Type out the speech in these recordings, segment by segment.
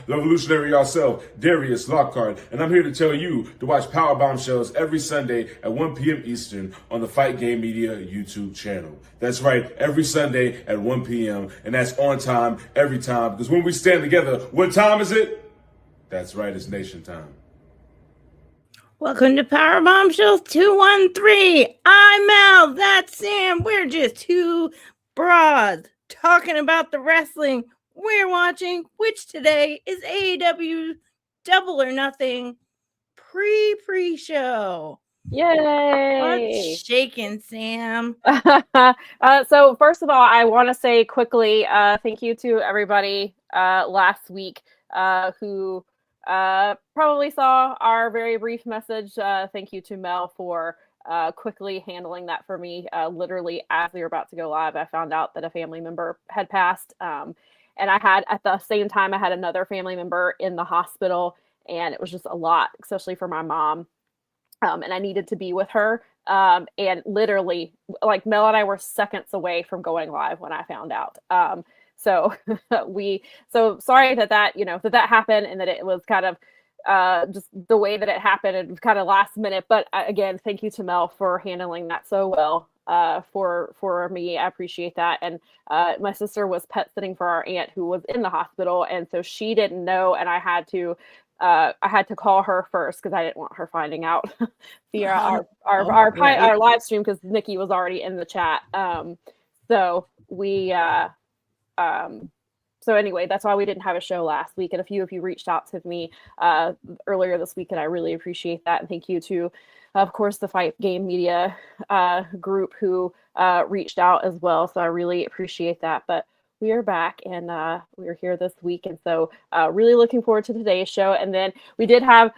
the revolutionary yourself, Darius Lockhart, and I'm here to tell you to watch Powerbombshells every Sunday at 1 p.m. Eastern on the Fight Game Media YouTube channel. That's right, every Sunday at 1 p.m., and that's on time, every time, because when we stand together, what time is it? That's right, it's nation time. Welcome to Powerbombshells 213. I'm Mel, that's Sam. We're just two broads talking about the wrestling we're watching, which today is AEW Double or Nothing pre-show. Yay! What's shaking, Sam? So first of all, I want to say quickly thank you to everybody last week who probably saw our very brief message. Thank you to Mel for quickly handling that for me. Literally, as we were about to go live, I found out that a family member had passed. And I had, at the same time, I had another family member in the hospital, and it was just a lot, especially for my mom. And I needed to be with her. And literally, like, Mel and I were seconds away from going live when I found out. So sorry that happened, and that it was kind of just the way that it happened. It was kind of last minute, but again, thank you to Mel for handling that so well for me. I appreciate that. And my sister was pet sitting for our aunt who was in the hospital, and so she didn't know, and I had to call her first because I didn't want her finding out via our live stream, because Nikki was already in the chat. So anyway, that's why we didn't have a show last week. And a few of you reached out to me earlier this week, and I really appreciate that. And thank you to, of course, the Fight Game Media group who reached out as well. So I really appreciate that. But we are back, and we are here this week. And so really looking forward to today's show. And then we did have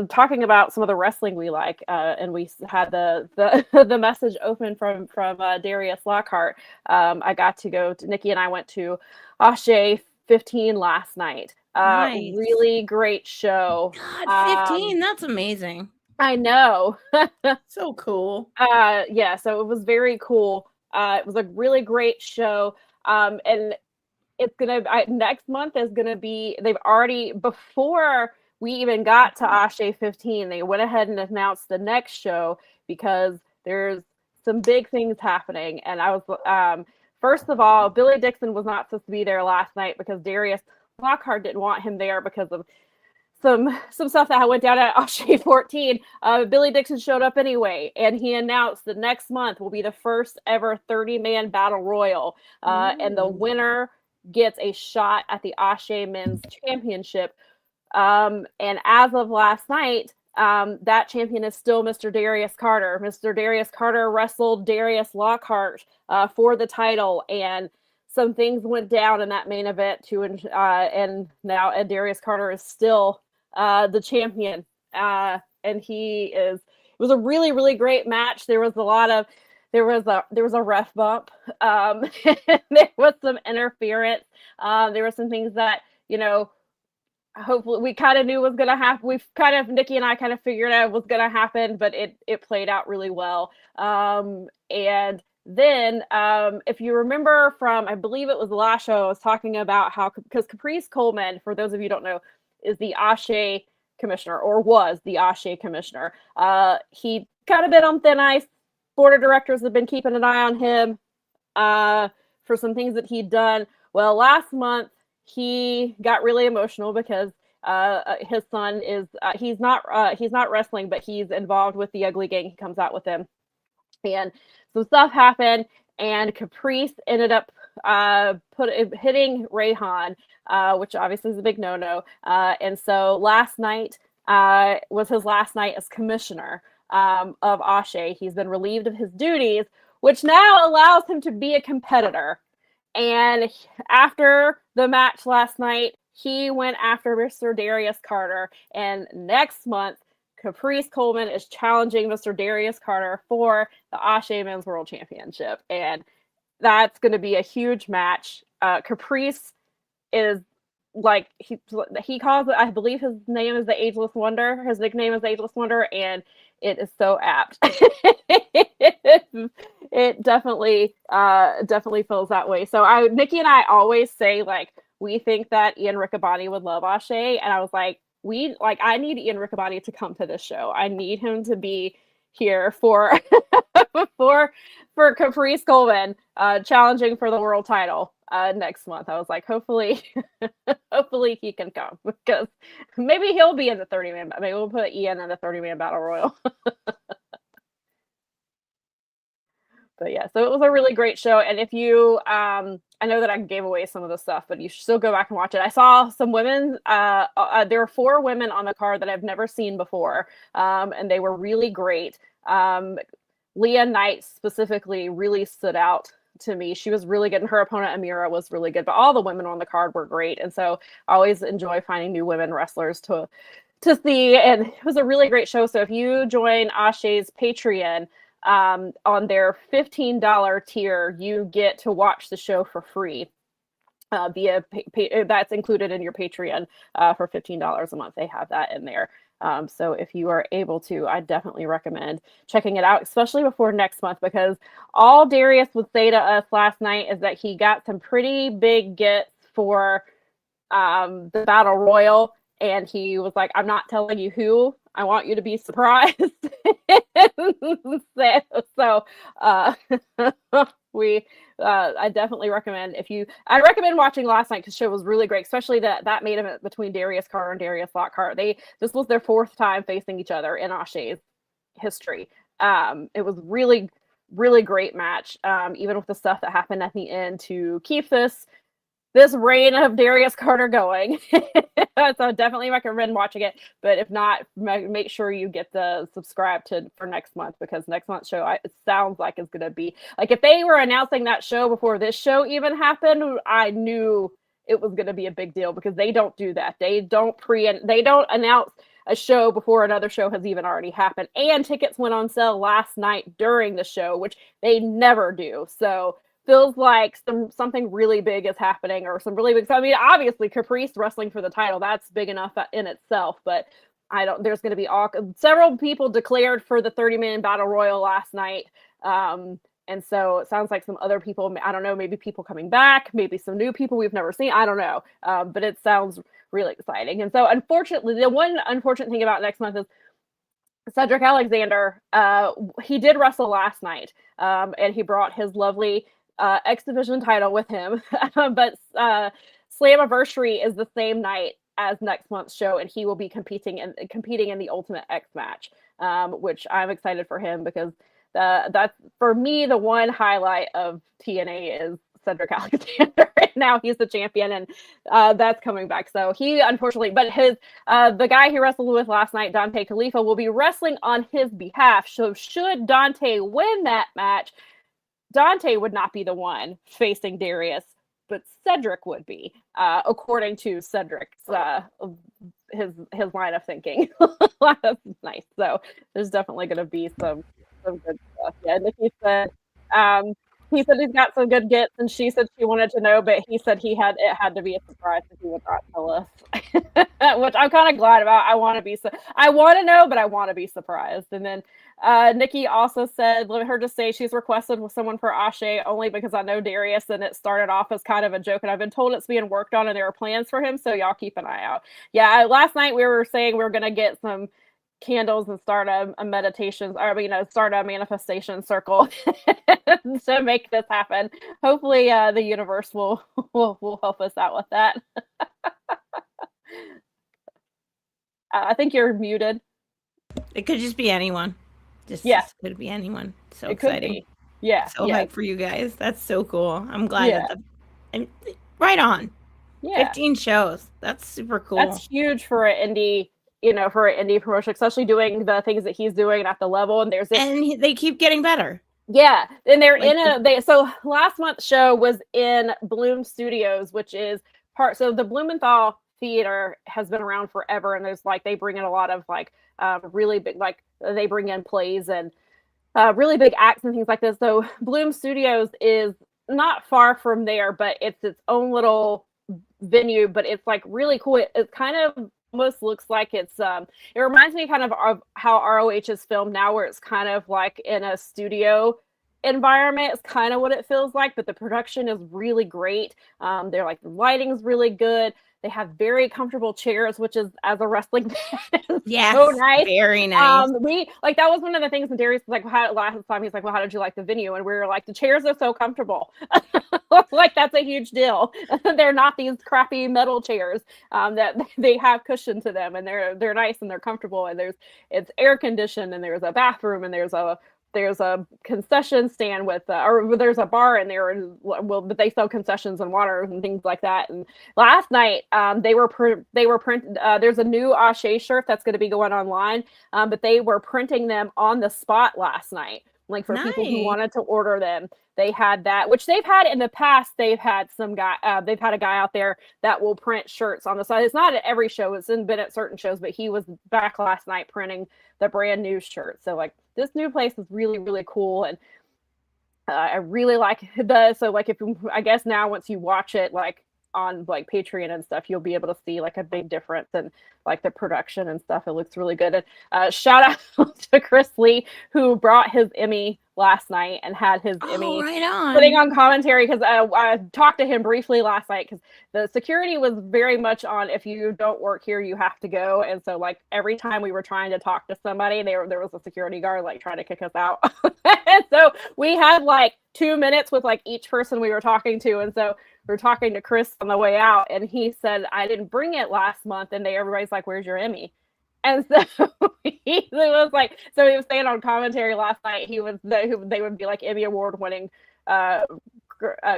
talking about some of the wrestling we like. And we had the message open from Darius Lockhart. I got to go to, Nikki and I went to Ashe 15 last night. Nice. Really great show. God, 15, that's amazing. I know. So cool. Yeah, so it was very cool. It was a really great show. And it's next month is gonna be, they've already, before we even got to Ashe 15, they went ahead and announced the next show, because there's some big things happening. And I was first of all, Billy Dixon was not supposed to be there last night because Darius Lockhart didn't want him there because of some stuff that went down at Ashe 14. Billy Dixon showed up anyway, and he announced that next month will be the first ever 30-man battle royal, and the winner gets a shot at the Ashe Men's Championship. And as of last night, that champion is still Mr. Darius Carter. Mr. Darius Carter wrestled Darius Lockhart for the title, and some things went down in that main event too, and now Darius Carter is still the champion, and it was a really, really great match. There was a ref bump. There was some interference. There were some things that, hopefully we kind of knew was going to happen. Nikki and I kind of figured out was going to happen, but it played out really well. And then if you remember from, I believe it was the last show, I was talking about how, because Caprice Coleman, for those of you who don't know, is the Ashe commissioner, or was the Ashe commissioner. He kind of been on thin ice. Board of directors have been keeping an eye on him for some things that he'd done. Well, last month he got really emotional because his son is he's not wrestling, but he's involved with the Ugly Gang. He comes out with them, and some stuff happened, and Caprice ended up hitting Rayhan, which obviously is a big no-no. And so last night was his last night as commissioner of Ashe. He's been relieved of his duties, which now allows him to be a competitor. And after the match last night, he went after Mr. Darius Carter. And next month, Caprice Coleman is challenging Mr. Darius Carter for the Ashe Men's World Championship. And that's going to be a huge match. Caprice is like, he calls it, I believe his name is the Ageless Wonder. His nickname is Ageless Wonder, and it is so apt. It definitely feels that way. So Nikki and I always say, like, we think that Ian Riccaboni would love Ashe. And I was like, I need Ian Riccaboni to come to this show. I need him to be here for Caprice Coleman challenging for the world title next month. I was like, hopefully he can come, because maybe he'll be in the 30-man. Maybe we'll put Ian in the 30-man battle royal. But yeah, so it was a really great show. And if you, I know that I gave away some of the stuff, but you should still go back and watch it. I saw some women, there were 4 women on the card that I've never seen before. And they were really great. Leah Knight specifically really stood out to me. She was really good, and her opponent Amira was really good, but all the women on the card were great. And so I always enjoy finding new women wrestlers to see. And it was a really great show. So if you join Ashe's Patreon, on their $15 tier, you get to watch the show for free via that's included in your Patreon for $15 a month. They have that in there. So if you are able to, I definitely recommend checking it out, especially before next month, because all Darius would say to us last night is that he got some pretty big gets for the Battle Royal. And he was like, I'm not telling you who. I want you to be surprised. So I definitely recommend I recommend watching last night, because the show was really great, especially that main event between Darius Carter and Darius Lockhart. This was their 4th time facing each other in Ashe's history. It was really, really great match, even with the stuff that happened at the end to keep this reign of Darius Carter going. So definitely recommend watching it. But if not, make sure you get the subscribe for next month, because next month's show, it sounds like it's going to be like, if they were announcing that show before this show even happened, I knew it was going to be a big deal, because they don't do that. They don't announce a show before another show has even already happened. And tickets went on sale last night during the show, which they never do. So feels like something really big is happening, or some really big. So, I mean, obviously Caprice wrestling for the title, that's big enough in itself, but there's going to be several people declared for the 30-man battle royal last night. And so it sounds like some other people, I don't know, maybe people coming back, maybe some new people we've never seen. I don't know. But it sounds really exciting. And so unfortunately, the one unfortunate thing about next month is Cedric Alexander. He did wrestle last night, and he brought his lovely X Division title with him. But Slammiversary is the same night as next month's show, and he will be competing in the Ultimate X match, which I'm excited for him, because that's, for me, the one highlight of TNA is Cedric Alexander. And now he's the champion, and that's coming back. So he, unfortunately, but the guy he wrestled with last night, Dante Khalifa, will be wrestling on his behalf. So should Dante win that match, Dante would not be the one facing Darius, but Cedric would be, according to Cedric's his line of thinking. That's nice. So there's definitely going to be some good stuff. Yeah, Nikki said he's got some good gets, and she said she wanted to know, but he said it had to be a surprise if he would not tell us, which I'm kind of glad about. I want to know, but I want to be surprised. And then Nikki also said, let her just say she's requested with someone for Ashe only because I know Darius, and it started off as kind of a joke, and I've been told it's being worked on and there are plans for him, so y'all keep an eye out. Yeah, last night we were saying we were going to get some candles and start a meditation, or start a manifestation circle to make this happen. Hopefully the universe will help us out with that. I think you're muted. It could just be anyone. It could be anyone. So it exciting. Could be. Yeah. So hyped for you guys. That's so cool. I'm glad and right on. Yeah. 15 shows. That's super cool. That's huge for an indie, for an indie promotion, especially doing the things that he's doing at the level. And they keep getting better. Yeah. And they're so last month's show was in Bloom Studios, which is so the Blumenthal Theater has been around forever, and there's they bring in a lot of really big, they bring in plays and really big acts and things like this. So Bloom Studios is not far from there, but it's its own little venue, but it's really cool. It kind of almost looks like it reminds me kind of how ROH is filmed now, where it's kind of like in a studio environment is kind of what it feels like, but the production is really great. They're like, the lighting's really good. They have very comfortable chairs, which is, as a wrestling fan, so nice. Very nice. We like, that was one of the things when Darius was like, last time he's like, well, how did you like the venue? And we were like, the chairs are so comfortable. Like, that's a huge deal. They're not these crappy metal chairs that they have cushion to them, and they're nice and they're comfortable, and it's air conditioned, and there's a bathroom, and there's a concession stand with, or there's a bar in there, and but they sell concessions and water and things like that. And last night, they were printed. There's a new Ashe shirt that's going to be going online, but they were printing them on the spot last night. Like, for people who wanted to order them, they had that, which they've had in the past. They've had some guy, they've had a guy out there that will print shirts on the side. It's not at every show. It's been at certain shows, but he was back last night printing the brand new shirt. So like, this new place is really, really cool. And I really like so like, I guess now once you watch it, like on like Patreon and stuff, you'll be able to see like a big difference in like the production and stuff. It looks really good. And shout out to Chris Lee, who brought his Emmy last night and had his Emmy putting on commentary, because I talked to him briefly last night, because the security was very much on, if you don't work here, you have to go. And so like, every time we were trying to talk to somebody, there was a security guard like trying to kick us out. And so we had like 2 minutes with like each person we were talking to. And so we're talking to Chris on the way out, and he said, I didn't bring it last month. And everybody's like, where's your Emmy? And so he was like, so he was saying on commentary last night, they would be like Emmy Award winning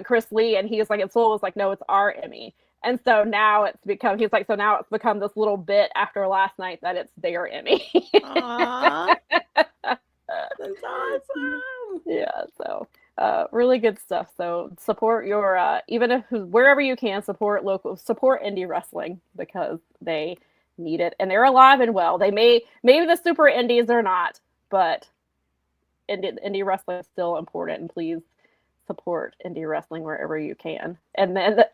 Chris Lee. And he was like, and Soul was like, no, it's our Emmy. And so now it's become this little bit after last night that it's their Emmy. Aww. That's awesome. Yeah. So really good stuff. So support your, even if wherever you can, support indie wrestling, because they need it, and they're alive and well. They maybe the super indies are not, but indie wrestling is still important, and please support indie wrestling wherever you can. And then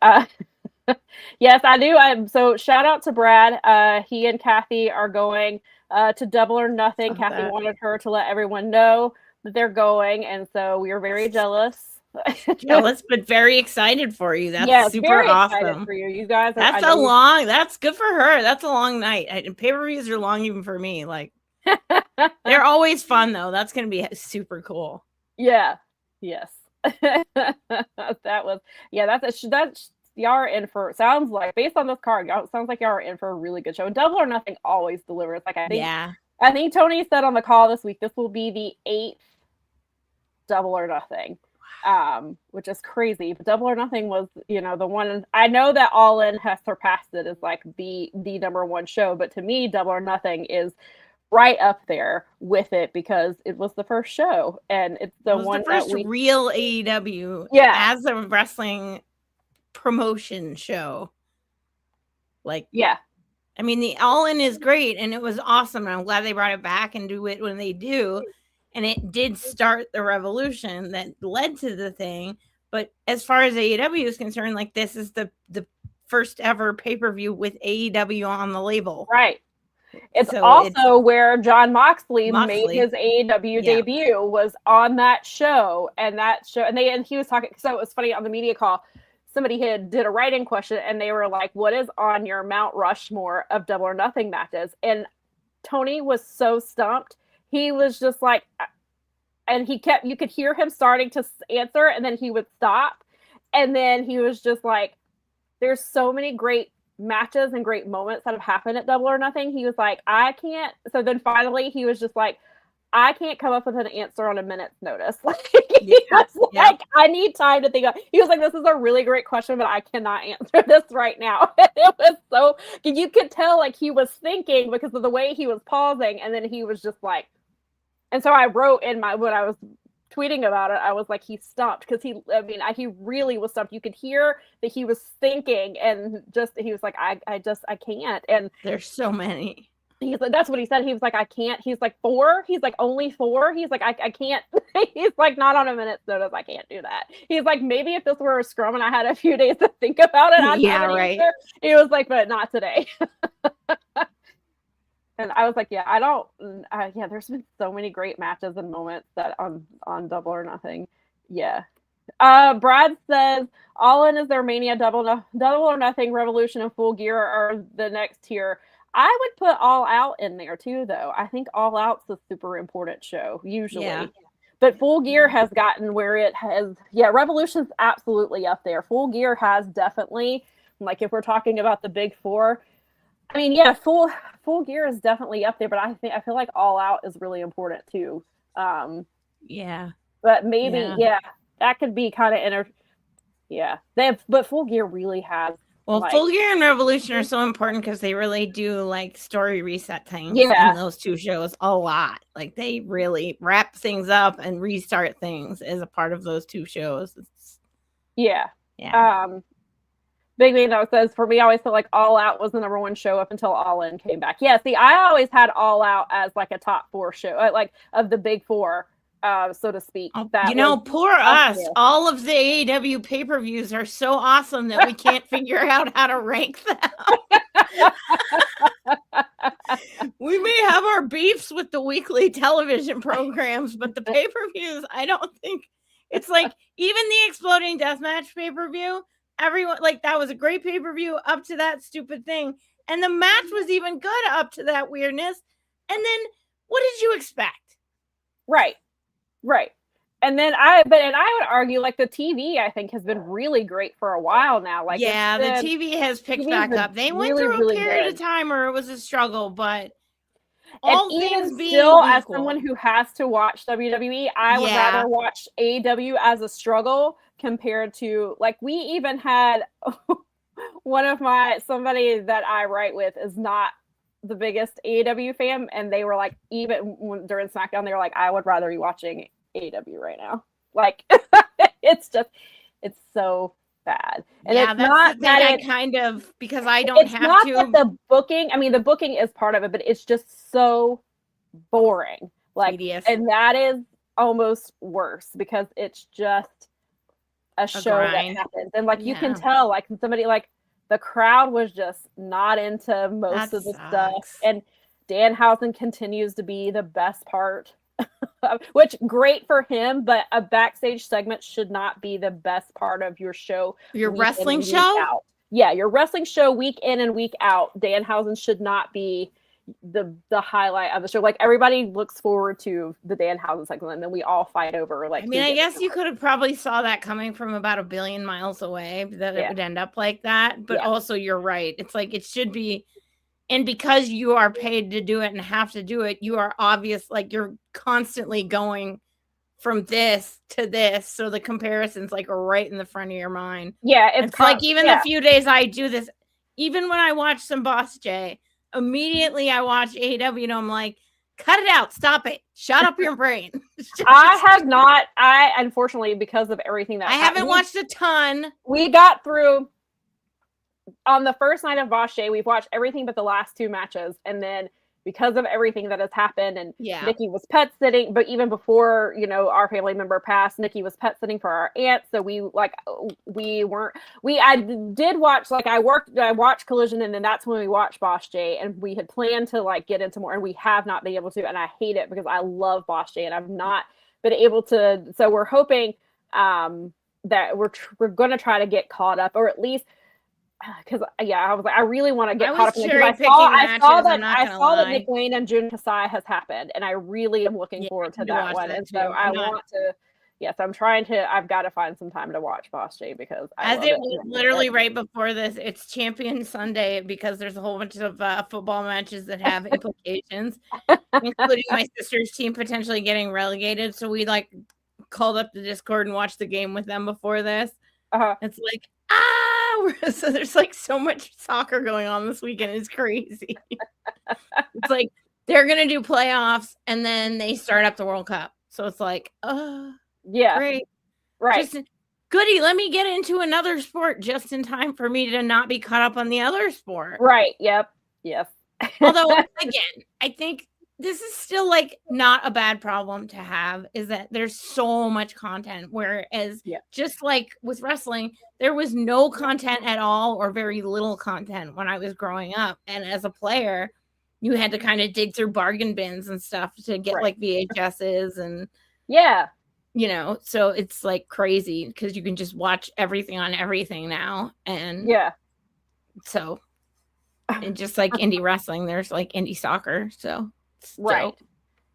yes, I do. So shout out to Brad. He and Kathy are going to Double or Nothing. Kathy wanted her to let everyone know that they're going, and so we are very jealous. But very excited for you. That's super awesome for you. You guys, that's good for her. That's a long night. Pay-per-views are long even for me. Like, they're always fun though. That's gonna be super cool. Yeah. Yes. That's y'all are in for, sounds like, based on this card, sounds like y'all are in for a really good show. Double or Nothing always delivers. Like, I think Tony said on the call this week, this will be the 8th Double or Nothing. Which is crazy, but Double or Nothing was, the one. I know that All In has surpassed it as like the number one show, but to me, Double or Nothing is right up there with it, because it was the first show, and it's the first real AEW as a wrestling promotion show. Like, I mean, the All In is great, and it was awesome, and I'm glad they brought it back and do it when they do. And it did start the revolution that led to the thing. But as far as AEW is concerned, like, this is the first ever pay-per-view with AEW on the label. Right. It's also where John Moxley made his AEW debut, was on that show. And he was talking, so it was funny on the media call, somebody did a write-in question, and they were like, what is on your Mount Rushmore of Double or Nothing matches? And Tony was so stumped. He was just like, and you could hear him starting to answer, and then he would stop. And then he was just like, there's so many great matches and great moments that have happened at Double or Nothing. He was like, I can't. So then finally he was just like, I can't come up with an answer on a minute's notice. I need time to think of. He was like, this is a really great question, but I cannot answer this right now. It was so, you could tell like he was thinking because of the way he was pausing, and then he was just like, and so I wrote when I was tweeting about it, I was like, he's stumped, because he really was stumped. You could hear that he was thinking, and he was like, I can't. And there's so many. He's like, that's what he said. He was like, I can't. He's like, 4. He's like, only 4. He's like, I can't. He's like, not on a minute's notice. I can't do that. He's like, maybe if this were a scrum and I had a few days to think about it, I'd have an answer. He was like, but not today. And I was like, yeah, I don't. Yeah, there's been so many great matches and moments that on Double or Nothing. Yeah. Brad says All In is their Mania, Double or Nothing, Revolution, and Full Gear are the next tier. I would put All Out in there too, though. I think All Out's a super important show usually. Yeah. But Full Gear has gotten where it has. Yeah, Revolution's absolutely up there. Full Gear has definitely, like, if we're talking about the big four. I mean, yeah, full Gear is definitely up there, but I feel like All Out is really important too. Yeah. But maybe, yeah, that could be kind of but Full Gear really has. Well, like, Full Gear and Revolution are so important because they really do like story reset things in those two shows a lot. Like they really wrap things up and restart things as a part of those two shows. Yeah. Yeah. Big Man Dog says, for me, I always felt like All Out was the number one show up until All In came back. Yeah, see, I always had All Out as like a top four show, like of the big four, so to speak. Poor us. All of the AEW pay-per-views are so awesome that we can't figure out how to rank them. We may have our beefs with the weekly television programs, but the pay-per-views, I don't think it's like even the Exploding Deathmatch pay-per-view. Everyone like that was a great pay-per-view up to that stupid thing, and the match was even good up to that weirdness. And then what did you expect? Right. And then I would argue like the TV I think has been really great for a while now. Like the TV has picked back up. They went through a period of time where it was a struggle, but all things being equal, as someone who has to watch WWE, I would rather watch AEW as a struggle compared to like we even had somebody that I write with is not the biggest AEW fan, and they were like, even during SmackDown, they were like, I would rather be watching AEW right now. Like it's so bad. And it's not that I kind of because I don't have to. The booking, I mean, the booking is part of it, but it's just so boring. Like, tedious. And that is almost worse because it's just a show that happens. And like you can tell, like somebody like the crowd was just not into most of the stuff. And Danhausen continues to be the best part. Which great for him, but a backstage segment should not be the best part of your show. Your wrestling show? Yeah, your wrestling show week in and week out. Danhausen should not be the highlight of the show. Like everybody looks forward to the Danhausen segment, and then we all fight over. Like, I mean, I guess you could have probably saw that coming from about 1 billion miles away that it would end up like that. But also, you're right. It's like it should be. And because you are paid to do it and have to do it, you are obvious, like you're constantly going from this to this. So the comparisons like are right in the front of your mind. Yeah. It's like even the few days I do this, even when I watch some Boss J, immediately I watch AEW and I'm like, cut it out. Stop it. Shut up your brain. I unfortunately, because of everything that I haven't watched a ton. We got through on the first night of Boss J, we've watched everything but the last two matches. And then because of everything that has happened and Nikki was pet sitting, but even before, our family member passed, Nikki was pet sitting for our aunt. So I did watch, like I watched Collision and then that's when we watched Boss J and we had planned to like get into more and we have not been able to. And I hate it because I love Boss J and I've not been able to. So we're hoping that we're going to try to get caught up or at least because I was like, I really want to get caught up in it. I saw that Nick Wayne and Jun Kasai has happened, and I really am looking forward to that one. And so I want to, I'm trying to. I've got to find some time to watch Boss J because literally right before this, it's Champion Sunday because there's a whole bunch of football matches that have implications, including my sister's team potentially getting relegated. So we like called up the Discord and watched the game with them before this. It's like. So there's like so much soccer going on this weekend. It's crazy. It's like they're gonna do playoffs and then they start up the World Cup. So it's like, great, right? Goody. Let me get into another sport just in time for me to not be caught up on the other sport. Right. Yep. Although again, I think this is still like not a bad problem to have is that there's so much content, whereas just like with wrestling, there was no content at all or very little content when I was growing up. And as a player, you had to kind of dig through bargain bins and stuff to get like VHSs and so it's like crazy because you can just watch everything on everything now. And so and just like indie wrestling, there's like indie soccer. So dope.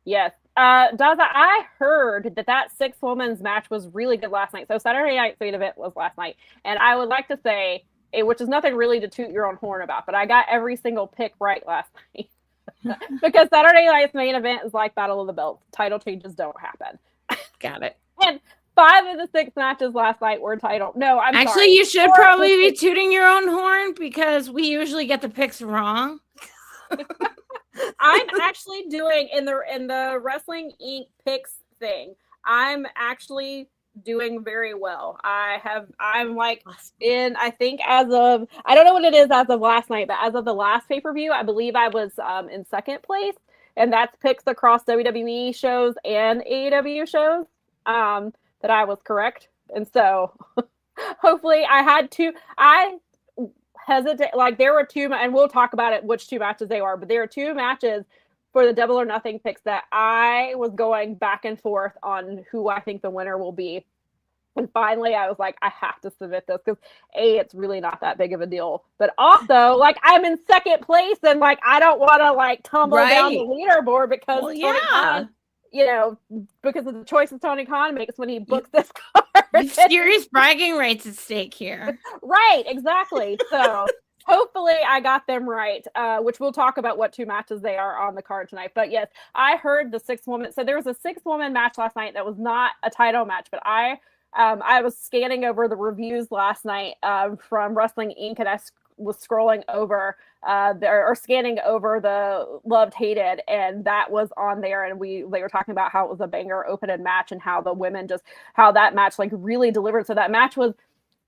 Yes. Daza, I heard that 6-women's match was really good last night. So Saturday night's main event was last night. And I would like to say, which is nothing really to toot your own horn about, but I got every single pick right last night. Because Saturday night's main event is like Battle of the Belts. Title changes don't happen. Got it. And 5 of the 6 matches last night were title. No, I'm actually sorry. You should probably be tooting your own horn because we usually get the picks wrong. I'm actually doing in the Wrestling Inc. picks thing. I'm actually doing very well. I'm like I think as of, I don't know what it is as of last night, but as of the last pay-per-view, I believe I was in second place, and that's picks across WWE shows and AEW shows that I was correct. And so hopefully I hesitate, like there were 2, and we'll talk about it, which 2 matches they are, but there are 2 matches for the Double or Nothing picks that I was going back and forth on who I think the winner will be. And finally I was like, I have to submit this because it's really not that big of a deal, but also like I'm in second place and like I don't want to like tumble down the leaderboard because Tony Khan, because of the choices Tony Khan makes when he books this card. Serious bragging rights at stake here. Right, exactly. So hopefully I got them right, which we'll talk about what 2 matches they are on the card tonight. But yes, I heard the 6-woman. So there was a 6-woman match last night that was not a title match, but I was scanning over the reviews last night from Wrestling Inc. and I was scrolling over scanning over the Loved Hated, and that was on there, and they were talking about how it was a banger opening match and how the women how that match like really delivered. So that match was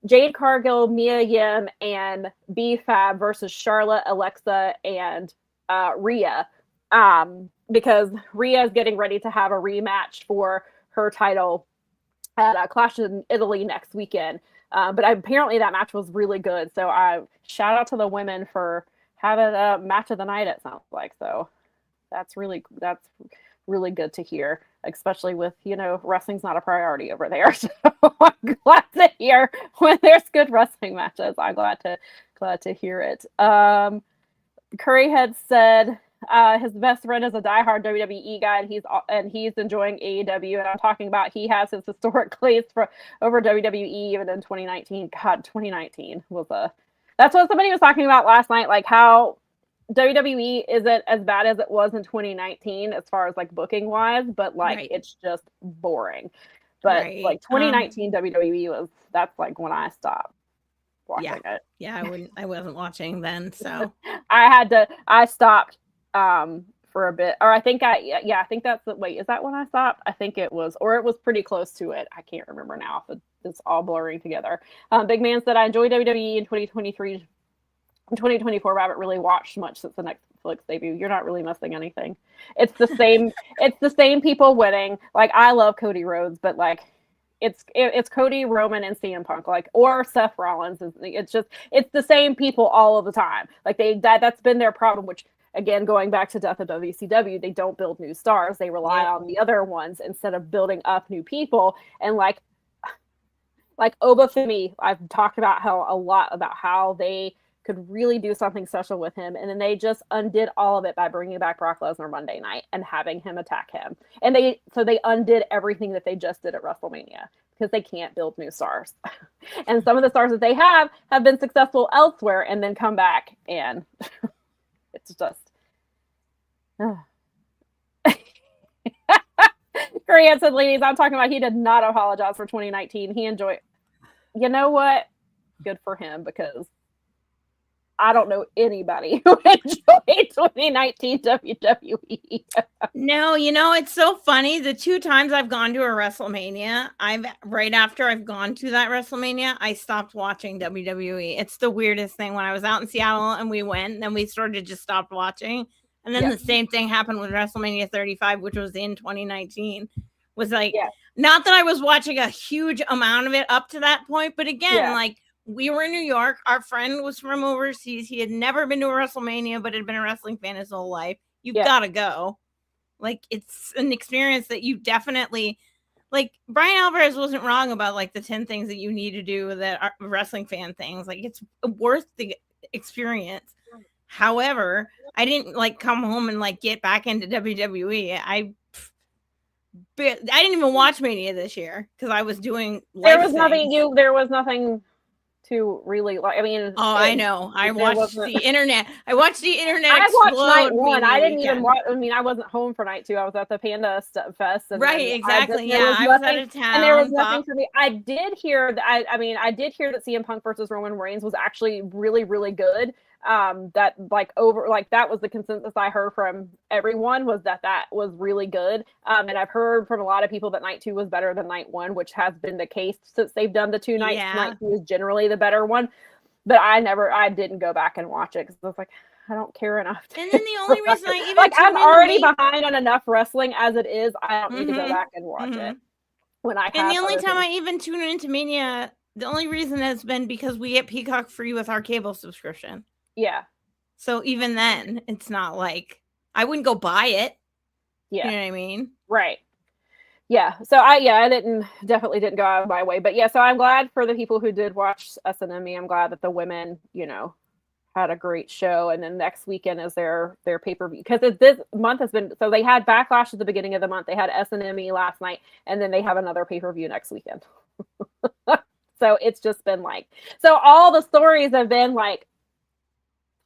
Jade Cargill, Mia Yim, and B-Fab versus Charlotte, Alexa, and Rhea, because Rhea is getting ready to have a rematch for her title at Clash in Italy next weekend. But apparently that match was really good. So I shout out to the women for having a match of the night, it sounds like. So that's really good to hear, especially with, wrestling's not a priority over there. So I'm glad to hear when there's good wrestling matches. I'm glad to hear it. Curry had said his best friend is a diehard WWE guy, and he's enjoying AEW. And I'm talking about he has his historic place over WWE even in 2019. God, 2019 was that's what somebody was talking about last night, like how WWE isn't as bad as it was in 2019 as far as like booking wise, but like it's just boring. But like 2019 WWE that's like when I stopped watching it. Yeah, I wasn't watching then, so I stopped for a bit, or I think that's is that when I stopped? I think it was pretty close to it. I can't remember now. It's all blurring together. Big Man said I enjoyed WWE in 2023. In 2024, I haven't really watched much since the Netflix debut. You're not really missing anything. It's the same. It's the same people winning. Like I love Cody Rhodes, but like it's Cody, Roman, and CM Punk, like, or Seth Rollins. It's the same people all of the time. Like that's been their problem. Which again, going back to Death of WCW, they don't build new stars. They rely on the other ones instead of building up new people. And like Obafemi, I've talked about a lot about how they could really do something special with him, and then they just undid all of it by bringing back Brock Lesnar Monday night and having him attack him. And they undid everything that they just did at WrestleMania because they can't build new stars. And some of the stars that they have been successful elsewhere and then come back, and it's just Korean said, ladies, I'm talking about he did not apologize for 2019. He enjoyed. You know what? Good for him, because I don't know anybody who enjoyed 2019 WWE. No, it's so funny. The 2 times I've gone to a WrestleMania, right after I've gone to that WrestleMania, I stopped watching WWE. It's the weirdest thing. When I was out in Seattle and we went, and then we sort of just stopped watching. And then the same thing happened with WrestleMania 35, which was in 2019. Was like, not that I was watching a huge amount of it up to that point, but again, like we were in New York. Our friend was from overseas. He had never been to a WrestleMania, but had been a wrestling fan his whole life. You gotta go. Like, it's an experience that you definitely, like, Brian Alvarez wasn't wrong about, like, the 10 things that you need to do that are wrestling fan things. Like, it's worth the experience. However, I didn't, like, come home and, like, get back into WWE. I didn't even watch Mania this year because I was doing there was nothing to really like. I mean, I know. I watched the internet. I watched night one. I didn't even watch. I mean, I wasn't home for night two. I was at the Panda Fest. And right, exactly. I was out of town, and there was nothing for me. I did hear that. I mean, I did hear that CM Punk versus Roman Reigns was actually really, really good. That was the consensus I heard from everyone, was that was really good. And I've heard from a lot of people that night two was better than night one, which has been the case since they've done the two nights. Yeah. Night two is generally the better one, but I didn't go back and watch it because I was like, I don't care enough. And then the only reason I even like, I'm already behind on enough wrestling as it is. I don't need to go back and watch it when I can. And the only time I even tune into Mania, the only reason has been because we get Peacock free with our cable subscription. Yeah. So even then, it's not like I wouldn't go buy it. Yeah. You know what I mean? Right. Yeah. So I definitely didn't go out of my way. But yeah, so I'm glad for the people who did watch SNME. I'm glad that the women, had a great show. And then next weekend is their pay-per-view. Because this month has been, so they had Backlash at the beginning of the month. They had SNME last night. And then they have another pay-per-view next weekend. So it's just been so all the stories have been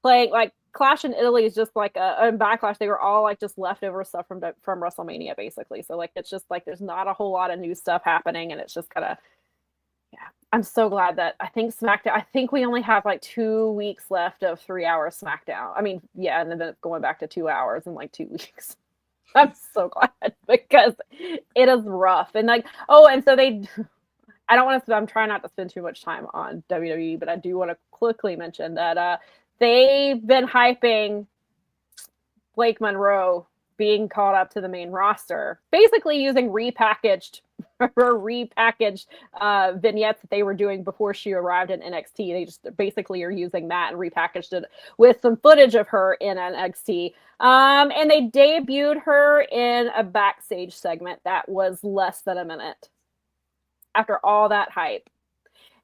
playing Clash in Italy is just like a Backlash. They were all just leftover stuff from WrestleMania, basically. So it's just there's not a whole lot of new stuff happening, and it's just kind of I'm so glad that I think SmackDown. I think we only have 2 weeks left of 3-hour SmackDown. I mean, yeah, and then it's going back to 2 hours in 2 weeks. I'm so glad because it is rough and and so they. I don't want to. I'm trying not to spend too much time on WWE, but I do want to quickly mention that. They've been hyping Blake Monroe being called up to the main roster, basically using repackaged vignettes that they were doing before she arrived in NXT. They just basically are using that and repackaged it with some footage of her in NXT. And they debuted her in a backstage segment that was less than a minute. After all that hype.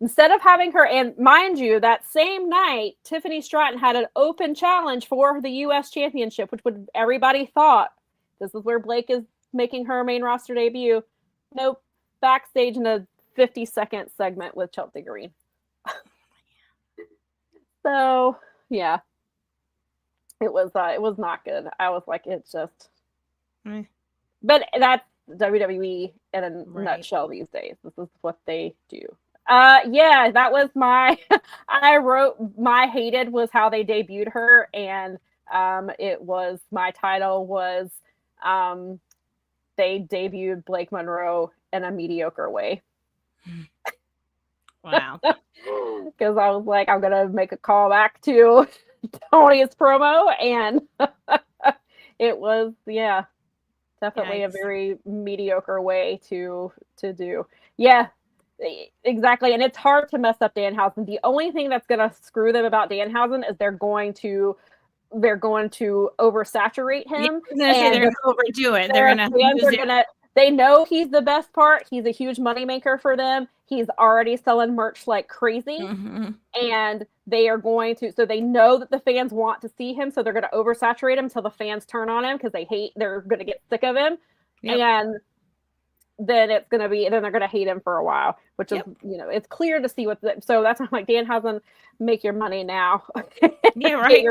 Instead of having her, and mind you, that same night, Tiffany Stratton had an open challenge for the U.S. Championship, which everybody thought this is where Blake is making her main roster debut. Nope, backstage in a 50-second segment with Chelsea Green. So yeah, it was not good. I was like, it's just, but that's WWE in a nutshell these days. This is what they do. Yeah, that was I wrote my hated was how they debuted her, and my title was they debuted Blake Monroe in a mediocre way. Wow. Because I was like, I'm gonna make a call back to Tony's promo, and it was definitely a very mediocre way to do. Yeah. Exactly, and it's hard to mess up Danhausen. The only thing that's going to screw them about Danhausen is they're going to oversaturate him. Yeah, they're going to overdo it. They know he's the best part. He's a huge moneymaker for them. He's already selling merch like crazy, and they are going to. So they know that the fans want to see him, so they're going to oversaturate him until the fans turn on him because they're going to get sick of him, and then they're going to hate him for a while, which is, it's clear to see so that's why I'm like, Danhausen, make your money now. Yeah, right.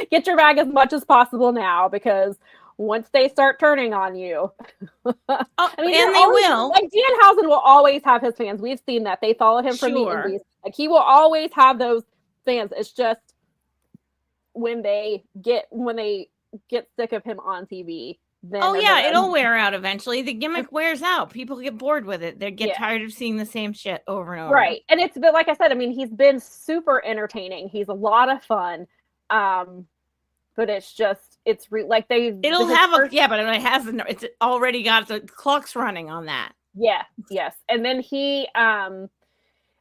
Get your bag as much as possible now, because once they start turning on you, and they will. Danhausen will always have his fans. We've seen that. They followed him from the Indies. He will always have those fans. It's just when they get sick of him on TV, then it'll wear out eventually. The gimmick wears out. People get bored with it. They get tired of seeing the same shit over and over. Right. And but like I said, I mean, he's been super entertaining. He's a lot of fun. But it's just, it's but it hasn't. It's already got the clock's running on that. Yeah. Yes. And then he,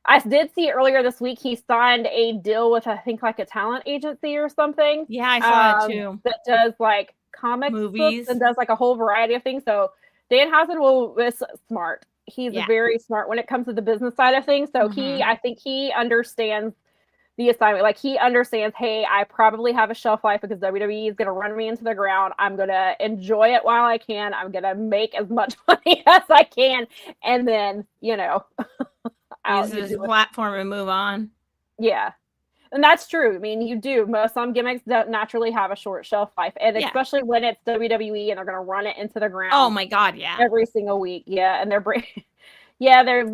I did see earlier this week he signed a deal with, I think, like a talent agency or something. Yeah, I saw it too. That does like comic Movies books and does like a whole variety of things. So Danhausen is smart. He's very smart when it comes to the business side of things. So I think he understands the assignment. Like he understands, hey, I probably have a shelf life because WWE is going to run me into the ground. I'm going to enjoy it while I can. I'm going to make as much money as I can. And then, use this platform and move on. Yeah. And that's true. I mean, you do. Some gimmicks don't naturally have a short shelf life. And especially when it's WWE and they're going to run it into the ground. Oh my God. Yeah. Every single week. Yeah. And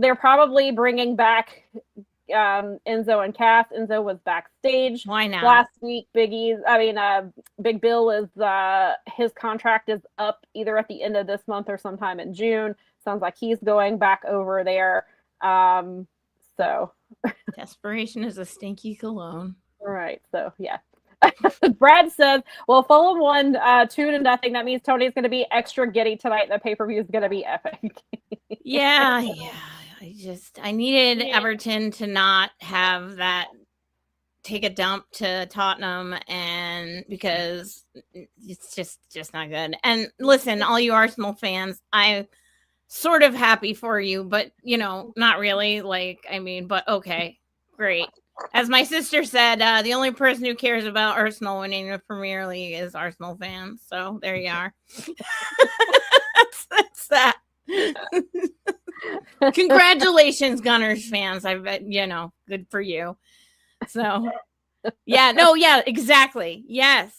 they're probably bringing back Enzo and Cass. Enzo was backstage. Why not? Last week, Big Bill is his contract is up either at the end of this month or sometime in June. Sounds like he's going back over there. So desperation is a stinky cologne. All right. So yeah. Brad says, well, Fulham won 2-0. That means Tony's going to be extra giddy tonight. The pay-per-view is going to be epic. Yeah. I needed Everton to not have that take a dump to Tottenham, and because it's just not good. And listen, all you Arsenal fans, I'm sort of happy for you, but not really. But okay, great. As my sister said, the only person who cares about Arsenal winning the Premier League is Arsenal fans. So there you are. that's that. Congratulations, Gunners fans. I bet, good for you. So, exactly. Yes,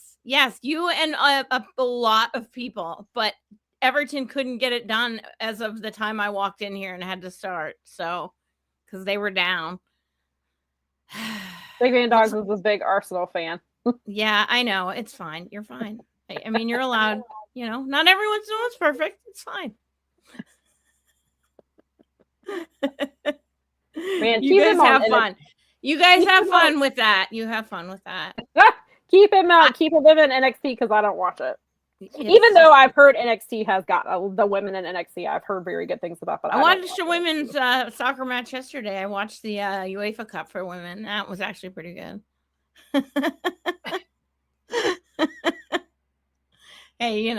you and a lot of people, but Everton couldn't get it done as of the time I walked in here and had to start. So, because they were down. Big Van Dogs was a big Arsenal fan. Yeah, I know. It's fine. You're fine. I mean, you're allowed, not everyone's perfect. It's fine. Man, you guys have fun. You guys have fun with that. You have fun with that. Keep him out. Keep him in NXT because I don't watch it. Even though I've heard NXT has got the women in NXT, I've heard very good things about. But I watched a women's soccer match yesterday. I watched the UEFA Cup for women. That was actually pretty good. Hey,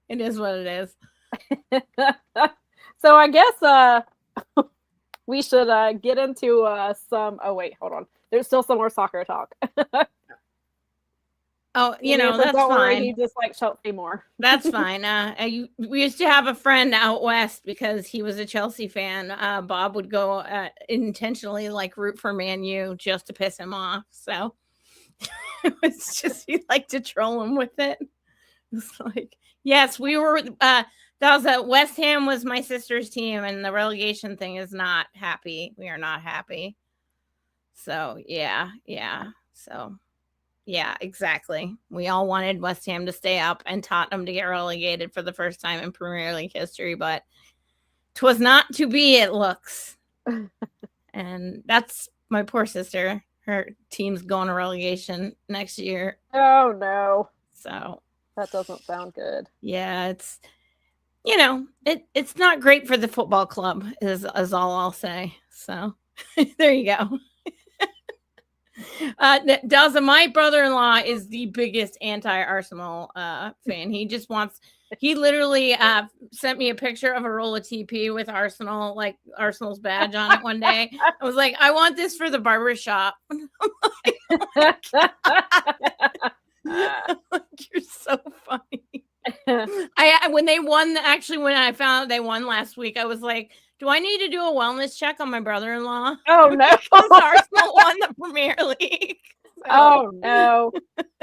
it is what it is. So I guess we should get into some. Oh wait, hold on. There's still some more soccer talk. Oh, that's don't fine. Worry, he dislikes Chelsea more. That's fine. We used to have a friend out west because he was a Chelsea fan. Bob would go intentionally root for Man U just to piss him off. So it was just, he liked to troll him with it. It's like, yes, we were. That was West Ham was my sister's team, and the relegation thing is not happy. We are not happy. So yeah. So. Yeah, exactly. We all wanted West Ham to stay up and Tottenham to get relegated for the first time in Premier League history, but 'twas not to be, it looks. And that's my poor sister. Her team's going to relegation next year. Oh, no. So that doesn't sound good. Yeah, it's, it's not great for the football club is all I'll say. So there you go. My brother-in-law is the biggest anti-Arsenal fan. He literally sent me a picture of a roll of TP with Arsenal's badge on it one day. I was like, I want this for the barber shop. You're so funny. When I found out they won last week, I was like, do I need to do a wellness check on my brother-in-law? Oh, no. Because Arsenal won the Premier League. So. Oh, no. It's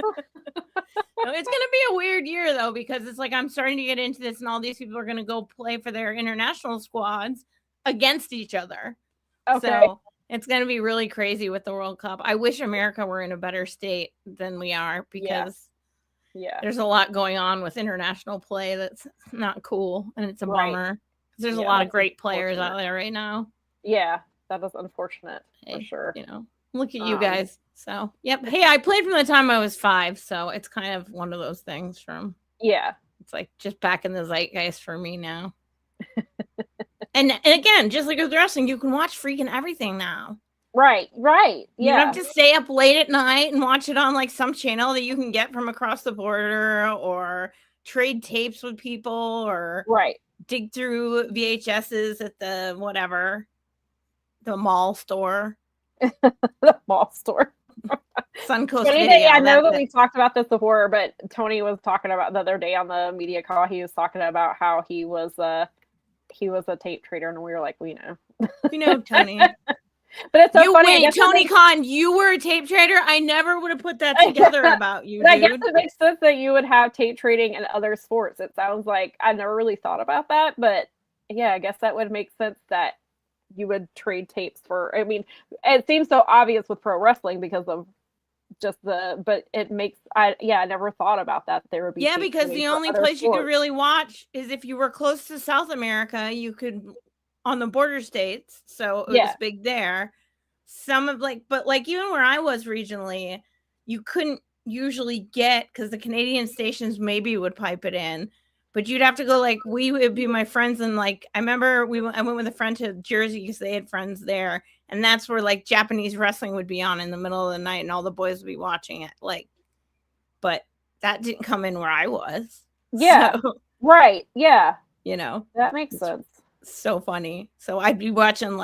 going to be a weird year, though, because it's I'm starting to get into this, and all these people are going to go play for their international squads against each other. Okay. So it's going to be really crazy with the World Cup. I wish America were in a better state than we are, because there's a lot going on with international play that's not cool, and it's a bummer. There's a lot of great players out there right now. Yeah, that is unfortunate for sure. Look at you guys. So, yep. Hey, I played from the time I was 5, so it's kind of one of those things it's just back in the zeitgeist for me now. and again, just like with wrestling, you can watch freaking everything now. Right. You don't Yeah. have to stay up late at night and watch it on like some channel that you can get from across the border, or trade tapes with people, or Right. dig through VHSs at the mall store, The mall store. Suncoast Funny Video. I know that we talked about this before, but Tony was talking about the other day on the media call. He was talking about how he was a tape trader, and we were like, we know. You know, Tony. But it's so funny. Wait, Tony Khan, you were a tape trader? I never would have put that together about you, dude. I guess it makes sense that you would have tape trading in other sports. It sounds like I never really thought about that, but yeah, I guess that would make sense that you would trade tapes for. I mean, it seems so obvious with pro wrestling because of just but it makes I never thought about that there would be. Yeah, because the only place you could really watch is if you were close to South America. You could on the border states, so it was big there. Some of but even where I was regionally, you couldn't usually get, because the Canadian stations maybe would pipe it in, but you'd have to go we would be my friends, and I remember I went with a friend to Jersey because they had friends there, and that's where Japanese wrestling would be on in the middle of the night, and all the boys would be watching it. But that didn't come in where I was. Yeah, so, right. Yeah, that makes sense. So funny. So I'd be watching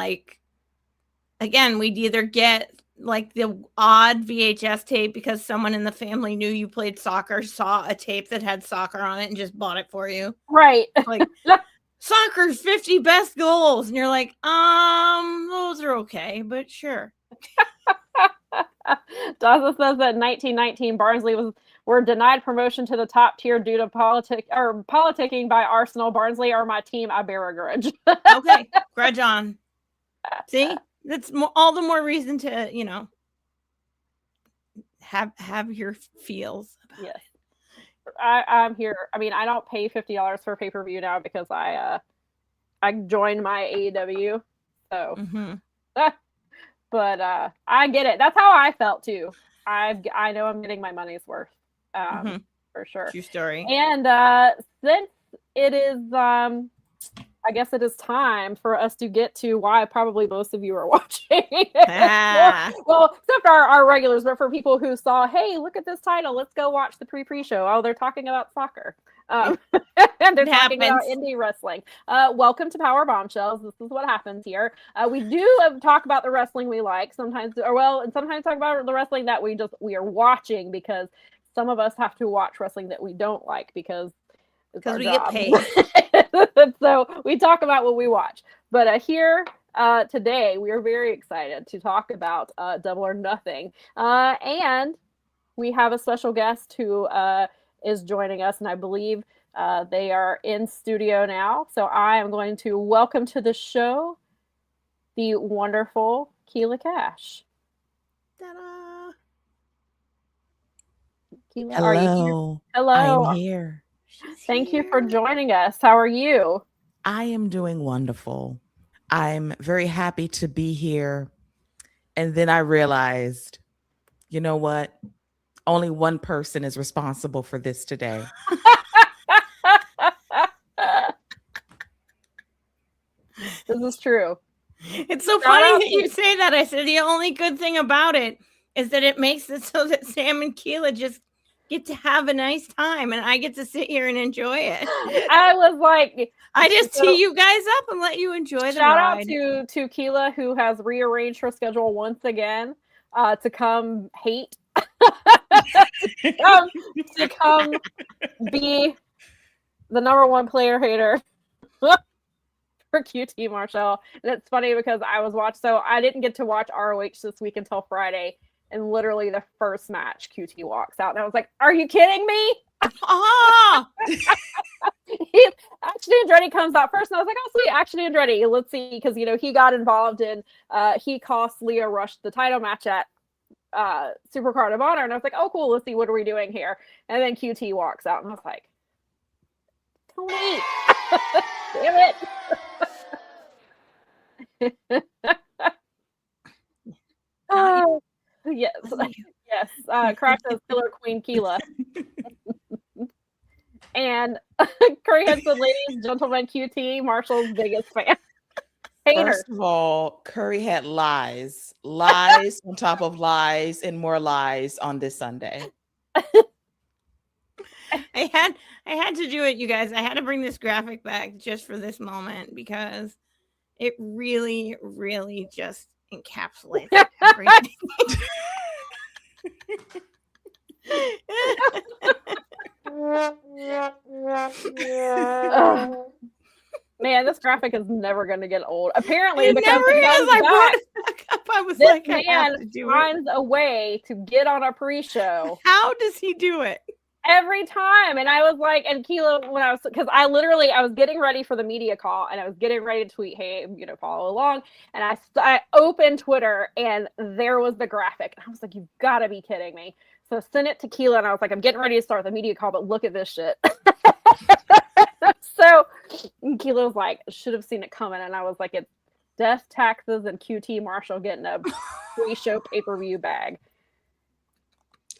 again, we'd either get the odd VHS tape because someone in the family knew you played soccer, saw a tape that had soccer on it, and just bought it for you. Right. Soccer's 50 best goals. And you're like, those are okay, but sure. Daza says that in 1919, Barnsley were denied promotion to the top tier due to politicking by Arsenal. Barnsley are my team. I bear a grudge. Okay, grudge on. See, that's all the more reason to have your feels about it. I'm here. I mean, I don't pay $50 for pay-per-view now because I joined my AEW. So, but I get it. That's how I felt too. I know I'm getting my money's worth. For sure. True story. And since it is I guess it is time for us to get to why probably most of you are watching. Well, except our regulars, but for people who saw, hey, look at this title, let's go watch the pre-show. Oh, they're talking about soccer. And they're talking about indie wrestling. Welcome to Power Bombshells. This is what happens here. We do talk about the wrestling we like sometimes, and sometimes talk about the wrestling that we are watching, because some of us have to watch wrestling that we don't like because we get paid. So we talk about what we watch. But here today, we are very excited to talk about Double or Nothing. And we have a special guest who is joining us, and I believe they are in studio now. So I am going to welcome to the show the wonderful Keila Cash. Ta-da! Keila, hello. are you here? Hello. I'm here. Thank you for joining us. How are you? I am doing wonderful. I'm very happy to be here. And then I realized, you know what? Only one person is responsible for this today. This is true. It's so funny that you say that. I said the only good thing about it is that it makes it so that Sam and Keila just get to have a nice time, and I get to sit here and enjoy it. I was like, I just tee you guys up and let you enjoy the ride. Shout out to Keila, who has rearranged her schedule once again to come hate, to come be the number one player hater for QT Marshall. And it's funny because so I didn't get to watch ROH this week until Friday. And literally the first match, QT walks out. And I was like, are you kidding me? Action Andretti comes out first. And I was like, oh, sweet, Action Andretti. Let's see. Because, he got involved in, he cost Leah Rush the title match at Supercard of Honor. And I was like, oh, cool. Let's see. What are we doing here? And then QT walks out. And I was like, Tony. Damn it. Oh. Yes. Crash says Killer Queen Keila. And Curry Head said, ladies and gentlemen, QT, Marshall's biggest fan. Hater. First of all, Curry Head lies. Lies on top of lies and more lies on this Sunday. I had to do it, you guys. I had to bring this graphic back just for this moment because it really, really just encapsulates everything. Man, this graphic is never going to get old. Apparently, It because never it is. comes I back, brought it back up. I was this like, I have to man do it. finds a way to get on a pre-show How does he do it? every time. And I was like, and Keila, when I was getting ready for the media call and I was getting ready to tweet, hey, follow along. And I opened Twitter and there was the graphic. And I was like, you've got to be kidding me. So I sent it to Keila and I was like, I'm getting ready to start the media call, but look at this shit. So Keila was like, should have seen it coming. And I was like, it's death, taxes, and QT Marshall getting a pre-show pay-per-view bag.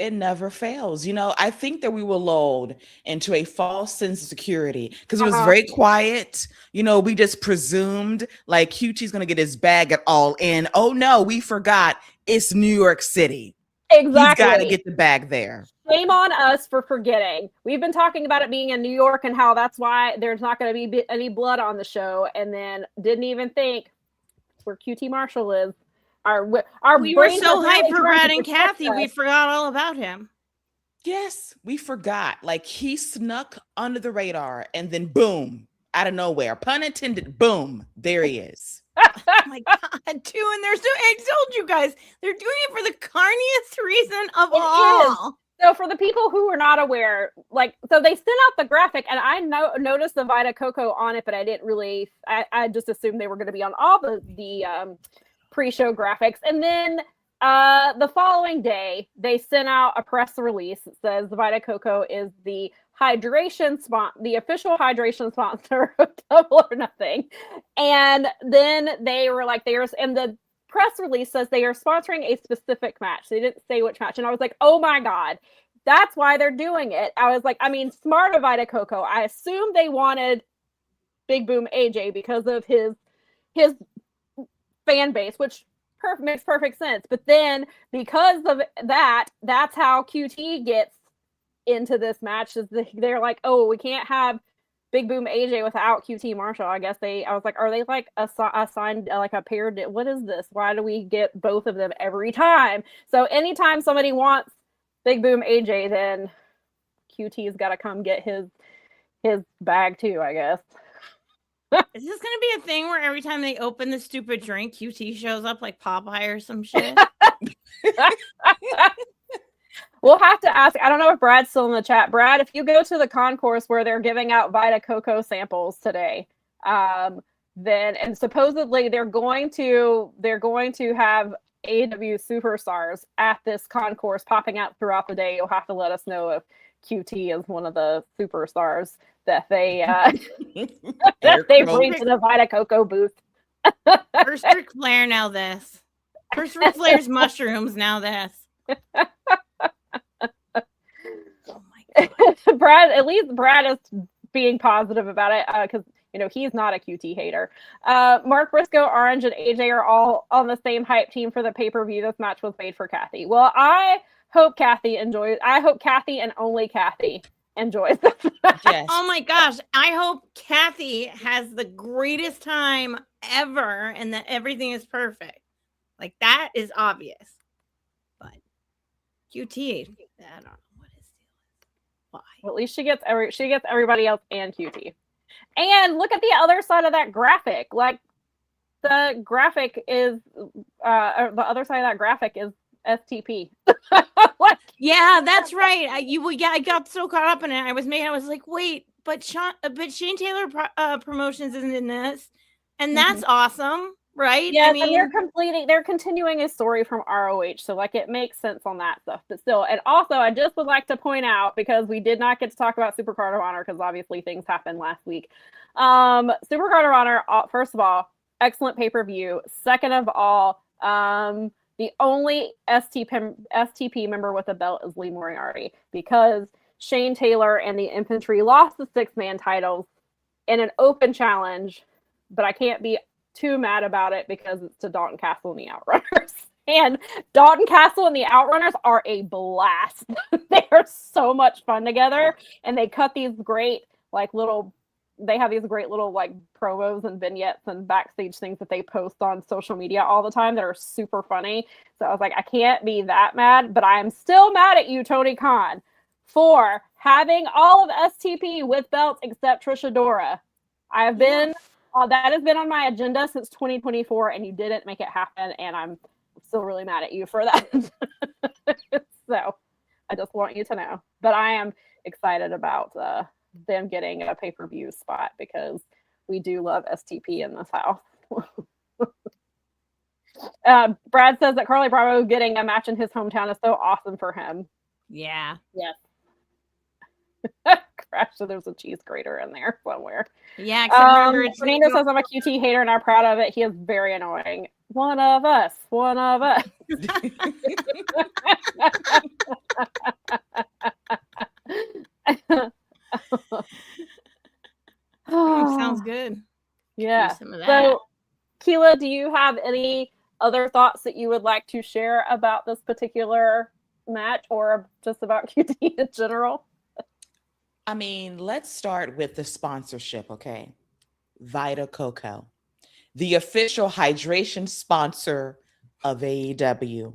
It never fails. I think that we were lulled into a false sense of security because it was very quiet. We just presumed like QT's going to get his bag at All In. Oh no, we forgot it's New York City. Exactly. He's got to get the bag there. Shame on us for forgetting. We've been talking about it being in New York and how that's why there's not going to be any blood on the show, and then didn't even think where QT Marshall is. We were so hyped for Brad and Kathy, we forgot all about him. Yes, we forgot. Like he snuck under the radar, and then boom, out of nowhere, pun intended, boom, there he is. Oh my God, too. And I told you guys, they're doing it for the carniest reason of all. So for the people who are not aware, so they sent out the graphic and I noticed the Vita Coco on it, but I didn't really, I just assumed they were going to be on all the pre-show graphics. And then the following day, they sent out a press release that says the Vita Coco is the official hydration sponsor of Double or Nothing. And then they were like, and the press release says they are sponsoring a specific match. They didn't say which match. And I was like, oh my God, that's why they're doing it. I was like, smart of Vita Coco. I assume they wanted Big Boom AJ because of his fan base, which makes perfect sense. But then because of that, that's how QT gets into this match. They're like, oh, we can't have Big Boom AJ without QT Marshall. I was like, are they like assigned like a pair? What is this? Why do we get both of them every time? So anytime somebody wants Big Boom AJ, then QT's got to come get his bag too, I guess. Is this going to be a thing where every time they open the stupid drink, QT shows up like Popeye or some shit? We'll have to ask. I don't know if Brad's still in the chat. Brad, if you go to the concourse where they're giving out Vita Coco samples today, and supposedly they're going to have AEW superstars at this concourse popping out throughout the day. You'll have to let us know if QT is one of the superstars that they bring to the Vita Coco booth. First Ric Flair, now this. First Ric Flair's mushrooms, now this. Oh my God. Brad is being positive about it because he's not a QT hater. Mark Briscoe, Orange, and AJ are all on the same hype team for the pay-per-view. This match was made for Kathy. Well, I hope Kathy and only Kathy enjoys this. Yes. Oh my gosh. I hope Kathy has the greatest time ever and that everything is perfect. Like, that is obvious. But QT, I don't know what his deal is. Why? Well, at least she gets everybody else and QT. And look at the other side of that graphic. Like, the graphic is the other side of that graphic is STP. Yeah, that's right. I got so caught up in it. I was like, wait, but Shane Taylor Promotions isn't in this, and that's awesome, right? Yeah, and they're continuing a story from ROH, so like it makes sense on that stuff. But still, and also I just would like to point out, because we did not get to talk about Super Card of Honor because obviously things happened last week. Super Card of Honor, first of all, excellent pay-per-view. Second of all, the only STP member with a belt is Lee Moriarty, because Shane Taylor and the Infantry lost the 6-man titles in an open challenge, but I can't be too mad about it because it's to Dalton Castle and the Outrunners. And Dalton Castle and the Outrunners are a blast. They are so much fun together, and they cut these great they have these great little like promos and vignettes and backstage things that they post on social media all the time that are super funny. So I was like, I can't be that mad, but I am still mad at you, Tony Khan, for having all of STP with belts except Trish Adora. I have been that has been on my agenda since 2024, and you didn't make it happen, and I'm still really mad at you for that. So I just want you to know. But I am excited about them getting a pay-per-view spot because we do love STP in this house. Brad says that Carly Bravo getting a match in his hometown is so awesome for him. Yeah. Yes. Crash, so there's a cheese grater in there somewhere. Yeah, remember it's Fernando says I'm a QT hater and I'm proud of it. He is very annoying. One of us. Sounds good. Yeah. Some of that. So, Keila, do you have any other thoughts that you would like to share about this particular match or just about QT in general? I mean, let's start with the sponsorship, okay? Vita Coco, the official hydration sponsor of AEW,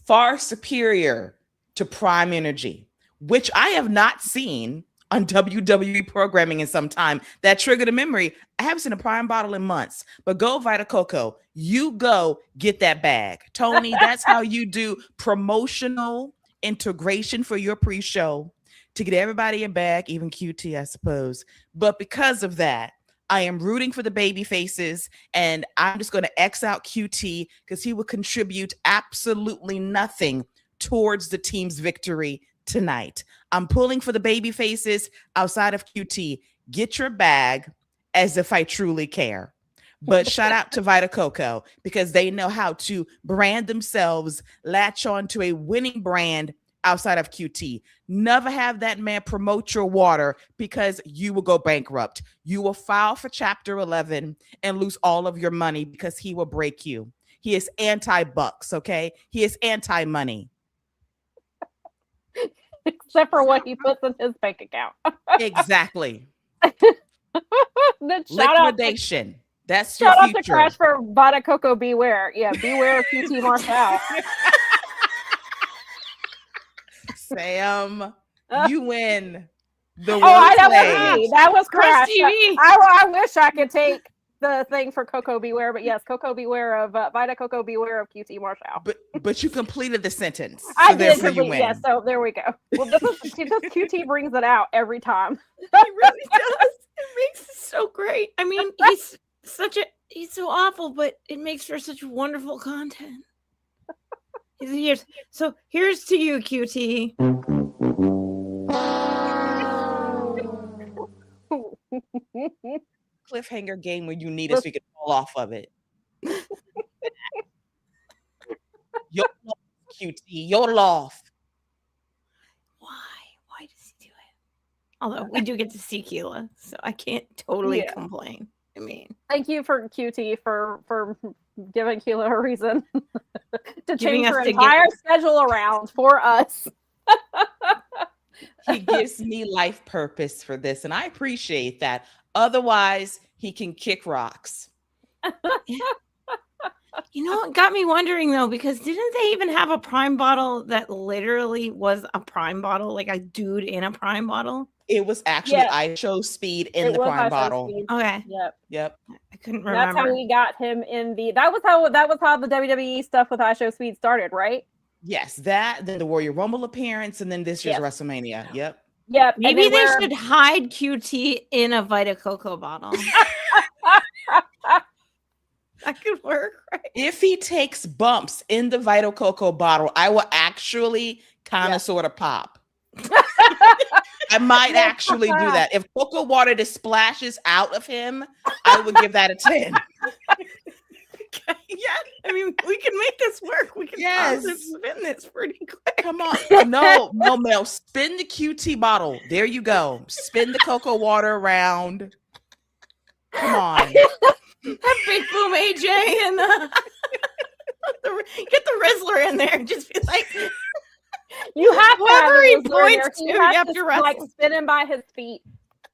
far superior to Prime Energy, which I have not seen on WWE programming in some time. That triggered a memory. I haven't seen a Prime bottle in months, but go Vita Coco. You go get that bag. Tony, that's how you do promotional integration for your pre-show to get everybody a bag, even QT, I suppose. But because of that, I am rooting for the baby faces, and I'm just going to X out QT because he will contribute absolutely nothing towards the team's victory tonight. I'm pulling for the baby faces outside of QT. Get your bag as if I truly care. But shout out to Vita Coco because they know how to brand themselves, latch on to a winning brand outside of QT. Never have that man promote your water because you will go bankrupt. You will file for Chapter 11 and lose all of your money because he will break you. He is anti-bucks, okay? He is anti-money. Except for what he puts in his bank account. Exactly. Liquidation. That's your future. Shout out to future. Crash for Vita Coco beware. Yeah, beware of QT Marshall. Sam, you win. That was me. That was Crash. TV. I wish I could take the thing for Coco Beware, but yes, Coco Beware of Vita Coco Beware of QT Marshall. But you completed the sentence. So I did complete. You win. Yeah, so there we go. Well, this QT brings it out every time. He really does. It makes it so great. I mean, he's so awful, but it makes for such wonderful content. So here's to you, QT. Cliffhanger game where you need us so you can fall off of it. You're off, QT. You're off. Why does he do it? Although we do get to see Keila, so I can't totally complain. I mean, thank you for QT for giving Keila a reason to change her entire schedule around for us. He gives me life purpose for this, and I appreciate that. Otherwise, he can kick rocks. You know, it got me wondering though, because didn't they even have a Prime bottle that literally was a Prime bottle, like a dude in a Prime bottle? It was actually IShowSpeed in the Prime bottle. Okay. Yep. I couldn't remember. That's how we got him in the. That was how the WWE stuff with IShowSpeed started, right? Yes, that, then the Royal Rumble appearance, and then this year's WrestleMania. Yep. Maybe they should hide QT in a Vita Coco bottle. That could work, right? If he takes bumps in the Vita Coco bottle, I will actually kind of sort of pop. I might actually do that. If cocoa water just splashes out of him, I would give that a 10. Yeah, I mean, we can make this work. We can spin this pretty quick. Come on. No, Mel. Spin the QT bottle. There you go. Spin the cocoa water around. Come on. That big boom AJ and Get the wrestler in there and just be like, You have to have whoever a he wrestler in there. points to, You you have have to to like wrestle. spin him by his feet.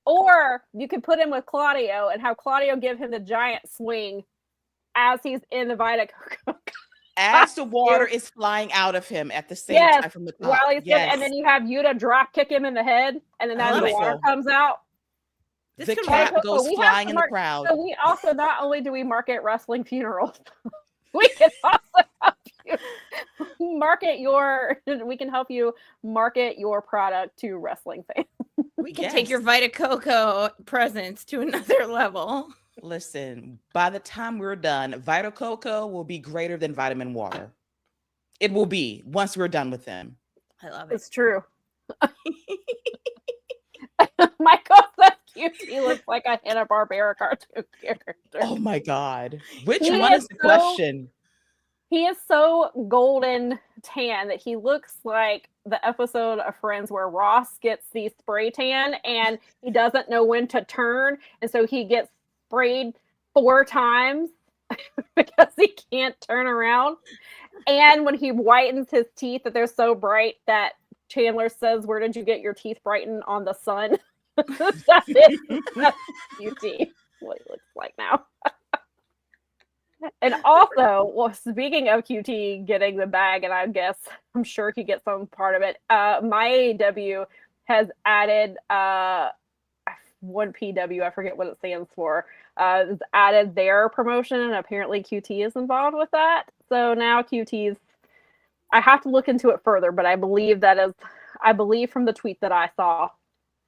Or you can put him with Claudio and have Claudio give him the giant swing as he's in the Vita Coco. As the water is flying out of him at the same Yes, time from the top. while he's and then you have Yuta drop kick him in the head, and then as the water comes out, This the could cat work. goes flying in the crowd. So we also not only do we market wrestling funerals, we can also help you market your. We can help you market your product to wrestling fans. We can take your Vita Coco presence to another level. Listen, by the time we're done, Vita Coco will be greater than vitamin water. It will be once we're done with them. I love it. It's true. Michael says QT looks like a Hanna-Barbera cartoon character. Oh my God. Which one is the question? He is so golden tan that he looks like the episode of Friends where Ross gets the spray tan and he doesn't know when to turn. And so he gets sprayed 4 times because he can't turn around. And when he whitens his teeth, that they're so bright that Chandler says, "Where did you get your teeth brightened? On the sun?" That's it. That's QT. What he looks like now. And also, well, speaking of QT getting the bag, and I guess I'm sure he gets some part of it, my AEW has added 1PW, I forget what it stands for, has added their promotion, and apparently QT is involved with that. So now QT's, I have to look into it further, but I believe from the tweet that I saw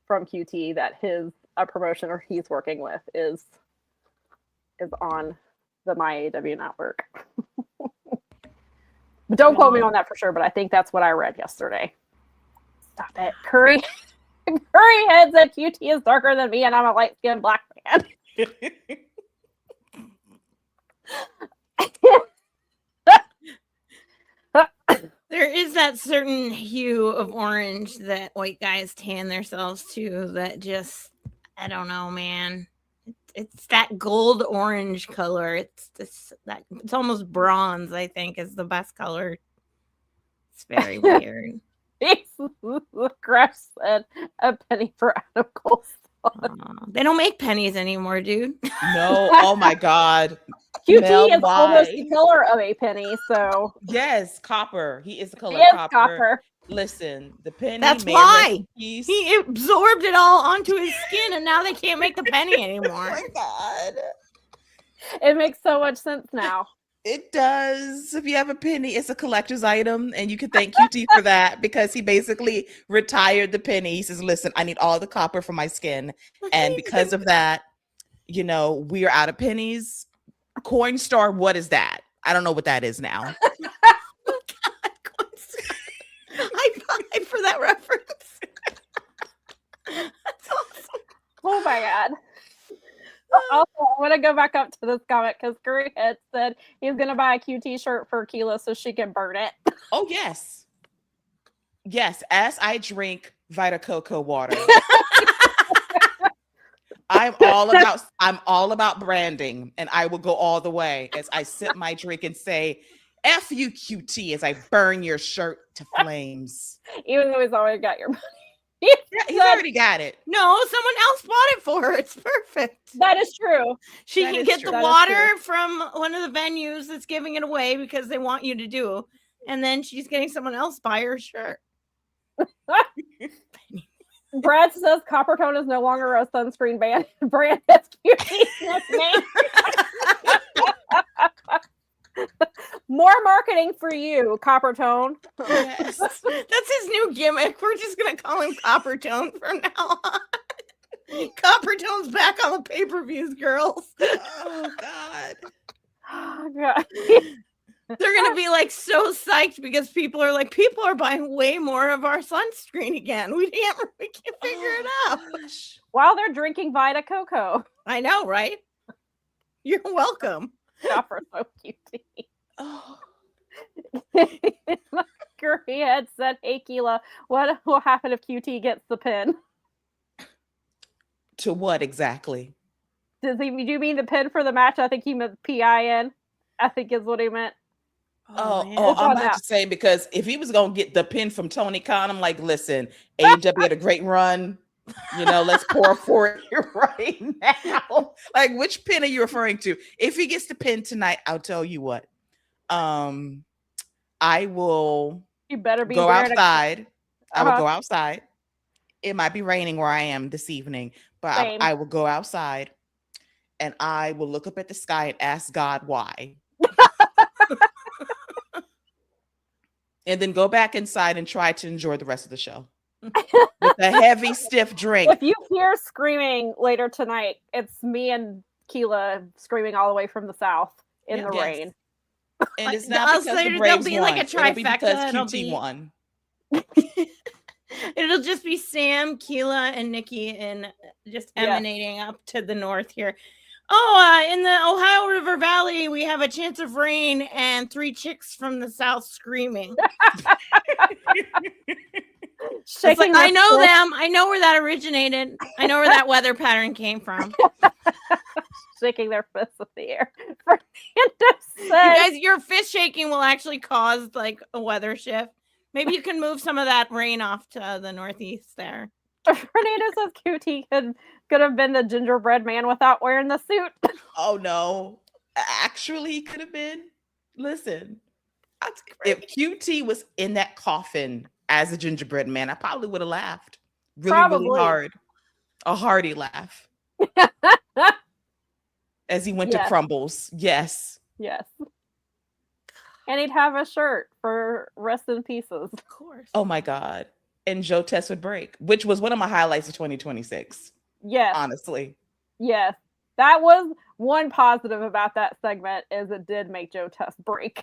from QT that his promotion or he's working with is on the My AEW network. Don't quote me on that for sure, but I think that's what I read yesterday. Stop it. Curry head said QT is darker than me and I'm a light-skinned black man. There is that certain hue of orange that white guys tan themselves to that just, I don't know, man. It's that gold orange color. It's almost bronze, I think, is the best color. It's very weird. Crash said a penny for Adam Cole. They don't make pennies anymore, dude. No, oh my God. QT Mel, is almost the color of a penny, so yes, copper. He is the color of copper. Listen, the penny. That's why he absorbed it all onto his skin, and now they can't make the penny anymore. Oh my God, it makes so much sense now. It does. If you have a penny, it's a collector's item, and you can thank QT for that because he basically retired the penny. He says, "Listen, I need all the copper for my skin, and because of that, we are out of pennies." Coinstar, what is that? I don't know what that is now. I died for that reference. That's awesome. Oh my God. Also, I want to go back up to this comment because Curry had said he's going to buy a QT shirt for Keila so she can burn it. Oh, yes. Yes, as I drink Vita Coco water. I'm all about branding, and I will go all the way as I sip my drink and say, F you, QT, as I burn your shirt to flames. Even though he's already got your money. Yeah, he's already got it. No, someone else bought it for her. It's perfect. That is true. She can get the water from one of the venues that's giving it away because they want you to do. And then she's getting someone else buy her shirt. Brad says Coppertone is no longer a sunscreen brand. That's QT's name. More marketing for you, Coppertone. Yes. That's his new gimmick. We're just going to call him Coppertone from now on. Coppertone's back on the pay-per-views, girls. Oh, God. Oh, God. They're going to be like so psyched because people are buying way more of our sunscreen again. We can't figure it out. While they're drinking Vita Coco. I know, right? You're welcome. Copper so QT. Oh. Curry had said, "Hey Keila, what will happen if QT gets the pin?" To what exactly? Do you mean the pin for the match? I think he meant PIN. I think is what he meant. Oh, Which I'm one about now? to say, because if he was gonna get the pin from Tony Khan, I'm like, listen, AEW had a great run. Let's pour for it right now. Like, which pin are you referring to? If he gets the pin tonight, I'll tell you what. I will You better be go wearing outside. I will Uh-huh. go outside. It might be raining where I am this evening, but Same. I will go outside and I will look up at the sky and ask God why. And then go back inside and try to enjoy the rest of the show with a heavy, stiff drink. If you hear screaming later tonight, it's me and Keila screaming all the way from the south in the rain. And it's Like, not because the there'll Braves be won. like a It'll be because trifecta. It'll QT be- won. It'll just be Sam, Keila, and Nikki, and just emanating up to the north here. In the Ohio River Valley, we have a chance of rain and 3 chicks from the south screaming. Shaking I know their them. I know where that originated. I know where that weather pattern came from. shaking their fists in the air. Fernando You says, guys, your fist shaking will actually cause like a weather shift. Maybe you can move some of that rain off to the northeast there. Fernando says QT could have been the gingerbread man without wearing the suit. Oh no. Actually, he could have been. Listen, if QT was in that coffin as a gingerbread man, I probably would have laughed. Really hard. A hearty laugh. As he went to Crumbles. Yes. Yes. And he'd have a shirt for Rest in Pieces. Of course. Oh my God. And Joe Test would break, which was one of my highlights of 2026. Yes. Honestly. Yes. That was one positive about that segment, is it did make Joe Test break.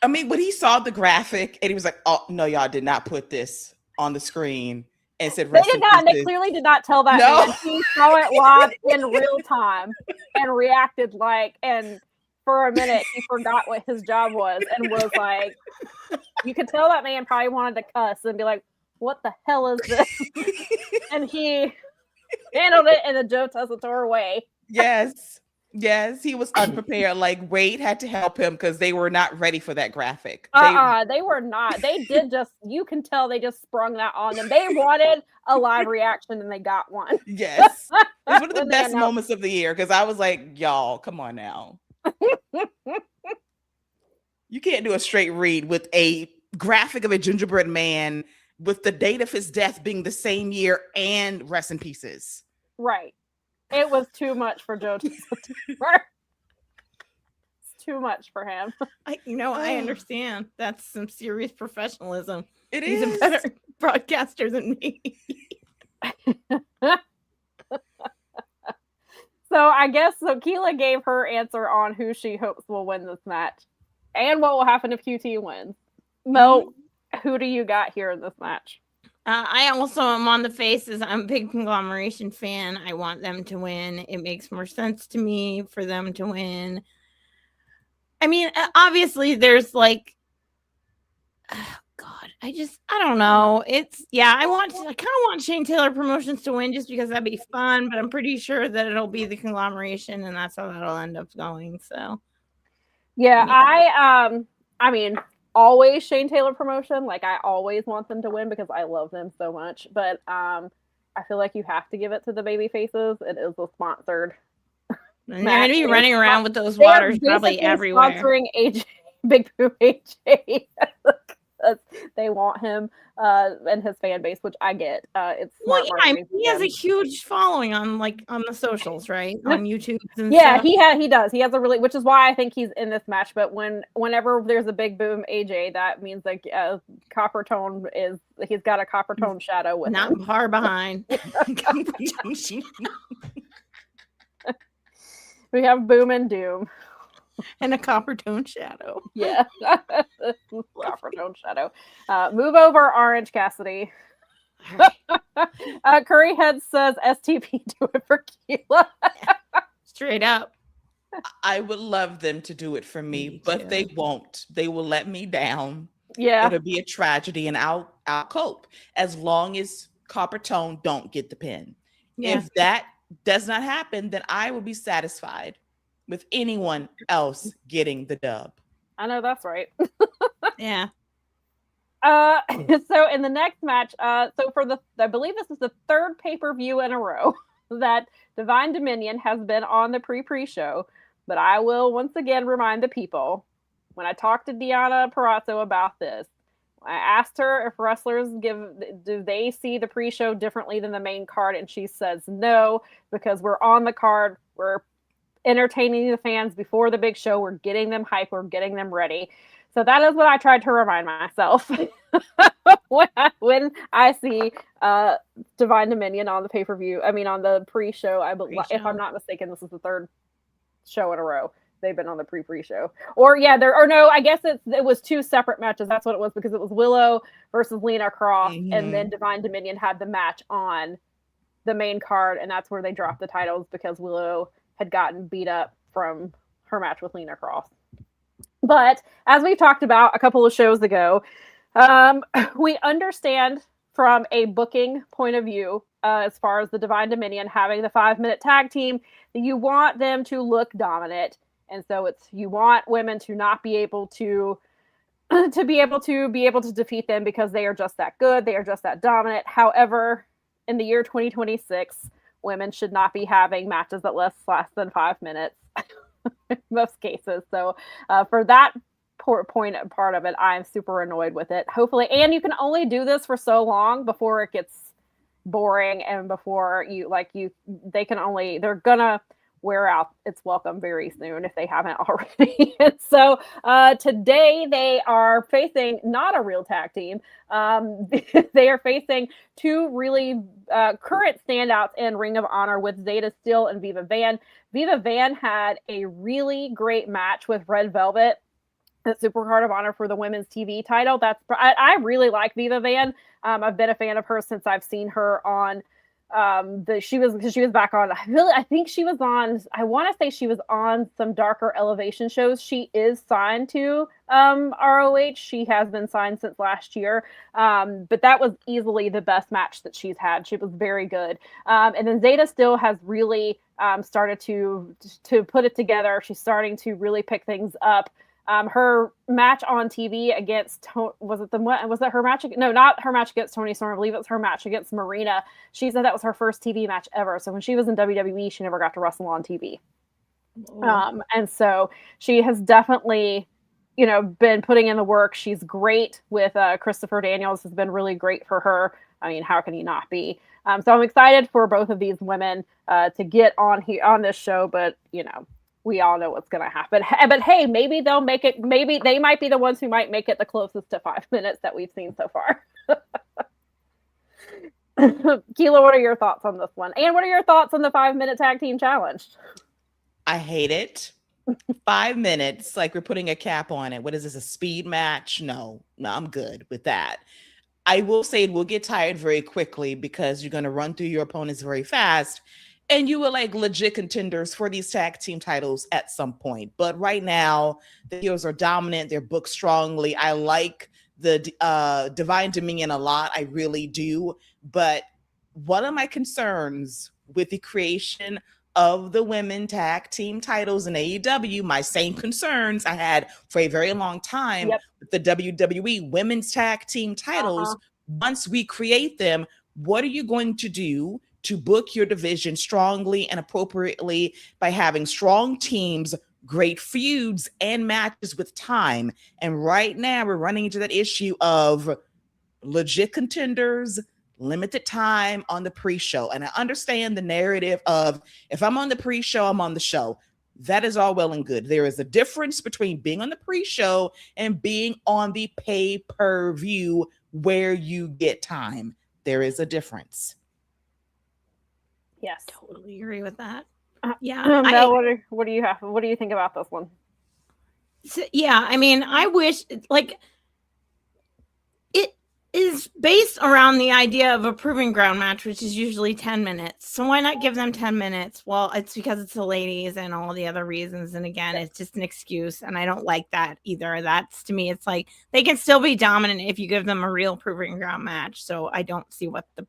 I mean, when he saw the graphic and he was like, oh, no, y'all did not put this on the screen and said, They did not. They clearly did not tell that man. He saw it live in real time and reacted and for a minute, he forgot what his job was and was like, you could tell that man probably wanted to cuss and be like, what the hell is this? And he handled it in a Joe Tessitore way. Yes. He was unprepared. Like, Wade had to help him because they were not ready for that graphic. They were not. They did you can tell they just sprung that on them. They wanted a live reaction and they got one. Yes. It was one of the best moments of the year because I was like, y'all, come on now. You can't do a straight read with a graphic of a gingerbread man with the date of his death being the same year and Rest in Pieces. Right. It was too much for Joe Tessitore. It's too much for him. I understand. That's some serious professionalism. He's a better broadcaster than me. So I guess Keila gave her answer on who she hopes will win this match and what will happen if QT wins. Mel, who do you got here in this match? I also am on the faces. I'm a big conglomeration fan. I want them to win. It makes more sense to me for them to win. I mean, obviously there's like, oh God, I don't know. I kind of want Shane Taylor Promotions to win just because that'd be fun, but I'm pretty sure that it'll be the conglomeration and that's how that'll end up going. So yeah. I mean, always Shane Taylor Promotion. Like, I always want them to win because I love them so much. But I feel like you have to give it to the baby faces. It is a sponsored. And they're going to be running around with those waters probably everywhere. Sponsoring AJ, Big Boom AJ. They want him and his fan base, which I get. It's smart. He has a huge following on the socials, right? On YouTube. And yeah, stuff. he does. He has a really, which is why I think he's in this match. But whenever there's a Big Boom AJ, that means like Copper Tone he's got a Copper Tone shadow with not him. far behind. We have Boom and Doom. And a Copper Tone shadow. Yeah. Copper Tone shadow. Move over, Orange Cassidy. Curryhead says STP do it for Keila. Straight up. I would love them to do it for me, but they won't. They will let me down. Yeah. It'll be a tragedy and I'll cope as long as Copper Tone don't get the pin. Yeah. If that does not happen, then I will be satisfied with anyone else getting the dub. I know that's right. Yeah. So in the next match, so for I believe this is the third pay-per-view in a row that Divine Dominion has been on the pre-show, but I will once again remind the people, when I talked to Deanna Parazzo about this, I asked her if wrestlers do they see the pre-show differently than the main card, and she says no, because we're on the card, we're entertaining the fans before the big show, we're getting them hype, we're getting them ready. So that is what I tried to remind myself when I see Divine Dominion on the pay-per-view. I mean, on the pre-show. If I'm not mistaken, this is the third show in a row they've been on the pre-show. Or no, I guess it was two separate matches. That's what it was, because it was Willow versus Lena Cross, and then Divine Dominion had the match on the main card, and that's where they dropped the titles because Willow had gotten beat up from her match with Lena Cross. But as we've talked about a couple of shows ago, we understand from a booking point of view, as far as the Divine Dominion having the 5-minute tag team, that you want them to look dominant. And so you want women to not be able to be able to defeat them because they are just that good. They are just that dominant. However, in the year 2026, women should not be having matches that last less than 5 minutes. In most cases. So for that part of it, I'm super annoyed with it. Hopefully, and you can only do this for so long before it gets boring, and before they're gonna wear out its welcome very soon if they haven't already. So today they are facing not a real tag team. They are facing two really current standouts in Ring of Honor with Zeta Steel and Viva Van. Viva Van had a really great match with Red Velvet at Supercard of Honor for the women's TV title. I really like Viva Van. I've been a fan of her since I've seen her on she was back on, I think she was on, I want to say she was on some Darker Elevation shows. She is signed to ROH. She has been signed since last year. But that was easily the best match that she's had. She was very good. And then Zeta still has really started to put it together. She's starting to really pick things up. Her match on TV against was that her match? No, not her match against Toni Storm. I believe it's her match against Marina. She said that was her first TV match ever. So when she was in WWE, she never got to wrestle on TV. And so she has definitely, been putting in the work. She's great with Christopher Daniels. Has been really great for her. I mean, how can he not be? So I'm excited for both of these women to get on this show, but we all know what's going to happen. But hey, maybe they'll make it. Maybe they might be the ones who might make it the closest to 5 minutes that we've seen so far. Keila, what are your thoughts on this one? And what are your thoughts on the 5-minute tag team challenge? I hate it. 5 minutes, like we're putting a cap on it. What is this, a speed match? No, I'm good with that. I will say it will get tired very quickly because you're going to run through your opponents very fast. And you were like legit contenders for these tag team titles at some point. But right now, the heels are dominant. They're booked strongly. I like the Divine Dominion a lot. I really do. But one of my concerns with the creation of the women tag team titles in AEW, my same concerns I had for a very long time with the WWE women's tag team titles. Once we create them, what are you going to do to book your division strongly and appropriately by having strong teams, great feuds, and matches with time? And right now we're running into that issue of legit contenders, limited time on the pre-show. And I understand the narrative of if I'm on the pre-show, I'm on the show. That is all well and good. There is a difference between being on the pre-show and being on the pay-per-view where you get time. There is a difference. Yes, totally agree with that. Mel, what do you have? What do you think about this one? So, I mean, I wish it is based around the idea of a proving ground match, which is usually 10 minutes. So why not give them 10 minutes? Well, it's because it's the ladies and all the other reasons. And again, it's just an excuse. And I don't like that either. That's, to me, it's like they can still be dominant if you give them a real proving ground match. So I don't see what the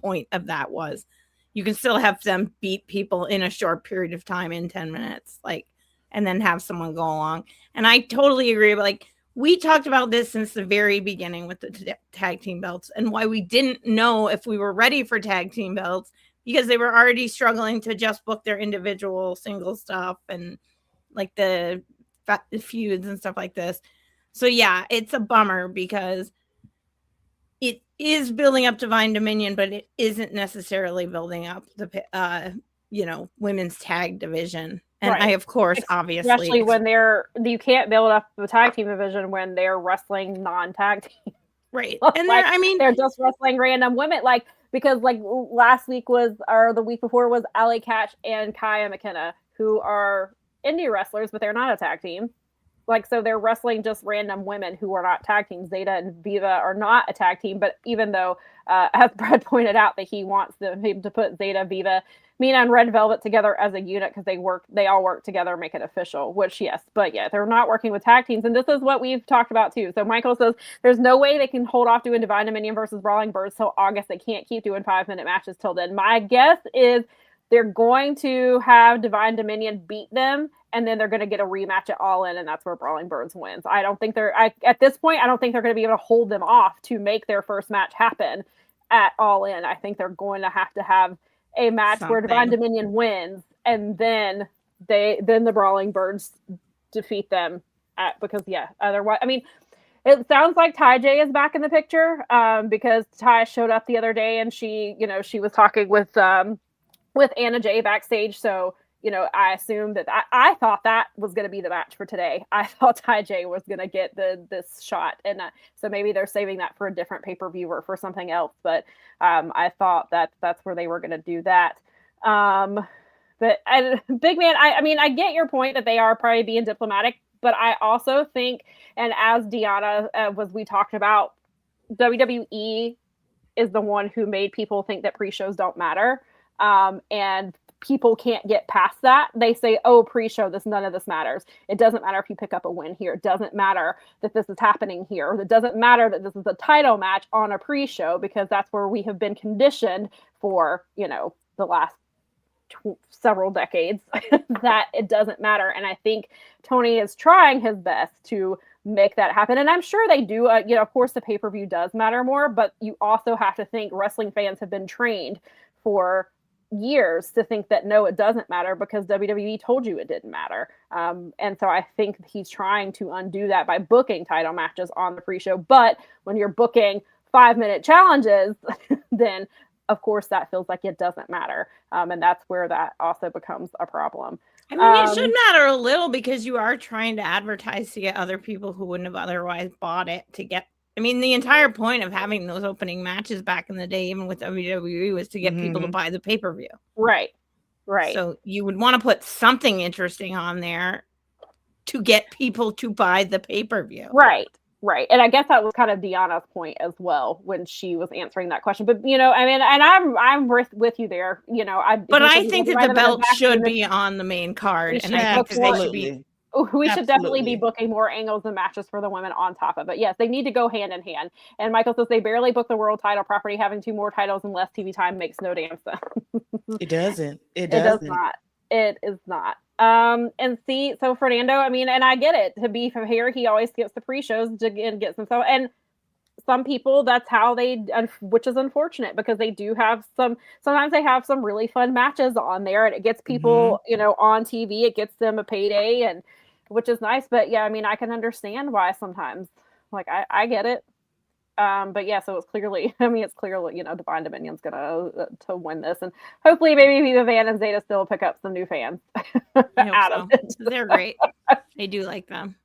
point of that was. You can still have them beat people in a short period of time in 10 minutes. and then have someone go along. And I totally agree. But like, we talked about this since the very beginning with the tag team belts, and why we didn't know if we were ready for tag team belts, because they were already struggling to just book their individual single stuff and like the feuds and stuff like this. So yeah, it's a bummer because it is building up Divine Dominion, but it isn't necessarily building up the women's tag division. And Right. I, of course, obviously, especially when you can't build up the tag team division when they're wrestling non-tag team. Right. And they're just wrestling random women, because last week or the week before was Keila Cash and Kaya McKenna, who are indie wrestlers, but they're not a tag team. So they're wrestling just random women who are not tag teams. Zeta and Viva are not a tag team, but even though, as Brad pointed out, that he wants him to put Zeta, Viva, Mina, and Red Velvet together as a unit because they all work together, make it official, which yes, but yeah, they're not working with tag teams. And this is what we've talked about too. So Michael says there's no way they can hold off doing Divine Dominion versus Brawling Birds till August. They can't keep doing 5-minute matches till then. My guess is they're going to have Divine Dominion beat them, and then they're going to get a rematch at All In, and that's where Brawling Birds wins. I don't think at this point, I don't think they're going to be able to hold them off to make their first match happen at All In. I think they're going to have a match where Divine Dominion wins, and then the Brawling Birds defeat them because otherwise, I mean, it sounds like Ty J is back in the picture because Ty showed up the other day and she was talking with Anna Jay backstage. So, I assumed that I thought that was going to be the match for today. I thought Ty J was going to get this shot. And so maybe they're saving that for a different pay-per-view or for something else. But I thought that's where they were going to do that. But Big Man, I get your point that they are probably being diplomatic, but I also think, and as Deanna we talked about, WWE is the one who made people think that pre-shows don't matter. And people can't get past that. They say, oh, pre-show, none of this matters. It doesn't matter if you pick up a win here. It doesn't matter that this is happening here. It doesn't matter that this is a title match on a pre-show, because that's where we have been conditioned for, the last several decades that it doesn't matter. And I think Tony is trying his best to make that happen. And I'm sure they do. Of course, the pay-per-view does matter more, but you also have to think wrestling fans have been trained for years to think that no, it doesn't matter because WWE told you it didn't matter. And so I think he's trying to undo that by booking title matches on the pre-show. But when you're booking 5-minute challenges, then of course that feels like it doesn't matter. And that's where that also becomes a problem. I mean, it should matter a little because you are trying to advertise to get other people who wouldn't have otherwise bought it to get. I mean, the entire point of having those opening matches back in the day, even with WWE, was to get people to buy the pay-per-view. Right. So you would want to put something interesting on there to get people to buy the pay-per-view. Right. And I guess that was kind of Deanna's point as well when she was answering that question. But, and I'm with you there, But I think that the belt should be on the main card. And I think that they should be. We should definitely be booking more angles and matches for the women on top of it. Yes, they need to go hand in hand. And Michael says they barely book the world title property. Having 2 more titles and less TV time makes no damn sense. It doesn't. It does not. It is not. And see, so Fernando, and I get it. To be from here, he always skips the pre-shows to get some stuff. And some people, that's how which is unfortunate because they do have sometimes they have some really fun matches on there and it gets people, on TV, it gets them a payday, and which is nice. But yeah, I can understand why sometimes, I get it. But yeah, so it's clearly, Divine Dominion's gonna to win this, and hopefully maybe Viva Van and Zeta still pick up some new fans out of it. They're great. I do like them.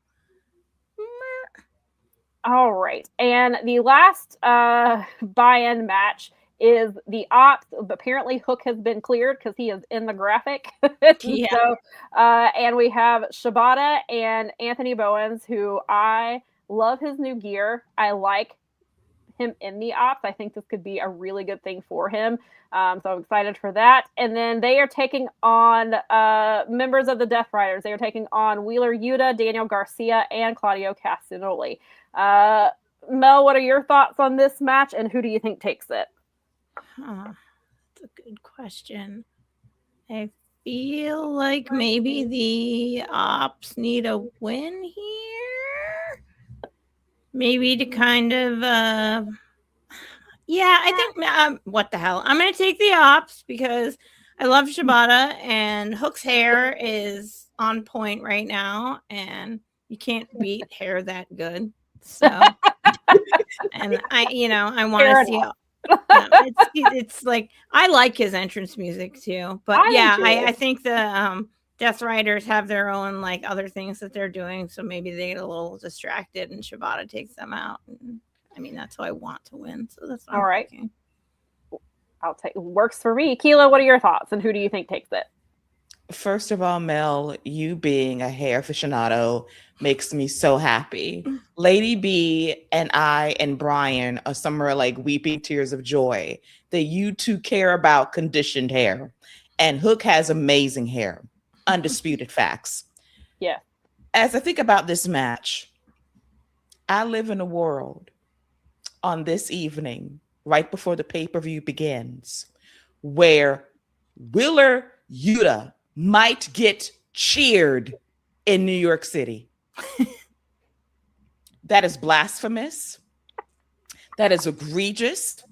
All right, and the last buy-in match is the Ops. Apparently, Hook has been cleared because he is in the graphic. Yeah. So, and we have Shibata and Anthony Bowens, who I love his new gear. I like him in the Ops. I think this could be a really good thing for him. So I'm excited for that. And then they are taking on members of the Death Riders. They are taking on Wheeler Yuta, Daniel Garcia, and Claudio Castagnoli. Mel, what are your thoughts on this match, and who do you think takes it? That's a good question. I feel like maybe the Ops need a win here. Maybe to kind of, yeah, I think, what the hell? I'm going to take the Ops because I love Shibata and Hook's hair is on point right now and you can't beat hair that good. So, and I want Fair to see enough. it's like I like his entrance music too, but I do yeah, too. I think the Death Riders have their own like other things that they're doing, so maybe they get a little distracted and Shibata takes them out. And, I mean, that's who I want to win, so that's what All I'm right. thinking. I'll take works for me. Keila, what are your thoughts, and who do you think takes it? First of all, Mel, you being a hair aficionado makes me so happy. Lady B and I and Brian are somewhere like weeping tears of joy that you two care about conditioned hair. And Hook has amazing hair. Undisputed facts. Yeah. As I think about this match, I live in a world on this evening, right before the pay-per-view begins, where Wheeler Yuta might get cheered in New York City. That is blasphemous. That is egregious.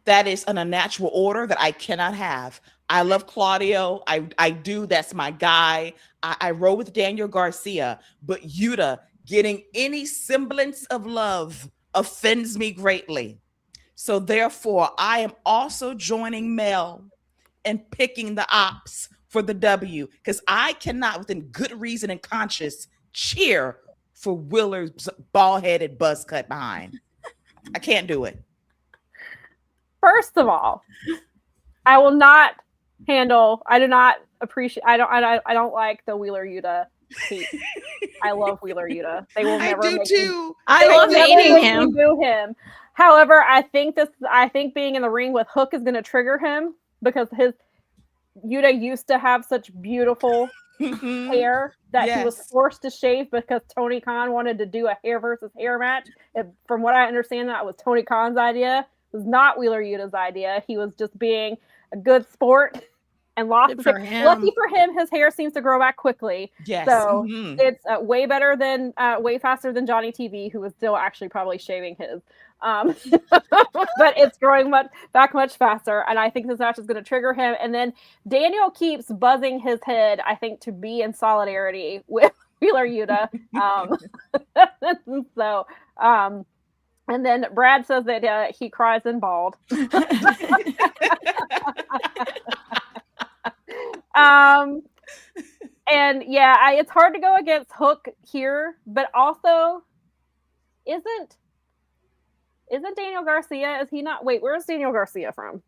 That is an unnatural order that I cannot have. I love Claudio. I do. That's my guy. I roll with Daniel Garcia, but Yuta getting any semblance of love offends me greatly. So therefore, I am also joining Mel and picking the Ops for the W, because I cannot, within good reason and conscience, cheer for Wheeler's bald-headed buzz cut behind. I can't do it. First of all, I will not handle. I do not appreciate. I don't like the Wheeler Yuta hate. I love Wheeler Yuta. They will never. I do make too. I they love will never hating make me him. boo him. However, I think being in the ring with Hook is going to trigger him because his Yuta used to have such beautiful hair that he was forced to shave because Tony Khan wanted to do a hair versus hair match. From what I understand, that was Tony Khan's idea. It was not Wheeler Yuta's idea. He was just being a good sport and lost his hair. Lucky for him, his hair seems to grow back quickly. Yes. So it's way faster than Johnny TV, who was still actually probably shaving his. But it's growing back much faster, and I think this match is going to trigger him. And then Daniel keeps buzzing his head, I think, to be in solidarity with Wheeler Yuta. And then Brad says that he cries in bald. And yeah, it's hard to go against Hook here, but also isn't Daniel Garcia? Is he not? Wait, where's Daniel Garcia from?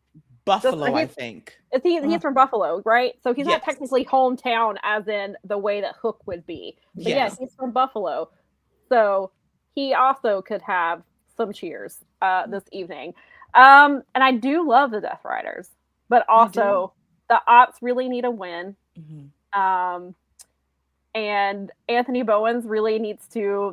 Buffalo, I think. He's from Buffalo, right? So he's not technically hometown as in the way that Hook would be. But yeah, he's from Buffalo. So he also could have some cheers this evening. And I do love the Death Riders, but also the Ops really need a win. Mm-hmm. And Anthony Bowens really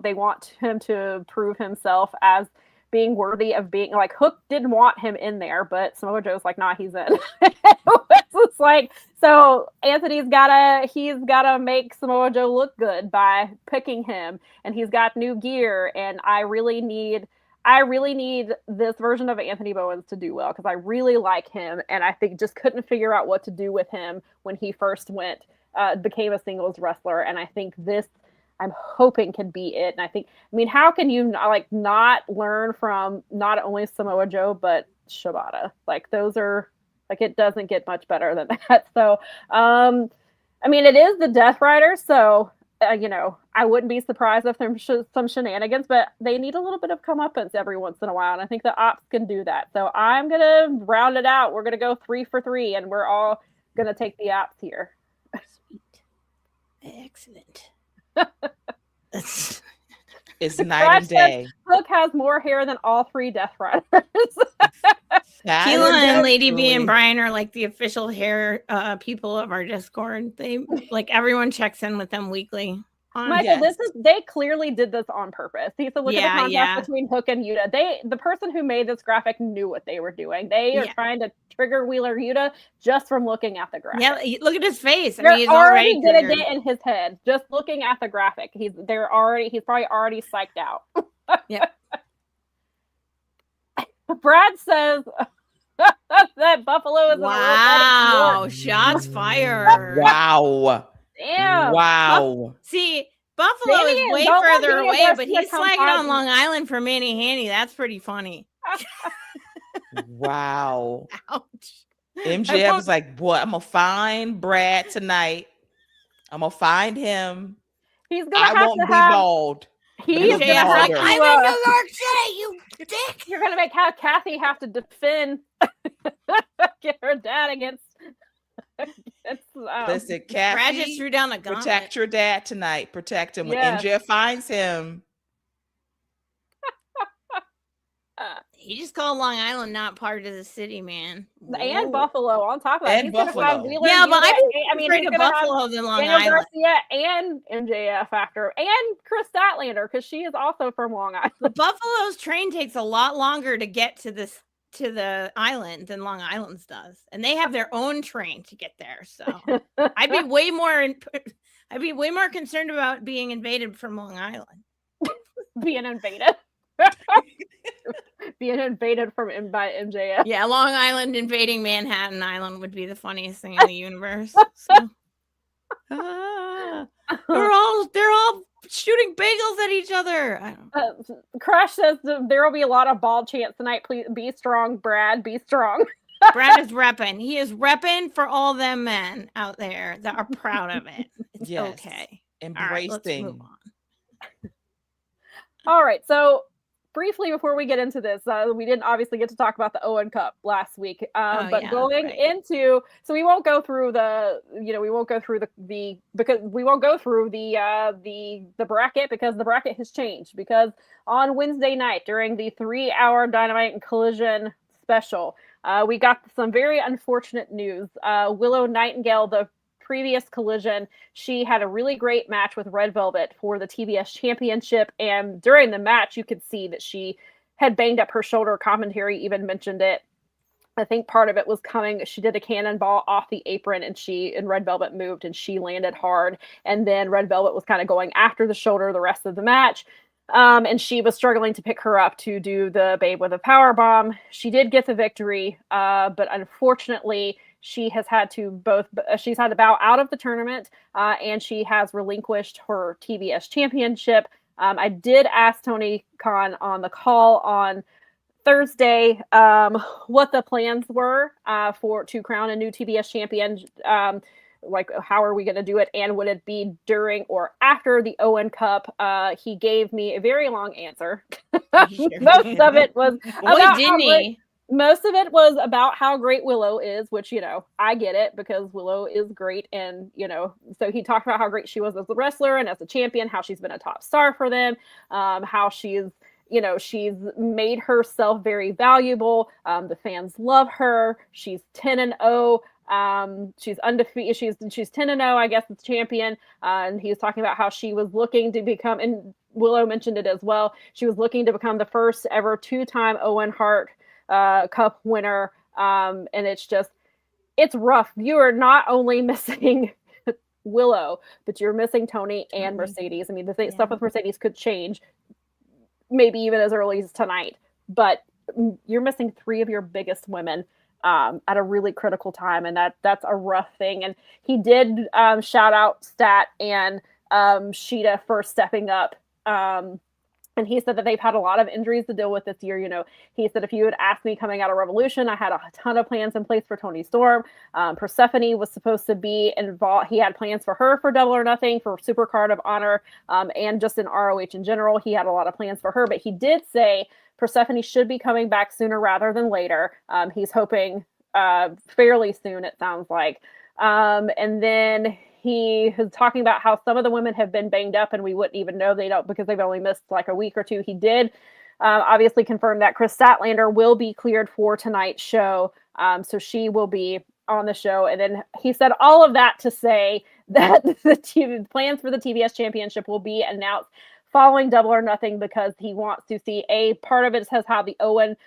they want him to prove himself as being worthy of being, like, Hook didn't want him in there, but Samoa Joe's like, nah, he's in. It's like, so Anthony's gotta make Samoa Joe look good by picking him, and he's got new gear, and I really need this version of Anthony Bowens to do well, because I really like him, and I think just couldn't figure out what to do with him when he first became a singles wrestler, and I think this, I'm hoping, can be it. And how can you not learn from not only Samoa Joe but Shibata? Like, those are, like, it doesn't get much better than that. So, it is the Death Riders, so I wouldn't be surprised if there's some shenanigans, but they need a little bit of comeuppance every once in a while, and I think the Ops can do that. So I'm gonna round it out. We're gonna go 3 for 3, and we're all gonna take the Ops here. Sweet, excellent. It's night and day. Hook has more hair than all 3 Death Riders. Keila and Lady B and Brian are like the official hair people of our Discord. They, like, everyone checks in with them weekly. Michael, they clearly did this on purpose. See, so look at the contrast between Hook and Yuta. The person who made this graphic knew what they were doing. They are trying to trigger Wheeler Yuta just from looking at the graphic. Yeah, look at his face. I They're mean, he's already gonna get in his head just looking at the graphic. He's probably already psyched out. Yeah. Brad says that Buffalo is wow. Shots fired. Wow. Damn. Wow. See, Buffalo is way further away, but he's slagging on Long Island for Manny Hanny. That's pretty funny. Wow. Ouch. MJF was like, boy, I'm going to find Brad tonight. I'm going to find him. He's going to have to I won't be bald. He's like, I'm in New York City, you dick. You're going to make Kathy have to defend get her dad against Listen, Kathy, Brad just threw down a gun. Protect your dad tonight. Protect him when MJF finds him. He just called Long Island not part of the city, man. And Whoa. Buffalo on top of that. And Buffalo. Yeah, but I'm afraid of Buffalo than Long Daniel Island. Garcia and MJF after, and Chris Statlander, because she is also from Long Island. The Buffalo's train takes a lot longer to get to the island than Long Island's does, and they have their own train to get there. So I'd be way more concerned about being invaded from Long Island. Being invaded. Being invaded by MJF. Yeah, Long Island invading Manhattan Island would be the funniest thing in the universe. So. They're all shooting bagels at each other. Crush says there will be a lot of ball chants tonight. Please be strong, Brad. Be strong. Brad is repping. He is repping for all them men out there that are proud of it. It's okay. Embracing. All right, let's move on. All right, so briefly before we get into this, we didn't obviously get to talk about the Owen Cup last week, into, so we won't go through the bracket, because the bracket has changed, because on Wednesday night during the 3-hour Dynamite and Collision special, we got some very unfortunate news. Willow Nightingale, the previous Collision, she had a really great match with Red Velvet for the TBS Championship, and during the match you could see that she had banged up her shoulder. Commentary even mentioned it. I think part of it was she did a cannonball off the apron, and Red Velvet moved and she landed hard, and then Red Velvet was kind of going after the shoulder the rest of the match, and she was struggling to pick her up to do the Babe with a Powerbomb. She did get the victory, but unfortunately she's had to bow out of the tournament, and she has relinquished her TBS championship. I did ask Tony Khan on the call on Thursday what the plans were to crown a new TBS champion. Like, how are we going to do it, and would it be during or after the Owen Cup? He gave me a very long answer. Most of it was Most of it was about how great Willow is, which, I get it, because Willow is great. And, so he talked about how great she was as a wrestler and as a champion, how she's been a top star for them, how she's made herself very valuable. The fans love her. She's 10-0. She's undefeated. She's 10-0, I guess, as champion. And he was talking about how she was looking to become, and Willow mentioned it as well, she was looking to become the first ever 2-time Owen Hart Cup winner, and it's rough. You are not only missing Willow, but you're missing Tony and Mercedes. I mean, the stuff with Mercedes could change, maybe even as early as tonight, but you're missing 3 of your biggest women at a really critical time, and that's a rough thing. And he did shout out Stat and Sheeta for stepping up. And he said that they've had a lot of injuries to deal with this year. He said, if you had asked me coming out of Revolution, I had a ton of plans in place for Toni Storm. Persephone was supposed to be involved. He had plans for her for Double or Nothing, for Supercard of Honor, and just in ROH in general. He had a lot of plans for her, but he did say Persephone should be coming back sooner rather than later. He's hoping fairly soon, it sounds like. And then he was talking about how some of the women have been banged up and we wouldn't even know because they've only missed like a week or two. He did obviously confirm that Chris Statlander will be cleared for tonight's show. So she will be on the show. And then he said all of that to say that the plans for the TBS championship will be announced following Double or Nothing, because he wants to see a part of it says how the Owen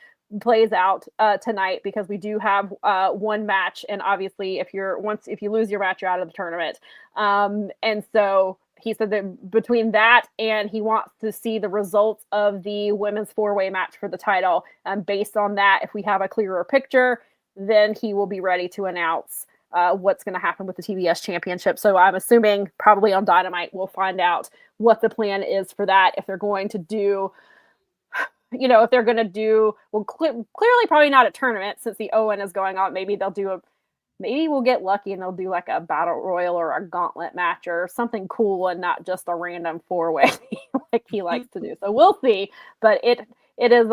plays out tonight, because we do have one match, and obviously if you lose your match, you're out of the tournament. And so he said that between that and he wants to see the results of the women's 4-way match for the title. Based on that, if we have a clearer picture, then he will be ready to announce what's going to happen with the TBS championship. So I'm assuming probably on Dynamite, we'll find out what the plan is for that. If they're going to do, clearly probably not a tournament since the Owen is going on. Maybe we'll get lucky and they'll do like a battle royal or a gauntlet match or something cool, and not just a random 4-way like he likes to do. So we'll see. But it is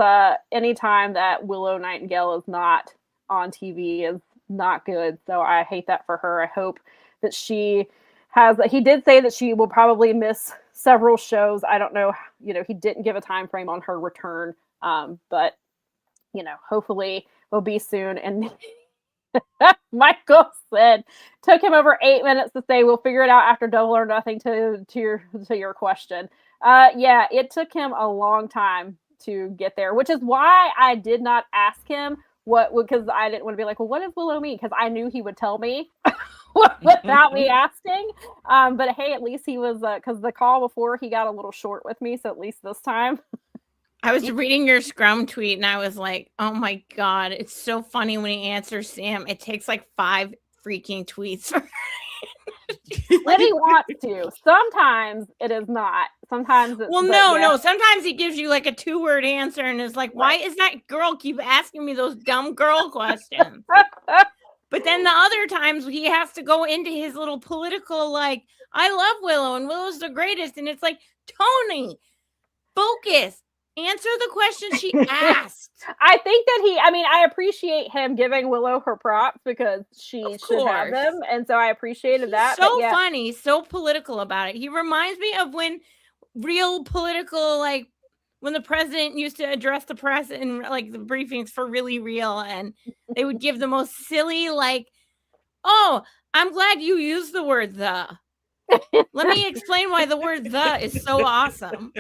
any time that Willow Nightingale is not on TV is not good. So I hate that for her. I hope that he did say that she will probably miss several shows. I don't know, he didn't give a time frame on her return. But hopefully it'll be soon. And Michael said, took him over 8 minutes to say, we'll figure it out after Double or Nothing to your question. Yeah, it took him a long time to get there, which is why I did not ask him because I didn't want to be like, well, what does Willow mean? Because I knew he would tell me without me asking. But hey, at least he was, because the call before he got a little short with me. So at least this time. I was reading your Scrum tweet and I was like, oh my God, it's so funny when he answers Sam. It takes like 5 freaking tweets. When he wants to. Sometimes it is not. Sometimes it's no. Sometimes he gives you like a 2-word answer and is like, why is that girl keep asking me those dumb girl questions? But then the other times he has to go into his little political, like, I love Willow and Willow's the greatest. And it's like, Tony, focus. Answer the question she asked. I think that I appreciate him giving Willow her props because she should have them. And so I appreciated that. So funny, so political about it. He reminds me of when real political, like when the president used to address the press in like the briefings for Really Real, and they would give the most silly, like, oh, I'm glad you used the word the. Let me explain why the word the is so awesome.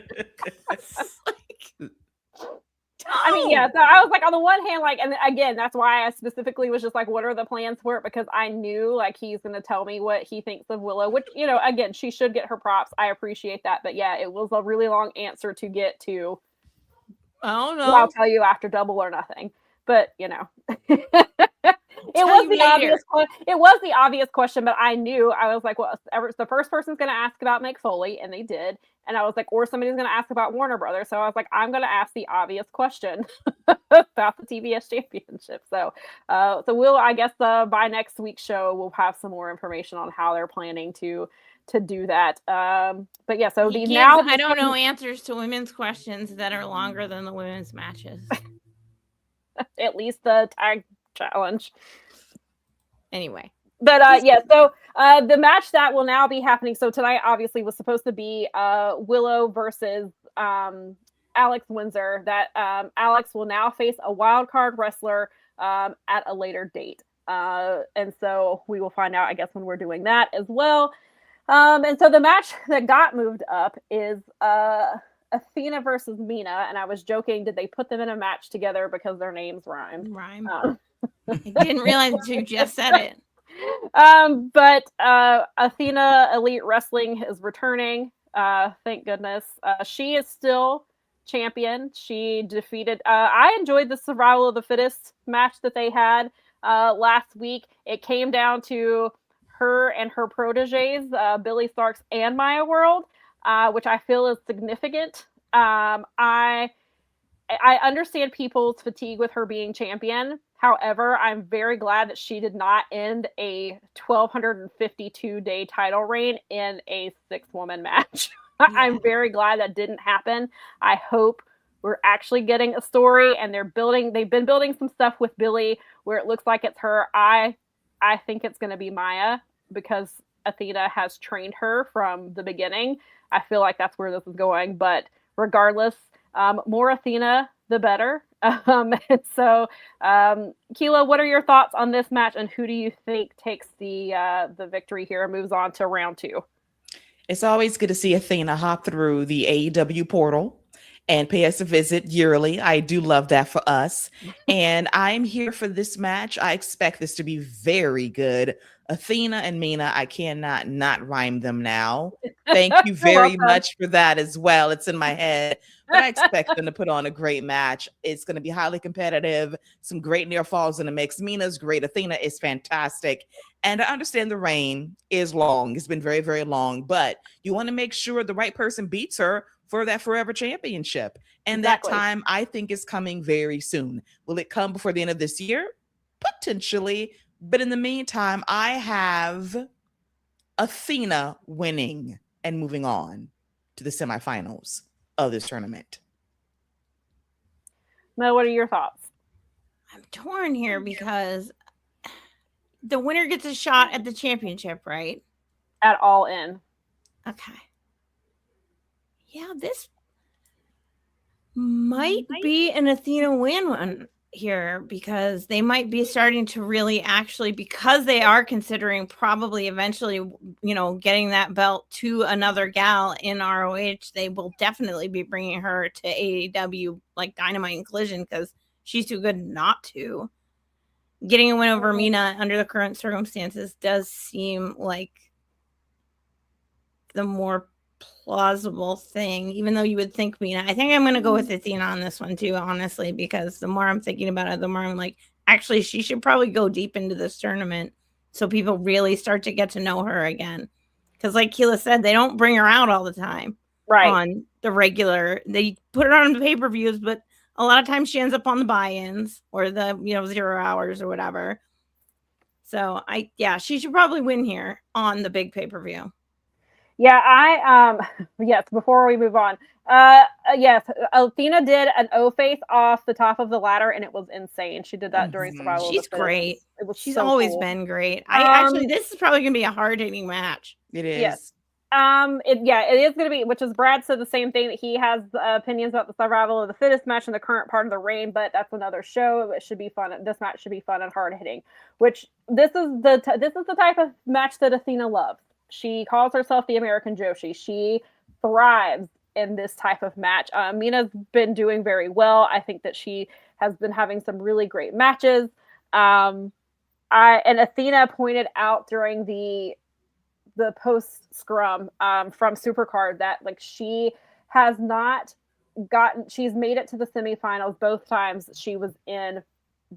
I mean, yeah, so I was like, on the one hand, like, and again, that's why I specifically was just like, what are the plans for it? Because I knew like he's going to tell me what he thinks of Willow, which, again, she should get her props. I appreciate that. But yeah, it was a really long answer to get to. Oh, no. I'll tell you after Double or Nothing. But, it was the obvious question. It was the obvious question, but I knew, I was like, well, the first person's going to ask about Mick Foley, and they did. And I was like, or somebody's going to ask about Warner Brothers. So I was like, I'm going to ask the obvious question about the TBS championship. So we'll, I guess, by next week's show, we'll have some more information on how they're planning to do that. But yeah, so I don't know answers to women's questions that are longer than the women's matches. At least the tag challenge. Anyway. But so the match that will now be happening. So tonight obviously was supposed to be Willow versus Alex Windsor. That Alex will now face a wild card wrestler at a later date. And so we will find out, I guess, when we're doing that as well. And so the match that got moved up is Athena versus Mina. And I was joking, did they put them in a match together because their names rhyme? I didn't realize you just said it. But Athena Elite Wrestling is returning. Thank goodness. She is still champion. She defeated. I enjoyed the Survival of the Fittest match that they had last week. It came down to her and her proteges, Billy Starks and Maya World, which I feel is significant. I understand people's fatigue with her being champion. However, I'm very glad that she did not end a 1,252-day title reign in a 6-woman match. Yeah. I'm very glad that didn't happen. I hope we're actually getting a story, and they've been building some stuff with Billy where it looks like it's her. I think it's going to be Maya because Athena has trained her from the beginning. I feel like that's where this is going, but regardless, more Athena, the better. And so, Keila, what are your thoughts on this match, and who do you think takes the victory here and moves on to round 2? It's always good to see Athena hop through the AEW portal and pay us a visit yearly. I do love that for us. And I'm here for this match. I expect this to be very good. Athena and Mina, I cannot not rhyme them now. Thank you very much for that as well. It's in my head. But I expect them to put on a great match. It's going to be highly competitive. Some great near falls in the mix. Mina's great. Athena is fantastic. And I understand the reign is long. It's been very, very long. But you want to make sure the right person beats her for that forever championship. And that time, I think, is coming very soon. Will it come before the end of this year? Potentially. But in the meantime, I have Athena winning and moving on to the semifinals of this tournament. Mel, what are your thoughts? I'm torn here because the winner gets a shot at the championship, right? At All In. Okay. Yeah, this might be an Athena win one here, because they might be starting to really actually, because they are considering probably eventually, getting that belt to another gal in ROH. They will definitely be bringing her to AEW, like Dynamite and Collision, because she's too good not to. Getting a win over Mina under the current circumstances does seem like the more plausible thing, even though you would think Mina. I think I'm going to go with Athena on this one too, honestly, because the more I'm thinking about it, the more I'm like, actually, she should probably go deep into this tournament so people really start to get to know her again. Because like Keila said, they don't bring her out all the time on the regular. They put her on the pay-per-views, but a lot of times she ends up on the buy-ins or the 0 hours or whatever. So she should probably win here on the big pay-per-view. Yeah, yes, before we move on, yes, Athena did an O-face off the top of the ladder, and it was insane. She did that during Survival. She's great. She's so always cool. been great. Actually, this is probably going to be a hard-hitting match. It is. Yes. It is going to be, which is Brad said the same thing, that he has opinions about the Survival of the Fittest match in the current part of the reign, but that's another show. It should be fun. This match should be fun and hard-hitting, which this is the type of match that Athena loves. She calls herself the American Joshi. She thrives in this type of match. Mina's been doing very well. I think that she has been having some really great matches. And Athena pointed out during the post scrum from Supercard that she has not she's made it to the semifinals both times she was in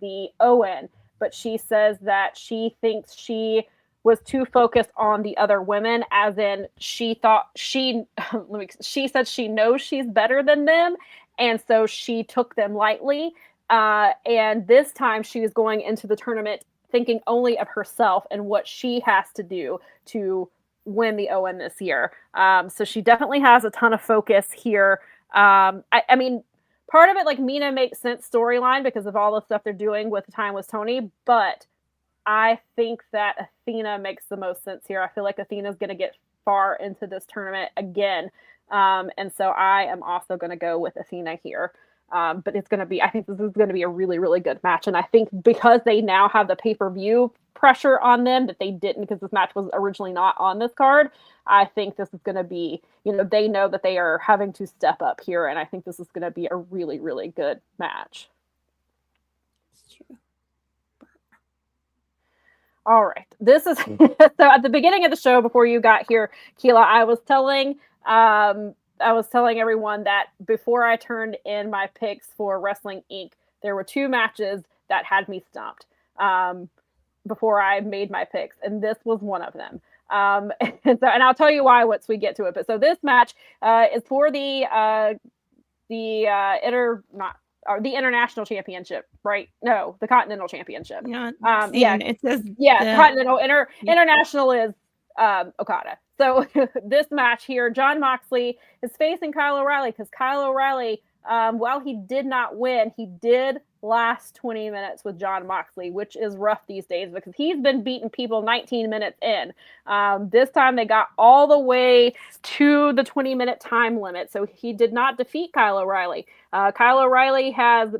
the Owen, but she says that she thinks she was too focused on the other women, as in she thought she said she knows she's better than them, and so she took them lightly. And this time she was going into the tournament thinking only of herself and what she has to do to win the Owen this year. So she definitely has a ton of focus here. I mean, part of it, Mina makes sense storyline because of all the stuff they're doing with Time with Tony, but I think that Athena makes the most sense here. I feel like Athena's going to get far into this tournament again. And so I am also going to go with Athena here. But I think this is going to be a really, really good match. And I think because they now have the pay-per-view pressure on them that they didn't, because this match was originally not on this card, I think this is going to be, they know that they are having to step up here. And I think this is going to be a really, really good match. It's true. All right. This is so at the beginning of the show, before you got here, Keila, I was telling everyone that before I turned in my picks for Wrestling Inc., there were 2 matches that had me stumped before I made my picks, and this was one of them. And I'll tell you why once we get to it. But so this match is for the International Championship, right? No, the Continental Championship. It says Continental. International is Okada. So this match here, Jon Moxley is facing Kyle O'Reilly, because Kyle O'Reilly, while he did not win, he did last 20 minutes with Jon Moxley, which is rough these days because he's been beating people 19 minutes in. This time they got all the way to the 20-minute time limit, so he did not defeat Kyle O'Reilly. Kyle O'Reilly has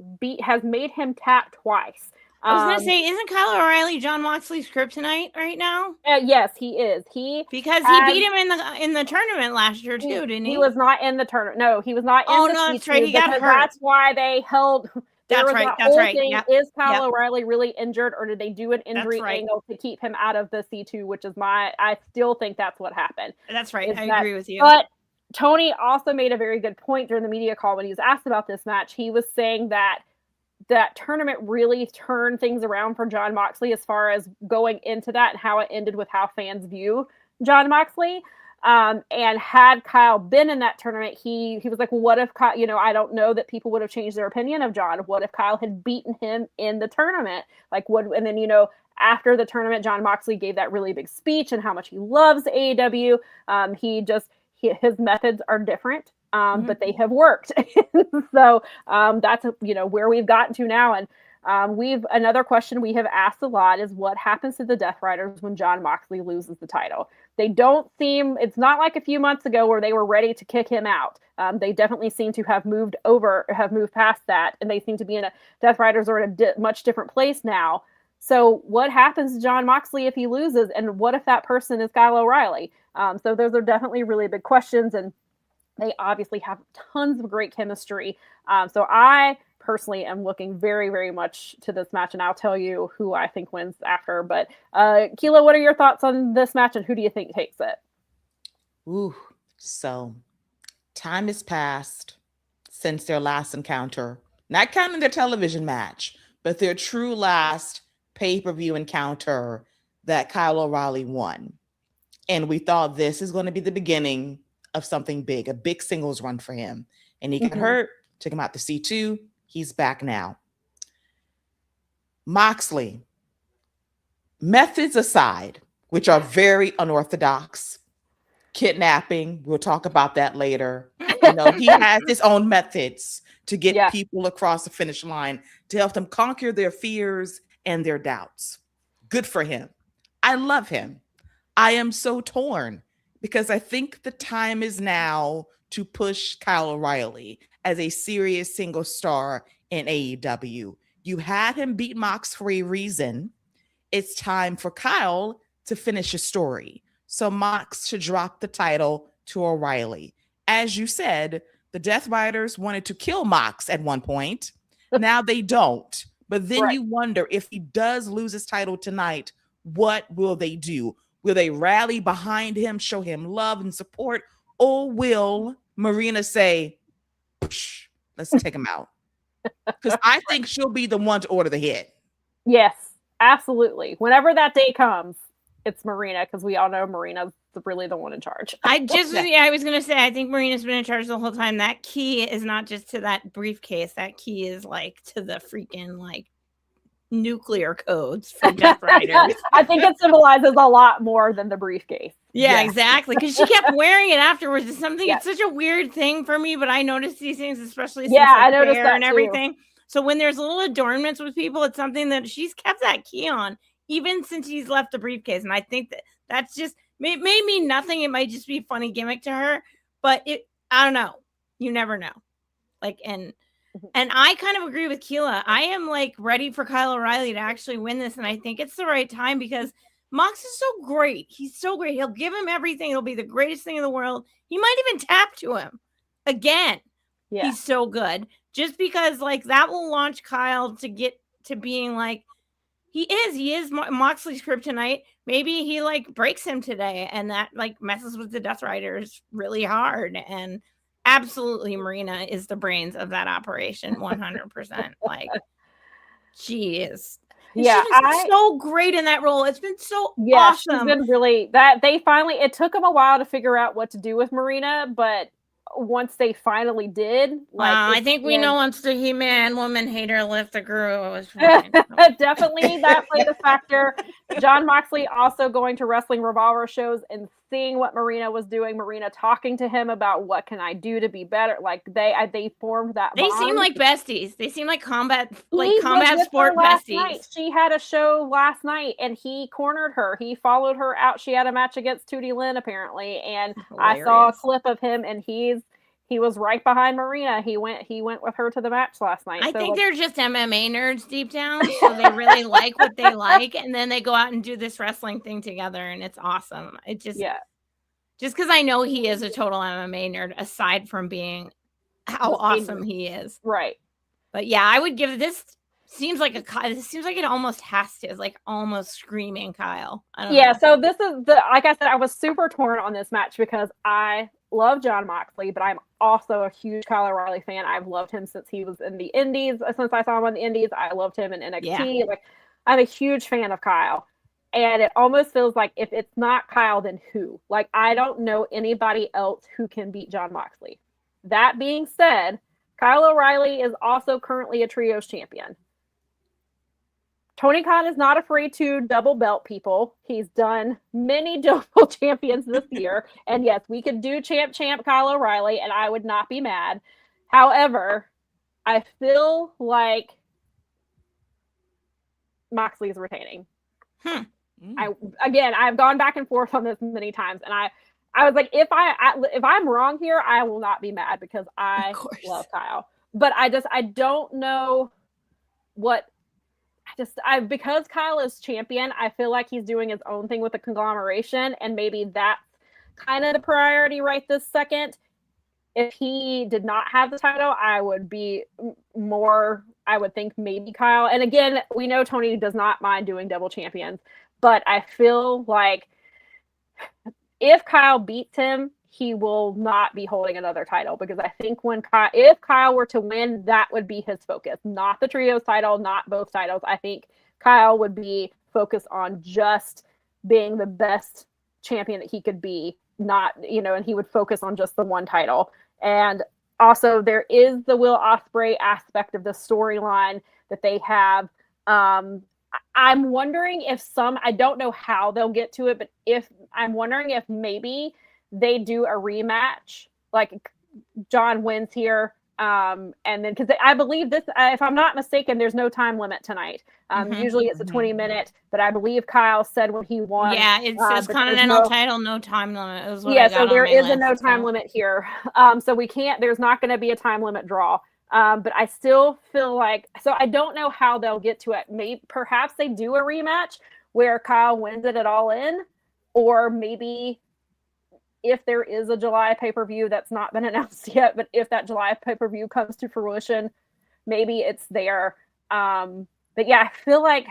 made him tap twice. I was gonna say, isn't Kyle O'Reilly Jon Moxley's kryptonite right now? Yes, he is. Because he beat him in the tournament last year too, didn't he? He was not in the tournament. No, he was not in the no, that's right. He got hurt. That's why they held. That's right. That's right. Yep. Is Kyle O'Reilly really injured, or did they do an injury angle to keep him out of the C2? Which is I still think that's what happened. That's right. I agree with you. But Tony also made a very good point during the media call when he was asked about this match. He was saying that tournament really turned things around for Jon Moxley as far as going into that and how it ended with how fans view Jon Moxley. And had Kyle been in that tournament, he was like, well, what if Kyle, I don't know that people would have changed their opinion of Jon. What if Kyle had beaten him in the tournament? And then, after the tournament, Jon Moxley gave that really big speech and how much he loves AEW. His methods are different. But they have worked. So that's where we've gotten to now. And another question we have asked a lot is what happens to the Death Riders when Jon Moxley loses the title? They don't seem, it's not like a few months ago where they were ready to kick him out. They definitely seem to have moved past that. And they seem to be Death Riders are in a much different place now. So what happens to Jon Moxley if he loses? And what if that person is Kyle O'Reilly? So those are definitely really big questions. And they obviously have tons of great chemistry. So I personally am looking very, very much to this match, and I'll tell you who I think wins after. But Keila, what are your thoughts on this match, and who do you think takes it? Ooh, so time has passed since their last encounter. Not counting their television match, but their true last pay-per-view encounter that Kyle O'Reilly won. And we thought this is going to be the beginning of something big, a big singles run for him. And he got hurt, took him out to C2. He's back now. Moxley, methods aside, which are very unorthodox, kidnapping, we'll talk about that later. He has his own methods to get people across the finish line, to help them conquer their fears and their doubts. Good for him. I love him. I am so torn, because I think the time is now to push Kyle O'Reilly as a serious single star in AEW. You had him beat Mox for a reason. It's time for Kyle to finish his story. So Mox should drop the title to O'Reilly. As you said, the Death Riders wanted to kill Mox at one point. Now they don't. But then you wonder, if he does lose his title tonight, what will they do? Will they rally behind him, show him love and support? Or will Marina say, let's take him out? Because I think she'll be the one to order the hit. Yes, absolutely. Whenever that day comes, it's Marina, because we all know Marina's really the one in charge. I was going to say, I think Marina's been in charge the whole time. That key is not just to that briefcase. That key is to the freaking nuclear codes for Death Riders. I think it symbolizes a lot more than the briefcase. Yeah, exactly. Because she kept wearing it afterwards. It's something. It's such a weird thing for me, but I notice these things, especially since I noticed that and everything. Too. So when there's little adornments with people, it's something that she's kept that key on even since she's left the briefcase. And I think that's just may mean nothing. It might just be a funny gimmick to her, but I don't know. You never know. And I kind of agree with Keila. I am ready for Kyle O'Reilly to actually win this. And I think it's the right time because Mox is so great. He's so great. He'll give him everything. It'll be the greatest thing in the world. He might even tap to him again. Yeah. He's so good. Just because that will launch Kyle to get to being he is Moxley's kryptonite. Maybe he breaks him today and that messes with the Death Riders really hard. And absolutely, Marina is the brains of that operation, 100%. She is. Yeah, she's so great in that role. It's been so awesome. She's been really that they finally. It took them a while to figure out what to do with Marina, but once they finally did, like I think we know once the He-Man woman hater left the group, it was fine. definitely that played a factor. John Moxley also going to Wrestling Revolver shows and seeing what Marina was doing. Marina talking to him about what can I do to be better. Like they formed that. They bond. seem like besties. They seem like combat He sport last besties. night. She had a show last night, and he cornered her. He followed her out. She had a match against Tootie Lynn apparently, and Hilarious. I saw a clip of him, and he was right behind Marina. He went with her to the match last night. I think they're just MMA nerds deep down, so they really like what they like, and then they go out and do this wrestling thing together, and it's awesome. It just because I know he is a total MMA nerd, aside from being how awesome he is, right? But yeah, I would give this. Seems like it almost has to. It's like almost screaming Kyle. I don't know. So this is like I said, I was super torn on this match because I love John Moxley, but I'm also a huge Kyle O'Reilly fan. I've loved him since he was in the Indies. Since I saw him on the Indies, I loved him in NXT. Yeah. Like I'm a huge fan of Kyle. And it almost feels like if it's not Kyle, then who? Like I don't know anybody else who can beat John Moxley. That being said, Kyle O'Reilly is also currently a trios champion. Tony Khan is not afraid to double belt people. He's done many double champions this year. And yes, we could do champ Kyle O'Reilly, and I would not be mad. However, I feel like Moxley is retaining. I've gone back and forth on this many times, and I was like, if I'm wrong here, I will not be mad because I love Kyle. But I don't know what. Because Kyle is champion, I feel like he's doing his own thing with the conglomeration, and maybe that's kind of the priority right this second. If he did not have the title, I would be more, I would think maybe Kyle. And again, we know Tony does not mind doing double champions, but I feel like if Kyle beats him, he will not be holding another title, because I think if Kyle were to win, that would be his focus, not the trios title, not both titles. I think Kyle would be focused on just being the best champion that he could be, and he would focus on just the one title. And also there is the Will Ospreay aspect of the storyline that they have. I'm wondering if I don't know how they'll get to it, but I'm wondering if maybe they do a rematch, like John wins here, and then because I believe this, if I'm not mistaken, there's no time limit tonight. Usually it's a 20-minute, but I believe Kyle said when he won. Yeah, it says Continental title, no time limit. Is what so there is a no time limit here. So there's not going to be a time limit draw. But I still feel like, so I don't know how they'll get to it. Perhaps they do a rematch where Kyle wins it at All In, or maybe if there is a July pay-per-view that's not been announced yet, but if that July pay-per-view comes to fruition, maybe it's there. But yeah, I feel like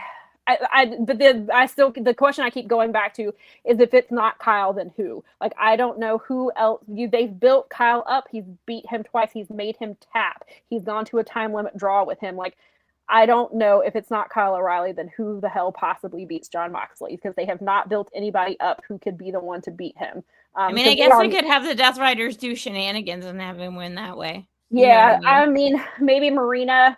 the question I keep going back to is, if it's not Kyle, then who? Like, I don't know who else. They've built Kyle up. He's beat him twice. He's made him tap. He's gone to a time limit draw with him. Like, I don't know if it's not Kyle O'Reilly, then who the hell possibly beats John Moxley? Because they have not built anybody up who could be the one to beat him. I guess they could have the Death Riders do shenanigans and have him win that way. Yeah, I mean, maybe Marina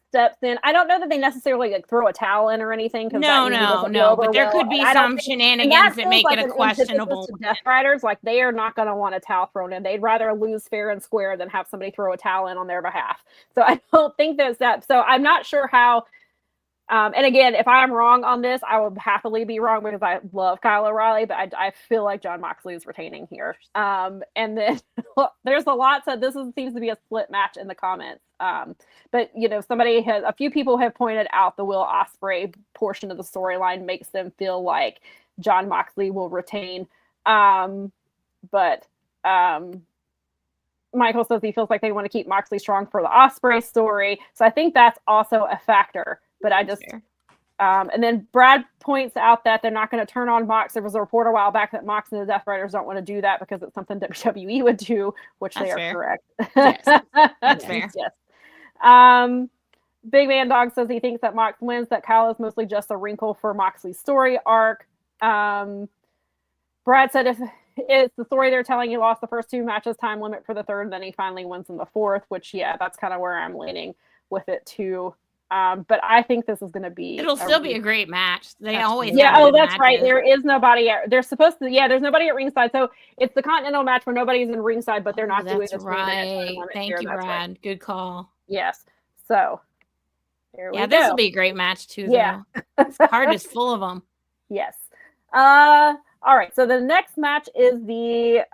steps in. I don't know that they necessarily throw a towel in or anything. No. But there could be some shenanigans that make it a questionable. Death Riders, like, they are not going to want a towel thrown in. They'd rather lose fair and square than have somebody throw a towel in on their behalf. So I don't think there's that. So I'm not sure how. And again, if I'm wrong on this, I will happily be wrong, because I love Kyle O'Reilly, but I feel like John Moxley is retaining here. And then there's a lot. So seems to be a split match in the comments. But a few people have pointed out the Will Ospreay portion of the storyline makes them feel like John Moxley will retain. But Michael says he feels like they want to keep Moxley strong for the Ospreay story. So I think that's also a factor. But I just, and then Brad points out that they're not going to turn on Mox. There was a report a while back that Mox and the Death Riders don't want to do that because it's something WWE would do, which they are correct. Yes. That's fair. Yes. Big Man Dog says he thinks that Mox wins, that Kyle is mostly just a wrinkle for Moxley's story arc. Brad Brad said if it's the story they're telling, he lost the first 2 matches, time limit for the third, then he finally wins in the fourth, which, yeah, that's kind of where I'm leaning with it too. But I think this is going to be. It'll still be a great match. They always yeah. have Oh, good that's matches. right. There is nobody. They're supposed to. Yeah, there's nobody at ringside. So it's the Continental match where nobody's in ringside, but they're not doing That's this. right. Thank you, Brad. Right. Good call. Yes. So there we go. This will be a great match too. Yeah. This card is full of them. Yes. All right. So the next match is the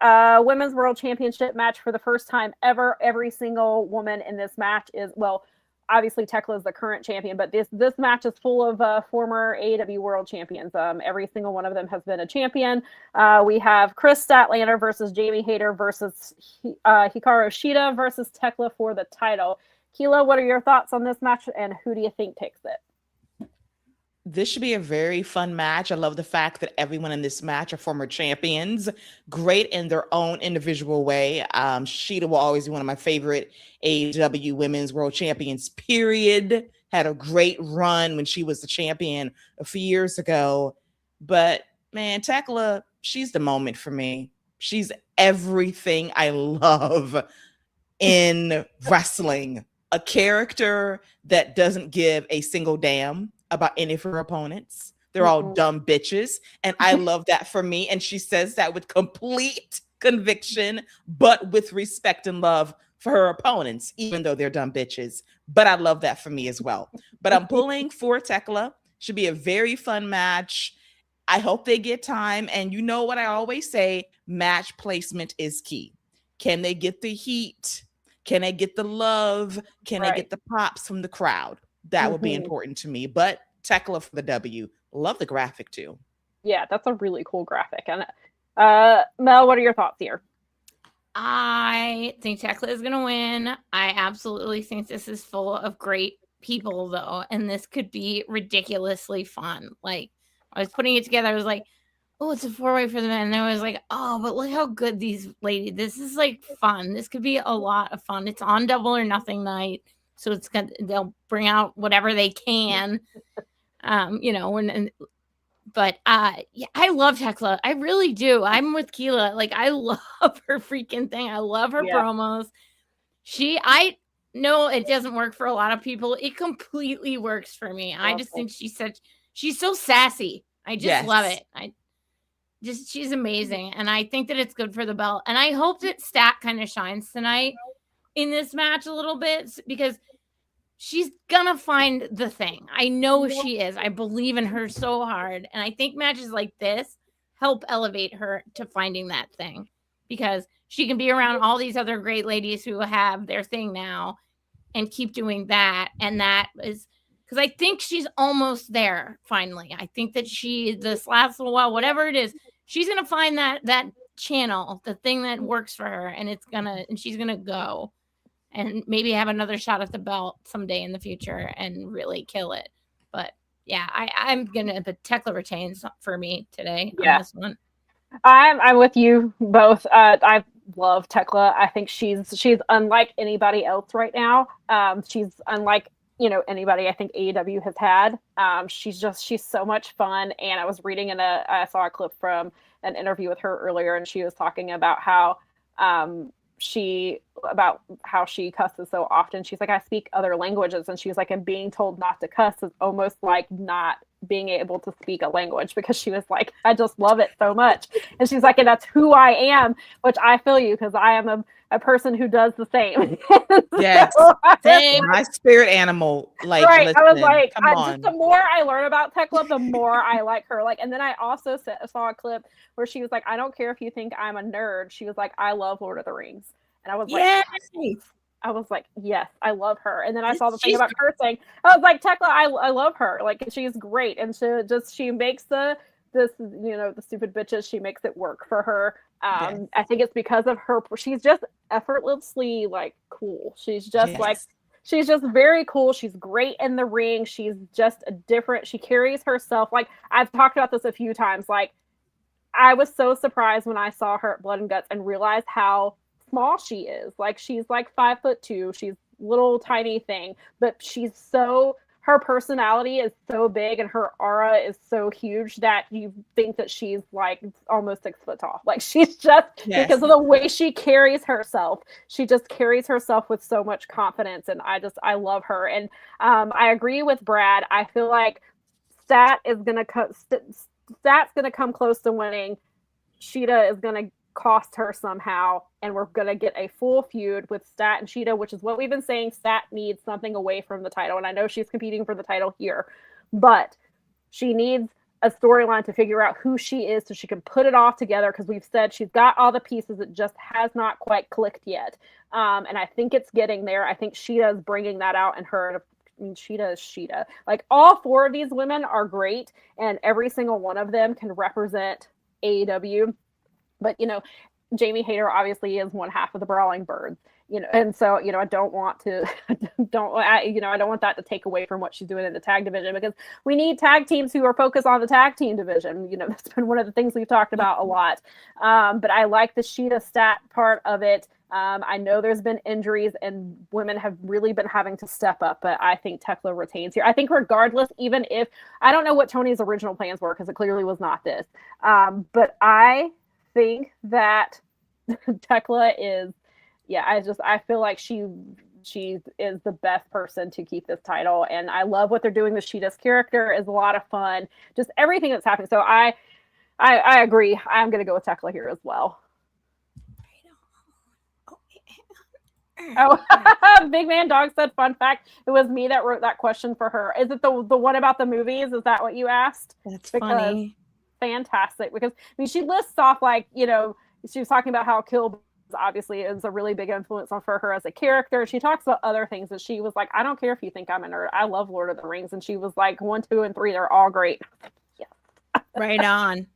Women's World Championship match for the first time ever. Every single woman in this match is, well, obviously Tekla is the current champion, but this match is full of former AEW World Champions. Every single one of them has been a champion. We have Chris Statlander versus Jamie Hayter versus Hikaru Shida versus Tekla for the title. Keila, what are your thoughts on this match, and who do you think takes it? This should be a very fun match. I love the fact that everyone in this match are former champions, great in their own individual way. Shida will always be one of my favorite AEW Women's World Champions, period. Had a great run when she was the champion a few years ago. But man, Tekla, she's the moment for me. She's everything I love in wrestling. A character that doesn't give a single damn about any of her opponents. They're all dumb bitches. And I love that for me. And she says that with complete conviction, but with respect and love for her opponents, even though they're dumb bitches. But I love that for me as well. But I'm pulling for Tekla. Should be a very fun match. I hope they get time. And you know what I always say, match placement is key. Can they get the heat? Can they get the love? Can they get the pops from the crowd? That would be important to me. But Tekla for the W. Love the graphic too. Yeah, that's a really cool graphic. And Mel, what are your thoughts here? I think Tekla is going to win. I absolutely think this is full of great people, though. And this could be ridiculously fun. Like, I was putting it together. I was like, oh, it's a 4-way for the men. And I was like, oh, but look how good these ladies. This is like fun. This could be a lot of fun. It's on Double or Nothing night. So it's gonna, they'll bring out whatever they can, but yeah, I love Tekla. I really do. I'm with Keila. Like, I love her freaking thing. I love her promos. I know it doesn't work for a lot of people. It completely works for me. I just think she's so sassy. I just love it. She's amazing. And I think that it's good for the belt. And I hope that Stat kind of shines tonight in this match a little bit, because she's gonna find the thing. I know she is. I believe in her so hard. And I think matches like this help elevate her to finding that thing, because she can be around all these other great ladies who have their thing now and keep doing that. And that is because I think she's almost there finally. I think that this last little while, whatever it is, she's gonna find that channel, the thing that works for her, and she's gonna go and maybe have another shot at the belt someday in the future and really kill it. But yeah, I'm gonna put Tekla retains for me today on this one. I'm with you both. I love Tekla. I think she's unlike anybody else right now. She's unlike anybody I think AEW has had. She's so much fun. And I was reading I saw a clip from an interview with her earlier, and she was talking about how she cusses so often. She's like, I speak other languages, and she's like, and being told not to cuss is almost like not being able to speak a language, because she was like, I just love it so much. And she's like, and that's who I am, which I feel you, because I am a person who does the same. Yes, same. My spirit animal. Like, right. listen, I was like, just the more I learn about Tekla, the more I like her. Like, and then I also saw a clip where she was like, I don't care if you think I'm a nerd. She was like, I love Lord of the Rings. And I was like, yes, I love her. And then I saw the thing about cursing. I was like, Tekla, I love her. Like, she's great. And she makes the stupid bitches, she makes it work for her. I think it's because of her. She's just effortlessly like cool. She's just she's just very cool. She's great in the ring. She's just she carries herself. Like, I've talked about this a few times. Like, I was so surprised when I saw her at Blood and Guts and realized how small she is. Like, she's like 5'2". She's little tiny thing, but she's so, her personality is so big and her aura is so huge that you think that she's like almost 6 foot tall. Like she's just because of the way she carries herself. She just carries herself with so much confidence, and I love her. And I agree with Brad. I feel like Stat's gonna come close to winning. Shida is gonna cost her somehow, and we're gonna get a full feud with Stat and Shida, which is what we've been saying. Stat needs something away from the title, and I know she's competing for the title here, but she needs a storyline to figure out who she is so she can put it all together, because we've said she's got all the pieces, it just has not quite clicked yet. And I think it's getting there. I think Shida is bringing that out in her. I mean, Shida is Shida. Like, all 4 of these women are great, and every single one of them can represent AEW. But, you know, Jamie Hayter obviously is one half of the Brawling Birds, you know, and so, you know, I don't want that to take away from what she's doing in the tag division, because we need tag teams who are focused on the tag team division. You know, that's been one of the things we've talked about a lot. But I like the Shida Stat part of it. I know there's been injuries and women have really been having to step up, but I think Tekla retains here. I think regardless, even if, I don't know what Tony's original plans were, because it clearly was not this, but I think that Tekla is, I feel like she is the best person to keep this title, and I love what they're doing. The Shida's character is a lot of fun, just everything that's happening. So I agree. I'm going to go with Tekla here as well. Oh, Big Man Dog said, fun fact, it was me that wrote that question for her. Is it the one about the movies? Is that what you asked? That's funny. Fantastic, because I mean, she lists off, like, you know, she was talking about how Kill Bill obviously is a really big influence for her as a character. She talks about other things, and she was like, I don't care if you think I'm a nerd, I love Lord of the Rings. And she was like, 1, 2, and 3, they're all great. Yeah. Right on.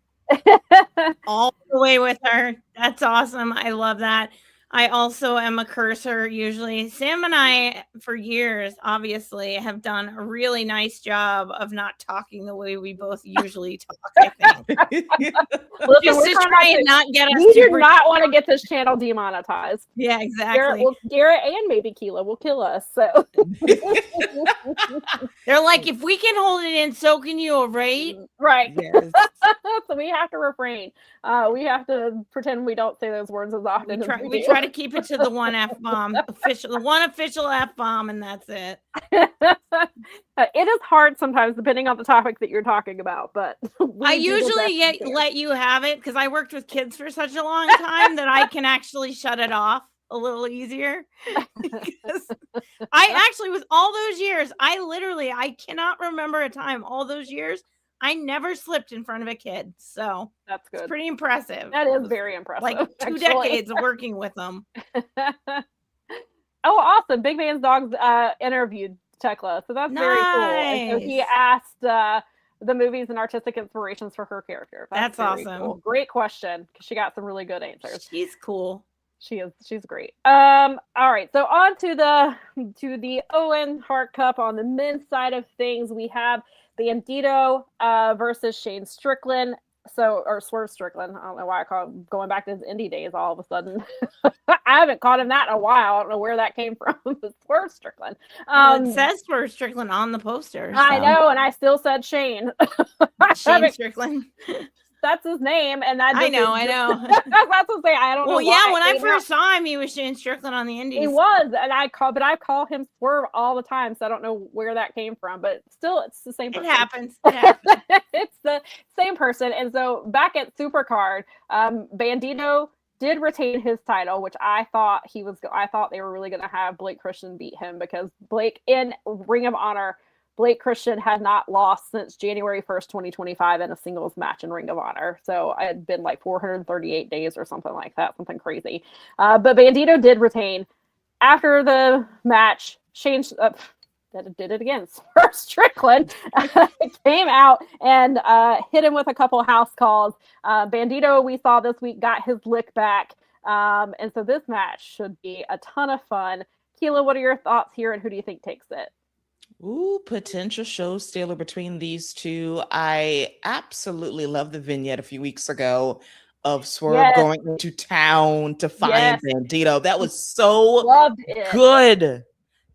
All the way with her. That's awesome. I love that. I also am a cursor usually. Sam and I, for years, obviously, have done a really nice job of not talking the way we both usually talk, I think. Just to try and not get us. We do not want to get this channel demonetized. Yeah, exactly. Garrett and maybe Keila will kill us. So they're like, if we can hold it in, so can you, right? Right. Yes. So we have to refrain. We have to pretend we don't say those words as often. We try to keep it to the one F-bomb, the one official F-bomb, and that's it. It is hard sometimes, depending on the topic that you're talking about, but I usually let you have it, because I worked with kids for such a long time that I can actually shut it off a little easier. Because I actually, with all those years, I cannot remember a time all those years I never slipped in front of a kid. So that's good. It's pretty impressive. That is very impressive. Like 2 decades of working with them. Oh, awesome. Big Man's Dogs interviewed Tekla. So that's very cool. And so he asked the movies and artistic inspirations for her character. That's awesome. Cool. Great question, because she got some really good answers. She's cool. She's great. All right. So on to the Owen Hart Cup. On the men's side of things, we have Bandito versus Shane Strickland. Or Swerve Strickland. I don't know why I call him, going back to his indie days all of a sudden. I haven't called him that in a while. I don't know where that came from. But Swerve Strickland. It says Swerve Strickland on the poster. So. I know, and I still said Shane. Shane Strickland. That's his name, and that I know. That's what say. I don't know. Well, yeah, when I first saw him, he was Shane Strickland on the Indies. He was, and I call him Swerve all the time, so I don't know where that came from, but still, it's the same person. It happens. It's the same person. And so back at Supercard, Bandito did retain his title, which I thought they were really going to have Blake Christian beat him, because Blake in Ring of Honor. Blake Christian had not lost since January 1st, 2025 in a singles match in Ring of Honor. So it had been like 438 days or something like that, something crazy. But Bandito did retain. After the match, Shane did it again. Strickland came out and hit him with a couple house calls. Bandito, we saw this week, got his lick back. And so this match should be a ton of fun. Keila, what are your thoughts here, and who do you think takes it? Ooh, potential show stealer between these two. I absolutely love the vignette a few weeks ago of Swerve going into town to find Bandito. That was so good.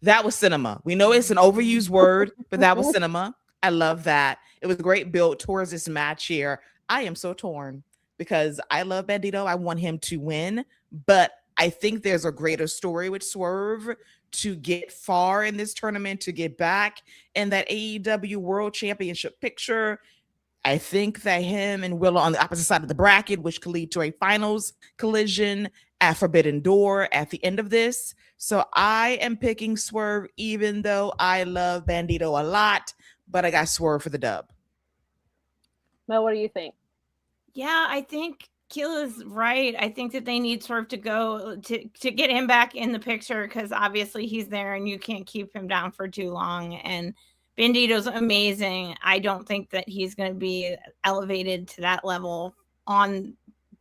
That was cinema. We know it's an overused word, but that was cinema. I love that. It was a great build towards this match here. I am so torn because I love Bandito. I want him to win, but I think there's a greater story with Swerve to get far in this tournament, to get back in that AEW World Championship picture. I think that him and Will are on the opposite side of the bracket, which could lead to a finals collision at Forbidden Door at the end of this. So I am picking Swerve, even though I love Bandito a lot, but I got Swerve for the dub. Mel, what do you think? Yeah, I think Keila's right. I think that they need Swerve to go to get him back in the picture, because obviously he's there and you can't keep him down for too long. And Bandito's amazing. I don't think that he's going to be elevated to that level on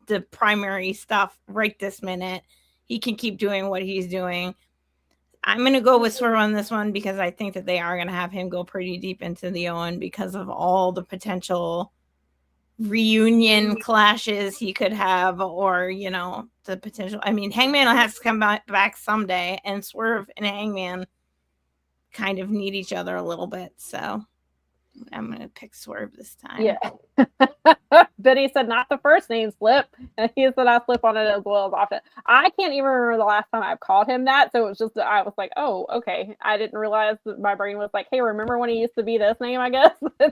the primary stuff right this minute. He can keep doing what he's doing. I'm going to go with Swerve on this one because I think that they are going to have him go pretty deep into the Owen because of all the potential reunion clashes he could have, or, you know, the potential. I mean, Hangman has to come back someday, and Swerve and Hangman kind of need each other a little bit. So I'm going to pick Swerve this time. Yeah. Benny said not the first name slip. And he said I slip on it as well as often. I can't even remember the last time I've called him that. So it was just, I was like, oh, okay. I didn't realize that my brain was like, hey, remember when he used to be this name, I guess?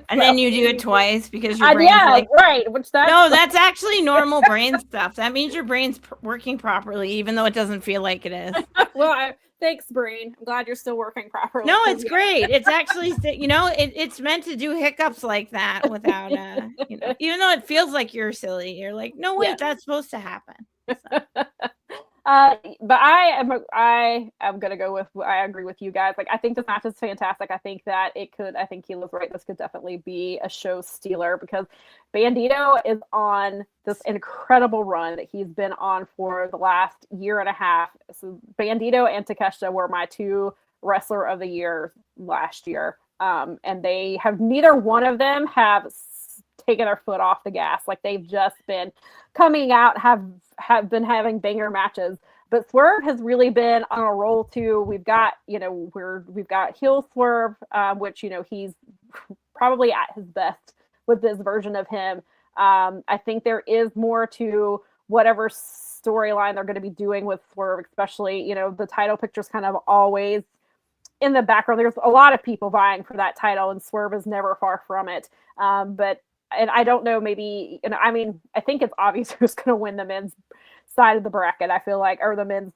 And then you do it twice because your brain's like, right. Which that's actually normal brain stuff. That means your brain's working properly, even though it doesn't feel like it is. Well, thanks, brain. I'm glad you're still working properly. No, it's great. It's actually, you know, it's meant to do hiccups like that without, you know, even though it feels like you're silly, you're like, no, wait, that's supposed to happen. So. But I am gonna go with, I agree with you guys. Like, I think this match is fantastic. I think that I think Keila's right. This could definitely be a show stealer because Bandito is on this incredible run that he's been on for the last year and a half. So Bandito and Takeshita were my two wrestler of the year last year. And they have, neither one of them have taken their foot off the gas. Like, they've just been coming out, have been having banger matches. But Swerve has really been on a roll too. We've got, you know, we've got heel Swerve, which, you know, he's probably at his best with this version of him. I think there is more to whatever storyline they're going to be doing with Swerve, especially, you know, the title picture's kind of always in the background. There's a lot of people vying for that title, and Swerve is never far from it. And I don't know, maybe, you know, I mean, I think it's obvious who's going to win the men's side of the bracket. I feel like, or the men's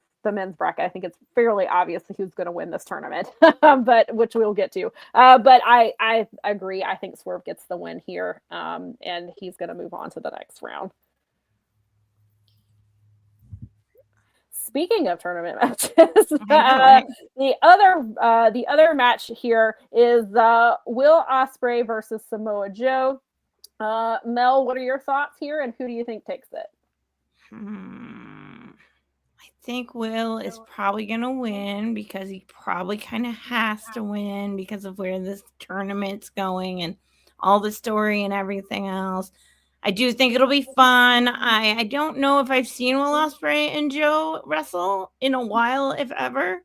bracket. I think it's fairly obvious who's going to win this tournament, but which we'll get to. But I agree. I think Swerve gets the win here, and he's going to move on to the next round. Speaking of tournament matches, the other match here is Will Ospreay versus Samoa Joe. Mel, what are your thoughts here, and who do you think takes it? I think Will is probably going to win because he probably kind of has to win because of where this tournament's going and all the story and everything else. I do think it'll be fun. I don't know if I've seen Will Ospreay and Joe wrestle in a while, if ever.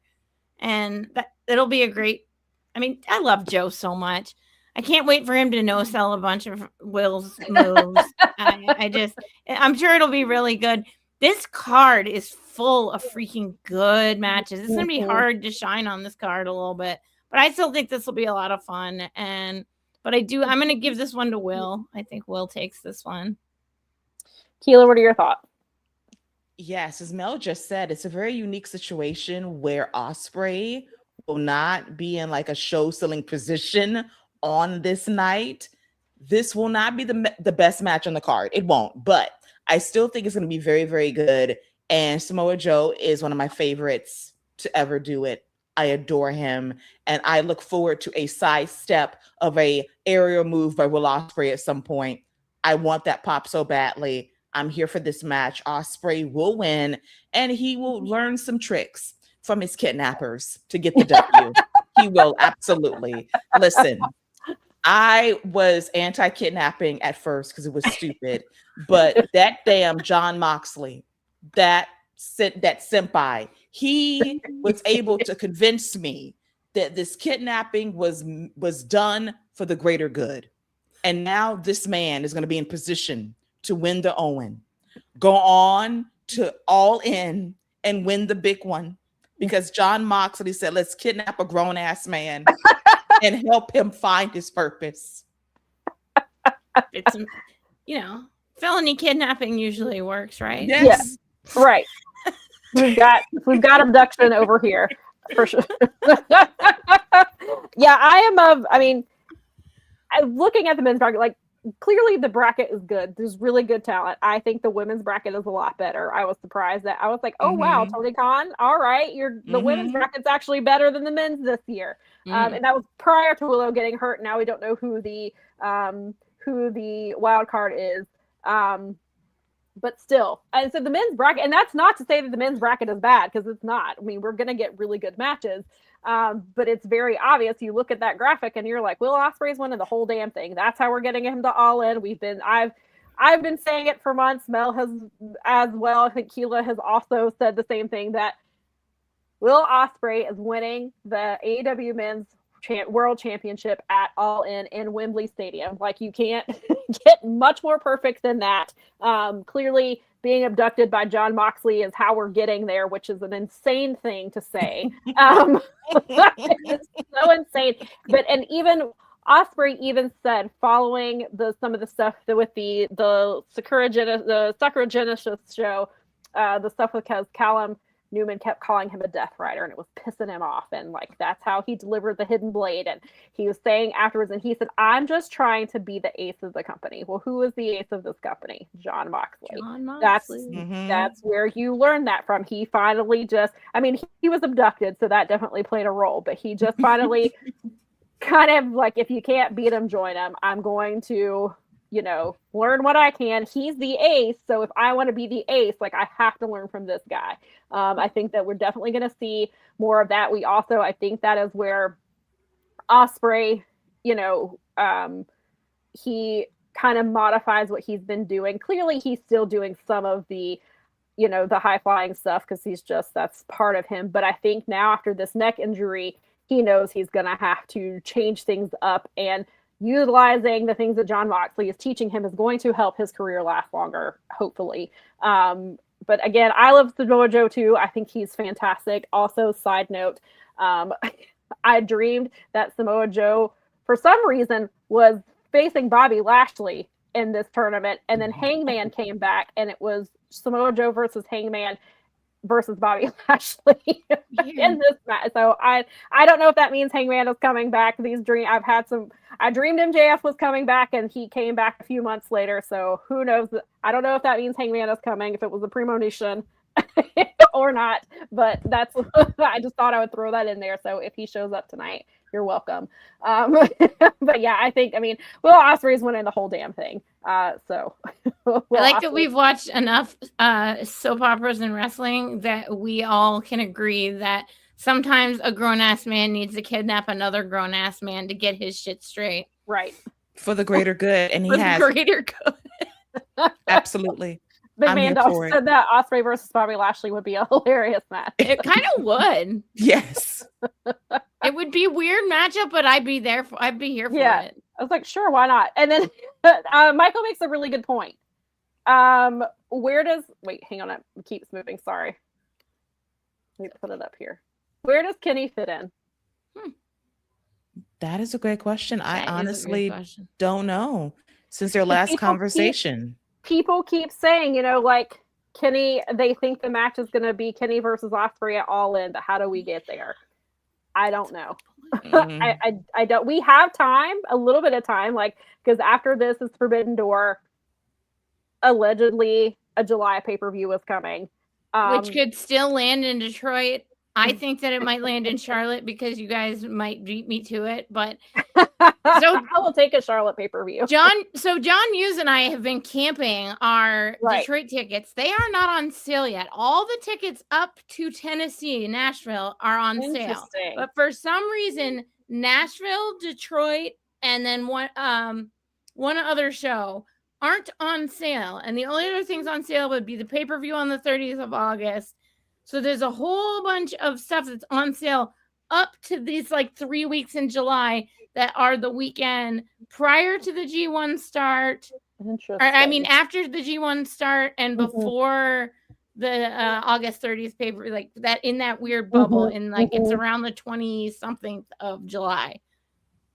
And it'll be a great... I mean, I love Joe so much. I can't wait for him to no-sell a bunch of Will's moves. I'm sure it'll be really good. This card is full of freaking good matches. It's going to be hard to shine on this card a little bit. But I still think this will be a lot of fun. But I'm going to give this one to Will. I think Will takes this one. Keila, what are your thoughts? Yes, as Mel just said, it's a very unique situation where Ospreay will not be in like a show-selling position on this night. This will not be the best match on the card. It won't, but I still think it's going to be very, very good. And Samoa Joe is one of my favorites to ever do it. I adore him, and I look forward to a sidestep of a aerial move by Will Ospreay at some point. I want that pop so badly. I'm here for this match. Ospreay will win, and he will learn some tricks from his kidnappers to get the W. He will, absolutely. Listen, I was anti-kidnapping at first because it was stupid, but that damn John Moxley, that senpai, he was able to convince me that this kidnapping was done for the greater good. And now this man is going to be in position to win the Owen, go on to All In and win the big one, because John Moxley said, let's kidnap a grown-ass man and help him find his purpose. It's, felony kidnapping usually works, right? Yes. Yeah, right. We've got abduction over here for sure. Yeah, I'm looking at the men's bracket, like, clearly the bracket is good. There's really good talent. I think the women's bracket is a lot better. I was surprised that I was like, oh wow, Tony Khan, all right, the women's bracket's actually better than the men's this year. And that was prior to Willow getting hurt. Now we don't know who the wild card is. But still, and so the men's bracket, and that's not to say that the men's bracket is bad, because it's not. I mean, we're going to get really good matches, but it's very obvious. You look at that graphic and you're like, Will Ospreay's winning the whole damn thing. That's how we're getting him to All In. I've been saying it for months. Mel has as well. I think Keila has also said the same thing, that Will Ospreay is winning the AEW Men's World Championship at All In Wembley Stadium. Like, you can't get much more perfect than that. Clearly, being abducted by John Moxley is how we're getting there, which is an insane thing to say. It's so insane. And even Ospreay even said, following some of the stuff with the Sakura Genesis show, the stuff with Callum Newman kept calling him a Death Rider, and it was pissing him off. And like, that's how he delivered the Hidden Blade. And he was saying afterwards, and he said, I'm just trying to be the ace of the company. Well, who is the ace of this company? John Moxley. That's where you learn that from. He finally he was abducted, so that definitely played a role, but he just finally kind of like, if you can't beat him, join him. I'm going to learn what I can. He's the ace, so if I want to be the ace, like, I have to learn from this guy. I think that we're definitely going to see more of that. We also, I think that is where Ospreay, he kind of modifies what he's been doing. Clearly, he's still doing some of the, the high flying stuff, because that's part of him. But I think now, after this neck injury, he knows he's going to have to change things up, and utilizing the things that John Moxley is teaching him is going to help his career last longer, hopefully. But again, I love Samoa Joe too. I think he's fantastic. Also, side note, I dreamed that Samoa Joe, for some reason, was facing Bobby Lashley in this tournament, and then Hangman came back, and it was Samoa Joe versus Hangman versus Bobby Lashley in this match. So I don't know if that means Hangman is coming back. I dreamed MJF was coming back, and he came back a few months later. So who knows? I don't know if that means Hangman is coming, if it was a premonition or not. But I just thought I would throw that in there. So if he shows up tonight, you're welcome. But yeah, I Will Ospreay's winning the whole damn thing. So I like that we've watched enough soap operas and wrestling that we all can agree that sometimes a grown-ass man needs to kidnap another grown-ass man to get his shit straight. Right. For the greater good. And he has. For the greater good. Absolutely. But Mandel said that Ospreay versus Bobby Lashley would be a hilarious match. It kind of would. Yes. It would be a weird matchup, but I'd be here for it. I was like, sure, why not? And then Michael makes a really good point. Wait, hang on, it keeps moving. Sorry. Let me put it up here. Where does Kenny fit in? That is a great question. I honestly don't know. Since their last conversation. People keep saying, like, Kenny, they think the match is going to be Kenny versus Ospreay at All In, but how do we get there? I don't know. I don't. We have time, a little bit of time, like, because after this is Forbidden Door. Allegedly, a July pay-per-view is coming, which could still land in Detroit. I think that it might land in Charlotte because you guys might beat me to it, but so I will take a Charlotte pay-per-view. John Hughes and I have been camping our Detroit tickets. They are not on sale yet. All the tickets up to Tennessee, Nashville are on sale. But for some reason, Nashville, Detroit, and then one other show aren't on sale. And the only other things on sale would be the pay-per-view on the 30th of August. So there's a whole bunch of stuff that's on sale up to these like 3 weeks in July that are the weekend prior to the G1 start. I mean, after the G1 start and before the August 30th paper, like that in that weird bubble, in like it's around the 20-something of July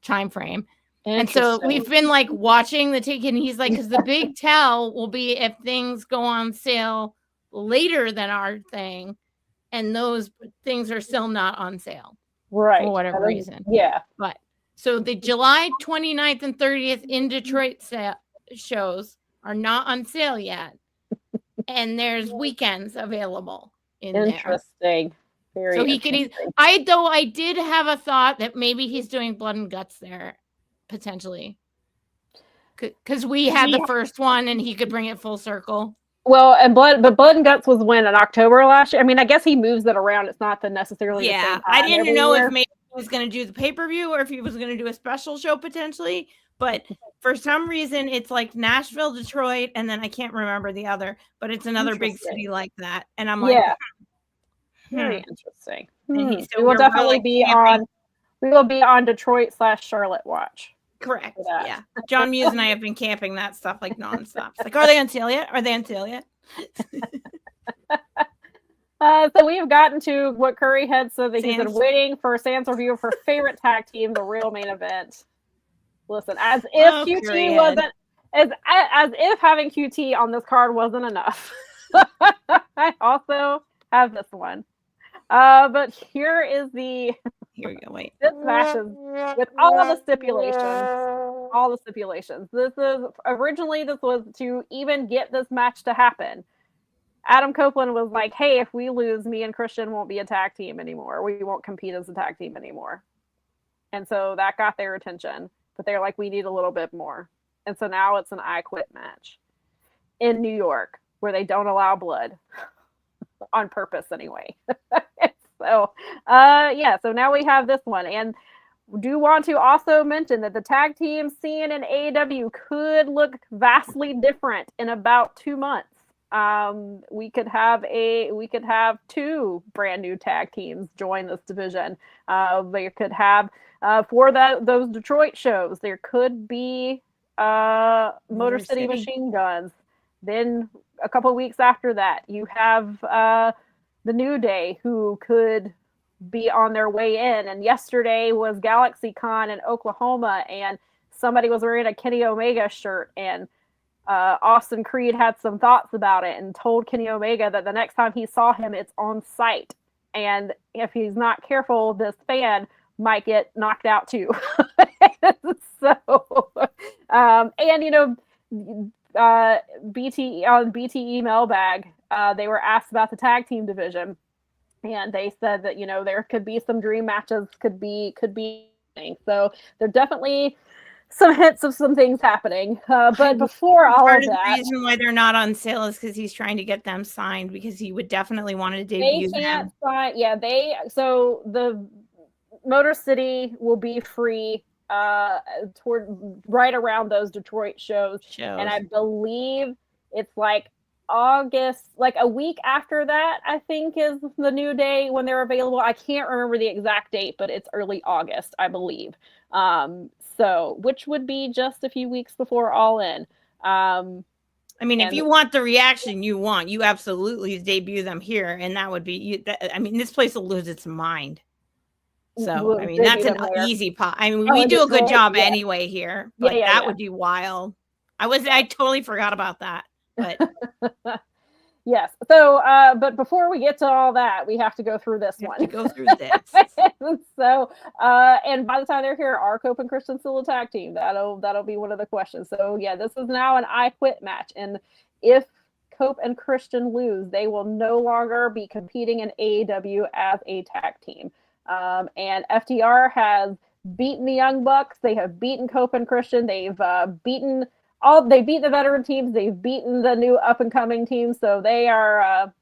time frame. And so we've been like watching the ticket, and he's like, because the big tell will be if things go on sale later than our thing, and those things are still not on sale, right? For whatever reason. Yeah. But so the July 29th and 30th in Detroit shows are not on sale yet, and there's weekends available in Interesting. there. So he could. I did have a thought that maybe he's doing Blood and Guts there. Potentially, because we had the first one, and he could bring it full circle. Well, and Blood and Guts was when in October last year. I mean, I guess he moves it around. It's not necessarily. Yeah, the same I didn't know year. If maybe he was going to do the pay-per-view or if he was going to do a special show potentially. But for some reason, it's like Nashville, Detroit, and then I can't remember the other. But it's another big city like that, and I'm like, very interesting. So we will definitely be on. We will be on Detroit/Charlotte watch. Correct. Yeah. John Muse and I have been camping that stuff like nonstop. It's like, are they on sale yet? Are they on sale yet? So we have gotten to what Curry had said that he's been waiting for Sam's review of her favorite tag team, the real main event. Listen, as if QT wasn't, as if having QT on this card wasn't enough. I also have this one. But here is the. Here we go. Wait. This match is with all the stipulations. All the stipulations. This was to even get this match to happen. Adam Copeland was like, "Hey, if we lose, me and Christian won't be a tag team anymore. We won't compete as a tag team anymore." And so that got their attention. But they're like, "We need a little bit more." And so now it's an I Quit match in New York where they don't allow blood on purpose anyway. So, so now we have this one, and do want to also mention that the tag team scene in AEW could look vastly different in about 2 months. We could have 2 brand new tag teams join this division. They could have for those Detroit shows. There could be Motor City Machine Guns. Then a couple of weeks after that, you have the New Day, who could be on their way in. And yesterday was GalaxyCon in Oklahoma, and somebody was wearing a Kenny Omega shirt, and Austin Creed had some thoughts about it and told Kenny Omega that the next time he saw him, it's on site. And if he's not careful, this fan might get knocked out too. So, and BTE Mailbag, they were asked about the tag team division, and they said that there could be some dream matches, could be so there definitely some hints of some things happening. But before all of that, the reason why they're not on sale is because he's trying to get them signed, because he would definitely want to debut they can't them. Sign. Yeah, so the Motor City will be free toward right around those Detroit shows. And I believe it's like August, like a week after that, I think, is the New Day when they're available. I can't remember the exact date, but it's early August, I believe. So which would be just a few weeks before All In. I mean, if you want the reaction you absolutely debut them here, and that would be this place will lose its mind. So I mean, that's an easy pot. I mean, we do a good job anyway here, but that would be wild. I totally forgot about that. But yes. So, but before we get to all that, we have to go through this one. Go through this. So, and by the time they're here, are Cope and Christian still a tag team? That'll be one of the questions. So, yeah, this is now an I Quit match, and if Cope and Christian lose, they will no longer be competing in AEW as a tag team. And FTR has beaten the Young Bucks. They have beaten Cope and Christian. They've beaten the veteran teams. They've beaten the new up and coming teams. So they are,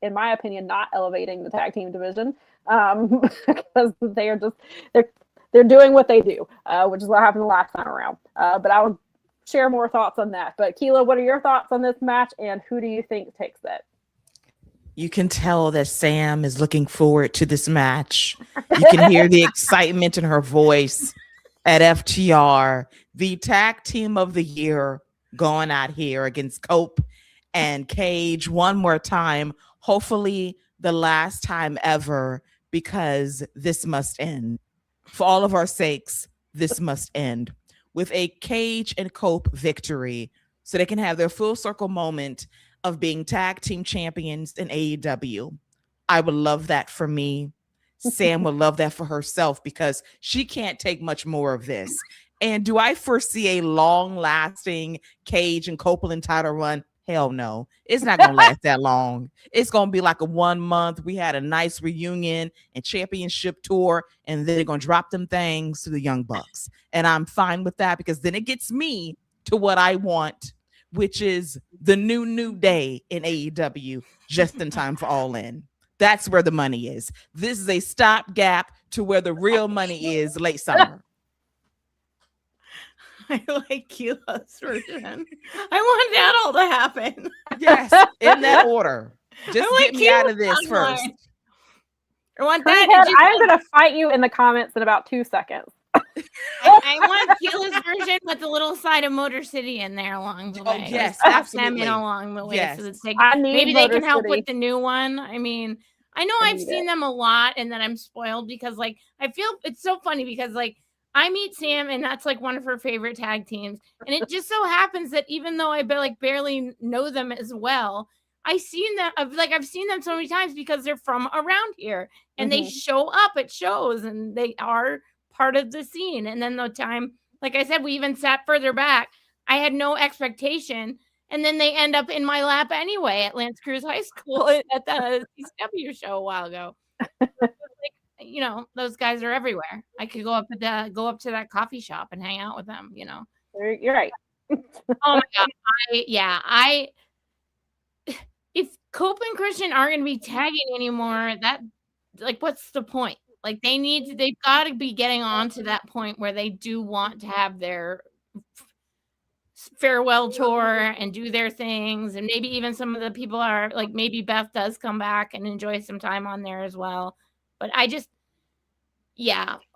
in my opinion, not elevating the tag team division, because they are just, they're doing what they do, which is what happened the last time around. But I will share more thoughts on that. But Keila, what are your thoughts on this match, and who do you think takes it? You can tell that Sam is looking forward to this match. You can hear the excitement in her voice at FTR, the tag team of the year going out here against Cope and Cage one more time. Hopefully the last time ever, because this must end. For all of our sakes, this must end with a Cage and Cope victory so they can have their full circle moment of being tag team champions in AEW. I would love that for me. Sam would love that for herself because she can't take much more of this. And do I foresee a long-lasting Cage and Copeland title run? Hell no. It's not going to last that long. It's going to be like a 1 month. We had a nice reunion and championship tour, and then they're going to drop them things to the Young Bucks. And I'm fine with that because then it gets me to what I want, which is the new day in AEW, just in time for All In. That's where the money is. This is a stopgap to where the real money is late summer. I like Keila's version. I want that all to happen. Yes, in that order. Just like get me out of this Keila's first. timeline. I want Craighead, that. to just- I'm going to fight you in the comments in about 2 seconds. I want Keila's version with a little side of Motor City in there along the way. Yes, Or absolutely. them in along the way. Yes. So it's like, I need maybe they Motor can help City. with the new one. I mean, I know I I've need seen them a lot and then I'm spoiled because like I feel it's so funny because like I meet Sam and that's like one of her favorite tag teams. And it just so happens that even though I barely know them as well, I've seen them so many times because they're from around here and they show up at shows and they are part of the scene. And then the time, like I said, we even sat further back. I had no expectation. And then they end up in my lap anyway at Lance Cruz High School at the CCW show a while ago. Like, those guys are everywhere. I could go up to that coffee shop and hang out with them, You're right. Oh my God. If Cope and Christian aren't going to be tagging anymore, what's the point? Like they've got to be getting on to that point where they do want to have their farewell tour and do their things. And maybe even some of the people are like, maybe Beth does come back and enjoy some time on there as well. But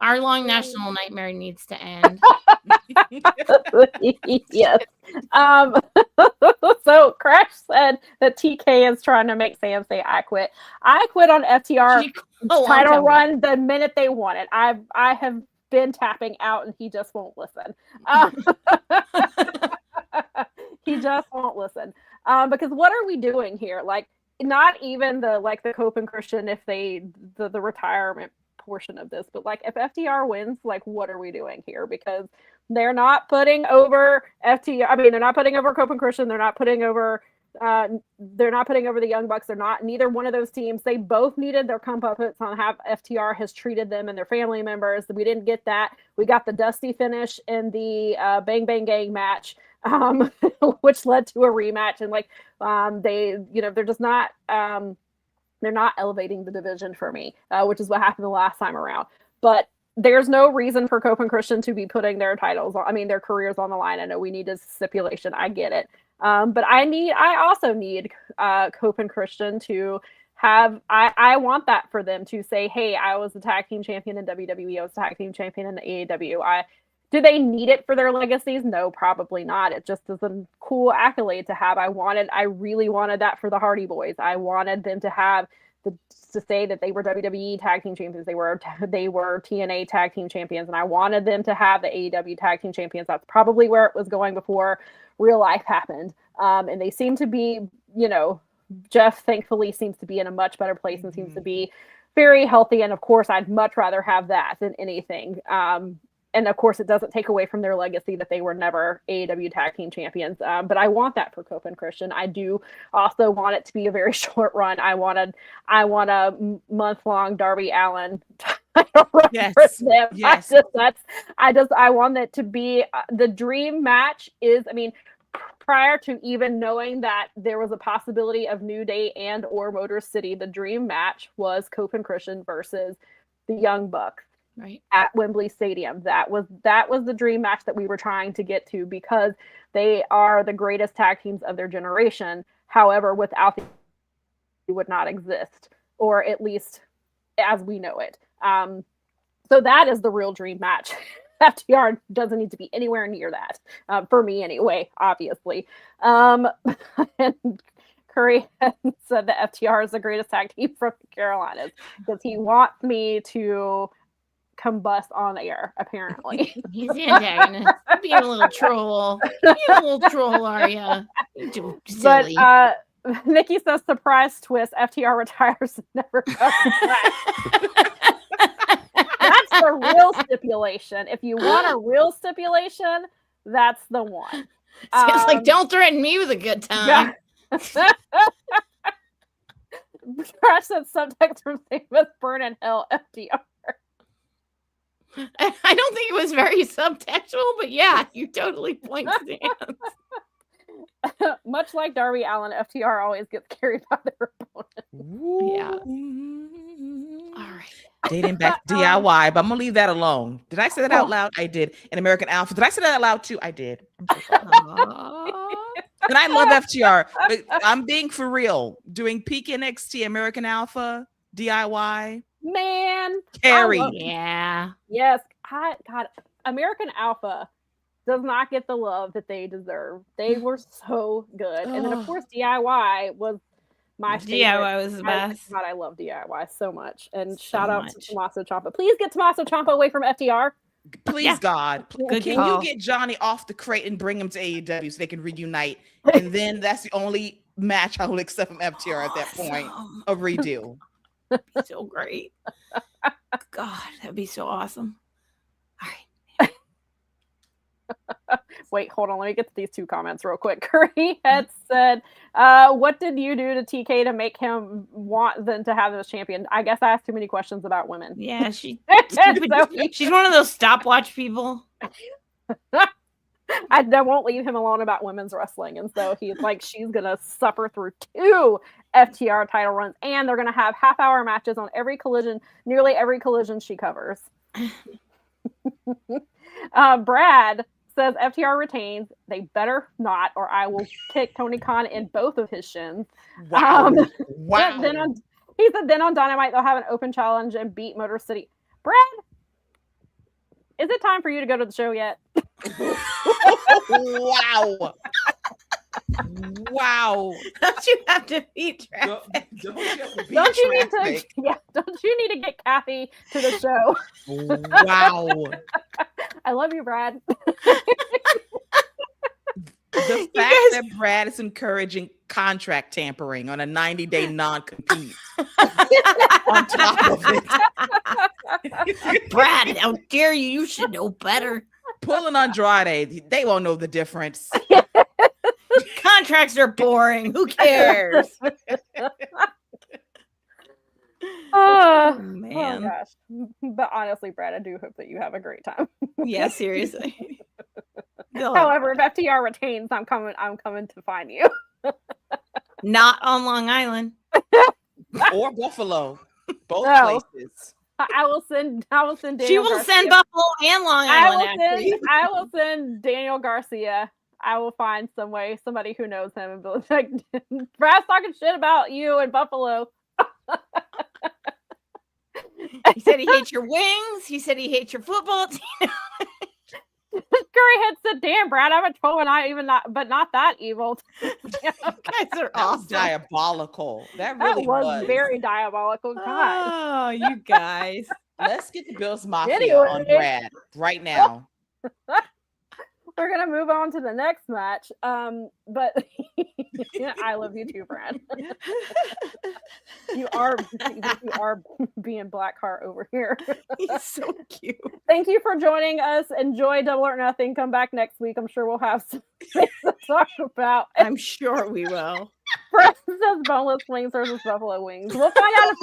our long national nightmare needs to end. Yes. So Crash said that TK is trying to make Sam say I quit. I quit on FTR title run the minute they won it. I have been tapping out and he just won't listen. He just won't listen. Because what are we doing here? Like not even the Cope and Christian if they the retirement portion of this, but like if FTR wins, like what are we doing here? Because they're not putting over FTR. I mean, they're not putting over Cope and Christian. They're not putting over the Young Bucks. They're not neither one of those teams. They both needed their comeuppance on how FTR has treated them and their family members. We didn't get that. We got the dusty finish in the Bang Bang Gang match, which led to a rematch. And they're just not. They're not elevating the division for me, which is what happened the last time around. But there's no reason for Cope and Christian to be putting their their careers on the line. I know we need a stipulation. I get it. But I also need Cope and Christian to have, I want that for them to say, hey, I was the tag team champion in WWE. I was the tag team champion in the AEW. Do they need it for their legacies? No, probably not. It just is a cool accolade to have. I really wanted that for the Hardy Boys. I wanted them to have to say that they were WWE tag team champions. They were TNA tag team champions. And I wanted them to have the AEW tag team champions. That's probably where it was going before real life happened. And they seem to be, Jeff thankfully seems to be in a much better place and seems to be very healthy. And of course, I'd much rather have that than anything. And of course, it doesn't take away from their legacy that they were never AEW tag team champions. But I want that for Cope and Christian. I do also want it to be a very short run. I want a month-long Darby Allin title run for them. Yes. I want it to be the dream match is, prior to even knowing that there was a possibility of New Day and or Motor City, the dream match was Cope and Christian versus the Young Bucks. Right at Wembley Stadium. That was the dream match that we were trying to get to because they are the greatest tag teams of their generation. However, without would not exist, or at least as we know it. So that is the real dream match. FTR doesn't need to be anywhere near that, for me anyway, obviously. And Curry said that FTR is the greatest tag team from the Carolinas because he wants me to combust on air, apparently. He's the antagonist. Being a little troll. Being a little troll, are you? You're silly. But Nikki says, surprise twist, FTR retires and never comes back. That's the real stipulation. If you want a real stipulation, that's the one. It's like, don't threaten me with a good time. Yeah. Crash said subtext from Famous Burn in Hell, FTR. I don't think it was very subtextual, but yeah, you totally point stands. Much like Darby Allin, FTR always gets carried by their opponent. Yeah. All right. Dating back to DIY, but I'm gonna leave that alone. Did I say that out loud? I did. In American Alpha. Did I say that out loud too? I did. And I love FTR, but I'm being for real. Doing peak NXT, American Alpha, DIY. Man. Carrie. Yeah. Yes. God, American Alpha does not get the love that they deserve. They were so good. And then, of course, DIY was my favorite. DIY was the best. God, I love DIY so much. And shout out to Tommaso Ciampa. Please get Tommaso Ciampa away from FTR. Please, God. Good Can call. you get Johnny off the crate and bring him to AEW so they can reunite? And then that's the only match I will accept from FTR at that point. A redo. So great. God, that'd be so awesome. All right. Wait, hold on. Let me get to these two comments real quick. Curry had said, what did you do to TK to make him want them to have this champion? I guess I asked too many questions about women. Yeah, she's one of those stopwatch people. I won't leave him alone about women's wrestling. And so he's like, she's going to suffer through 2 FTR title runs. And they're going to have half-hour matches on every collision, nearly every collision she covers. Brad says FTR retains. They better not, or I will kick Tony Khan in both of his shins. Wow. Wow. He said then on Dynamite they'll have an open challenge and beat Motor City. Brad, is it time for you to go to the show yet? Wow. Wow. Don't you have to beat traffic? Don't you need to get Kathy to the show? Wow. I love you, Brad. The fact that Brad is encouraging contract tampering on a 90-day non-compete on top of it. Brad, how dare you? You should know better. Pulling Andrade, they won't know the difference. Contracts are boring. Who cares? Oh, man. Oh, gosh. But honestly, Brad, I do hope that you have a great time. Yeah, seriously. However, if FTR retains, I'm coming to find you. Not on Long Island. Or Buffalo. Both places. I will send Daniel She will Garcia. send Buffalo and Long Island. I will send Daniel Garcia. I will find somebody who knows him and be like, Brad's talking shit about you in Buffalo. He said he hates your wings. He said he hates your football team. Curry had said, "Damn, Brad, I'm a troll, but not that evil." You guys are awesome. Diabolical. That really was very diabolical. God. Oh, you guys. Let's get the Bills Mafia on Brad right now. We're gonna move on to the next match. But I love you too, Brad. You are being Blackheart over here. He's so cute. Thank you for joining us. Enjoy Double or Nothing. Come back next week. I'm sure we'll have some things to talk about. I'm sure we will. Brad says boneless wings versus buffalo wings. We'll find out if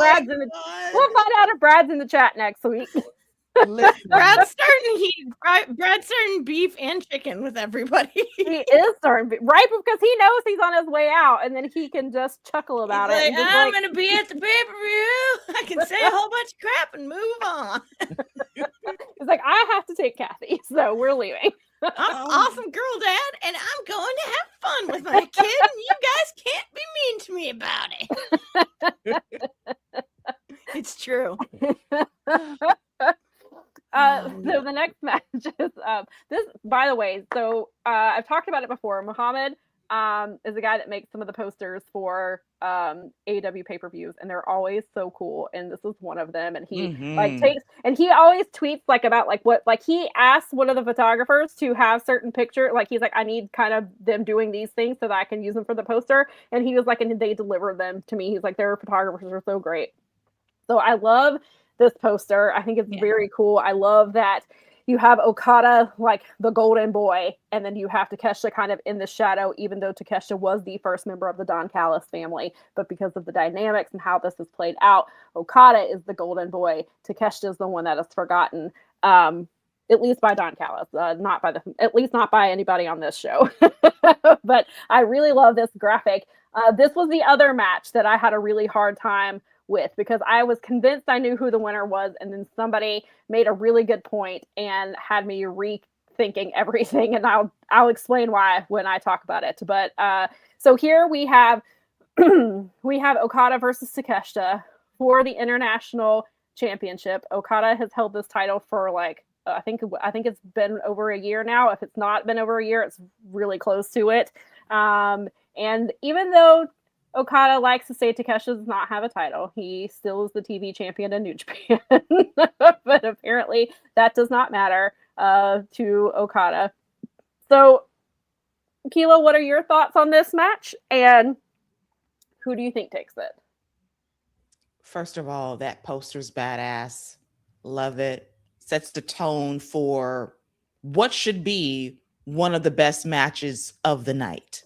Brad's in the chat next week. Brad's starting beef and chicken with everybody. He is starting right because he knows he's on his way out, and then he can just chuckle about it. Like, I'm gonna be at the pay-per-view. I can say a whole bunch of crap and move on. It's like, I have to take Kathy, so we're leaving. I'm awesome girl dad, and I'm going to have fun with my kid, and you guys can't be mean to me about it. true. So the next match is this. By the way, so I've talked about it before. Muhammad is a guy that makes some of the posters for AEW pay-per-views, and they're always so cool. And this is one of them. And he takes, and he always tweets about what he asks one of the photographers to have certain picture. Like he's like, I need kind of them doing these things so that I can use them for the poster. And he was like, and they deliver them to me. He's like, their photographers are so great. So I love this poster. I think it's very cool. I love that you have Okada like the golden boy, and then you have Takeshita kind of in the shadow, even though Takeshita was the first member of the Don Callis family. But because of the dynamics and how this is played out, Okada is the golden boy. Takeshita is the one that is forgotten, at least by Don Callis, at least not by anybody on this show. But I really love this graphic. This was the other match that I had a really hard time with, because I was convinced I knew who the winner was, and then somebody made a really good point and had me rethinking everything, and I'll explain why when I talk about it. But so here we have Okada versus Takeshita for the International Championship. Okada has held this title for I think it's been over a year now. If it's not been over a year, it's really close to it. And even though Okada likes to say Takeshita does not have a title, he still is the TV champion in New Japan. But apparently that does not matter to Okada. So, Keila, what are your thoughts on this match? And who do you think takes it? First of all, that poster's badass. Love it. Sets the tone for what should be one of the best matches of the night.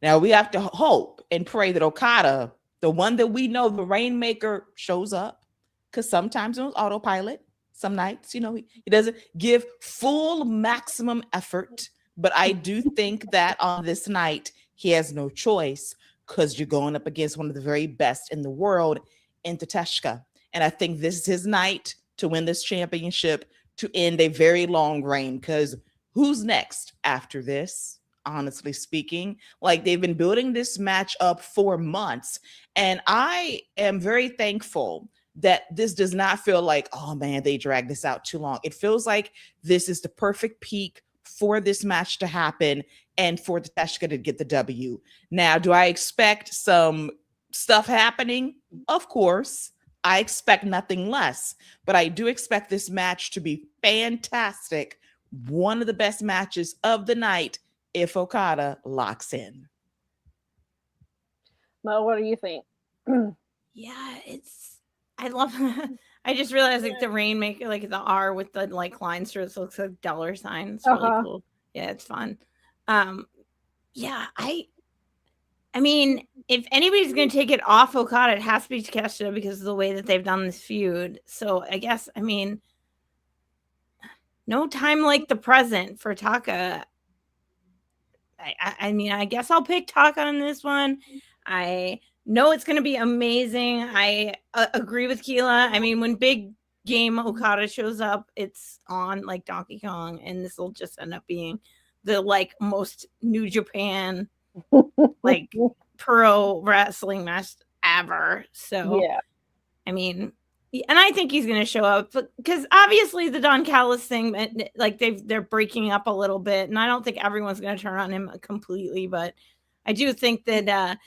Now, we have to hope and pray that Okada, the one that we know, the Rainmaker, shows up, because sometimes on autopilot, some nights, he doesn't give full maximum effort. But I do think that on this night, he has no choice, because you're going up against one of the very best in the world in Takeshita. And I think this is his night to win this championship, to end a very long reign, because who's next after this? Honestly speaking, they've been building this match up for months. And I am very thankful that this does not feel like, oh man, they dragged this out too long. It feels like this is the perfect peak for this match to happen and for Takeshita to get the W. Now, do I expect some stuff happening? Of course. I expect nothing less, but I do expect this match to be fantastic. One of the best matches of the night, if Okada locks in. Mo, what do you think? Yeah, I love I just realized the Rainmaker, the R with the lines through it, so it looks like dollar sign. It's really cool. Yeah, it's fun. Yeah, I mean, if anybody's going to take it off Okada, it has to be Takeshita, because of the way that they've done this feud. So I guess, no time like the present for Taka. I guess I'll pick Taka on this one. I know it's going to be amazing. I agree with Keila. When Big Game Okada shows up, it's on like Donkey Kong, and this will just end up being the most New Japan pro wrestling match ever. So yeah, and I think he's going to show up, because obviously the Don Callis thing, they're breaking up a little bit, and I don't think everyone's going to turn on him completely, but I do think that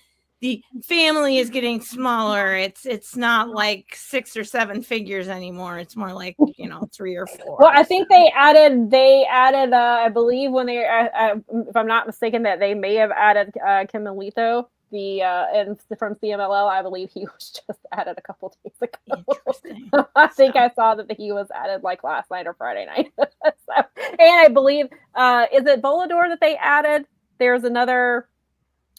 the family is getting smaller. It's not 6 or 7 figures anymore. It's more 3 or 4. Well, I think they added. I believe when they, if I'm not mistaken, that they may have added Kim Melito, and from CMLL. I believe he was just added a couple days ago. Interesting. I think I saw that he was added last night or Friday night. And I believe, is it Volador that they added? There's another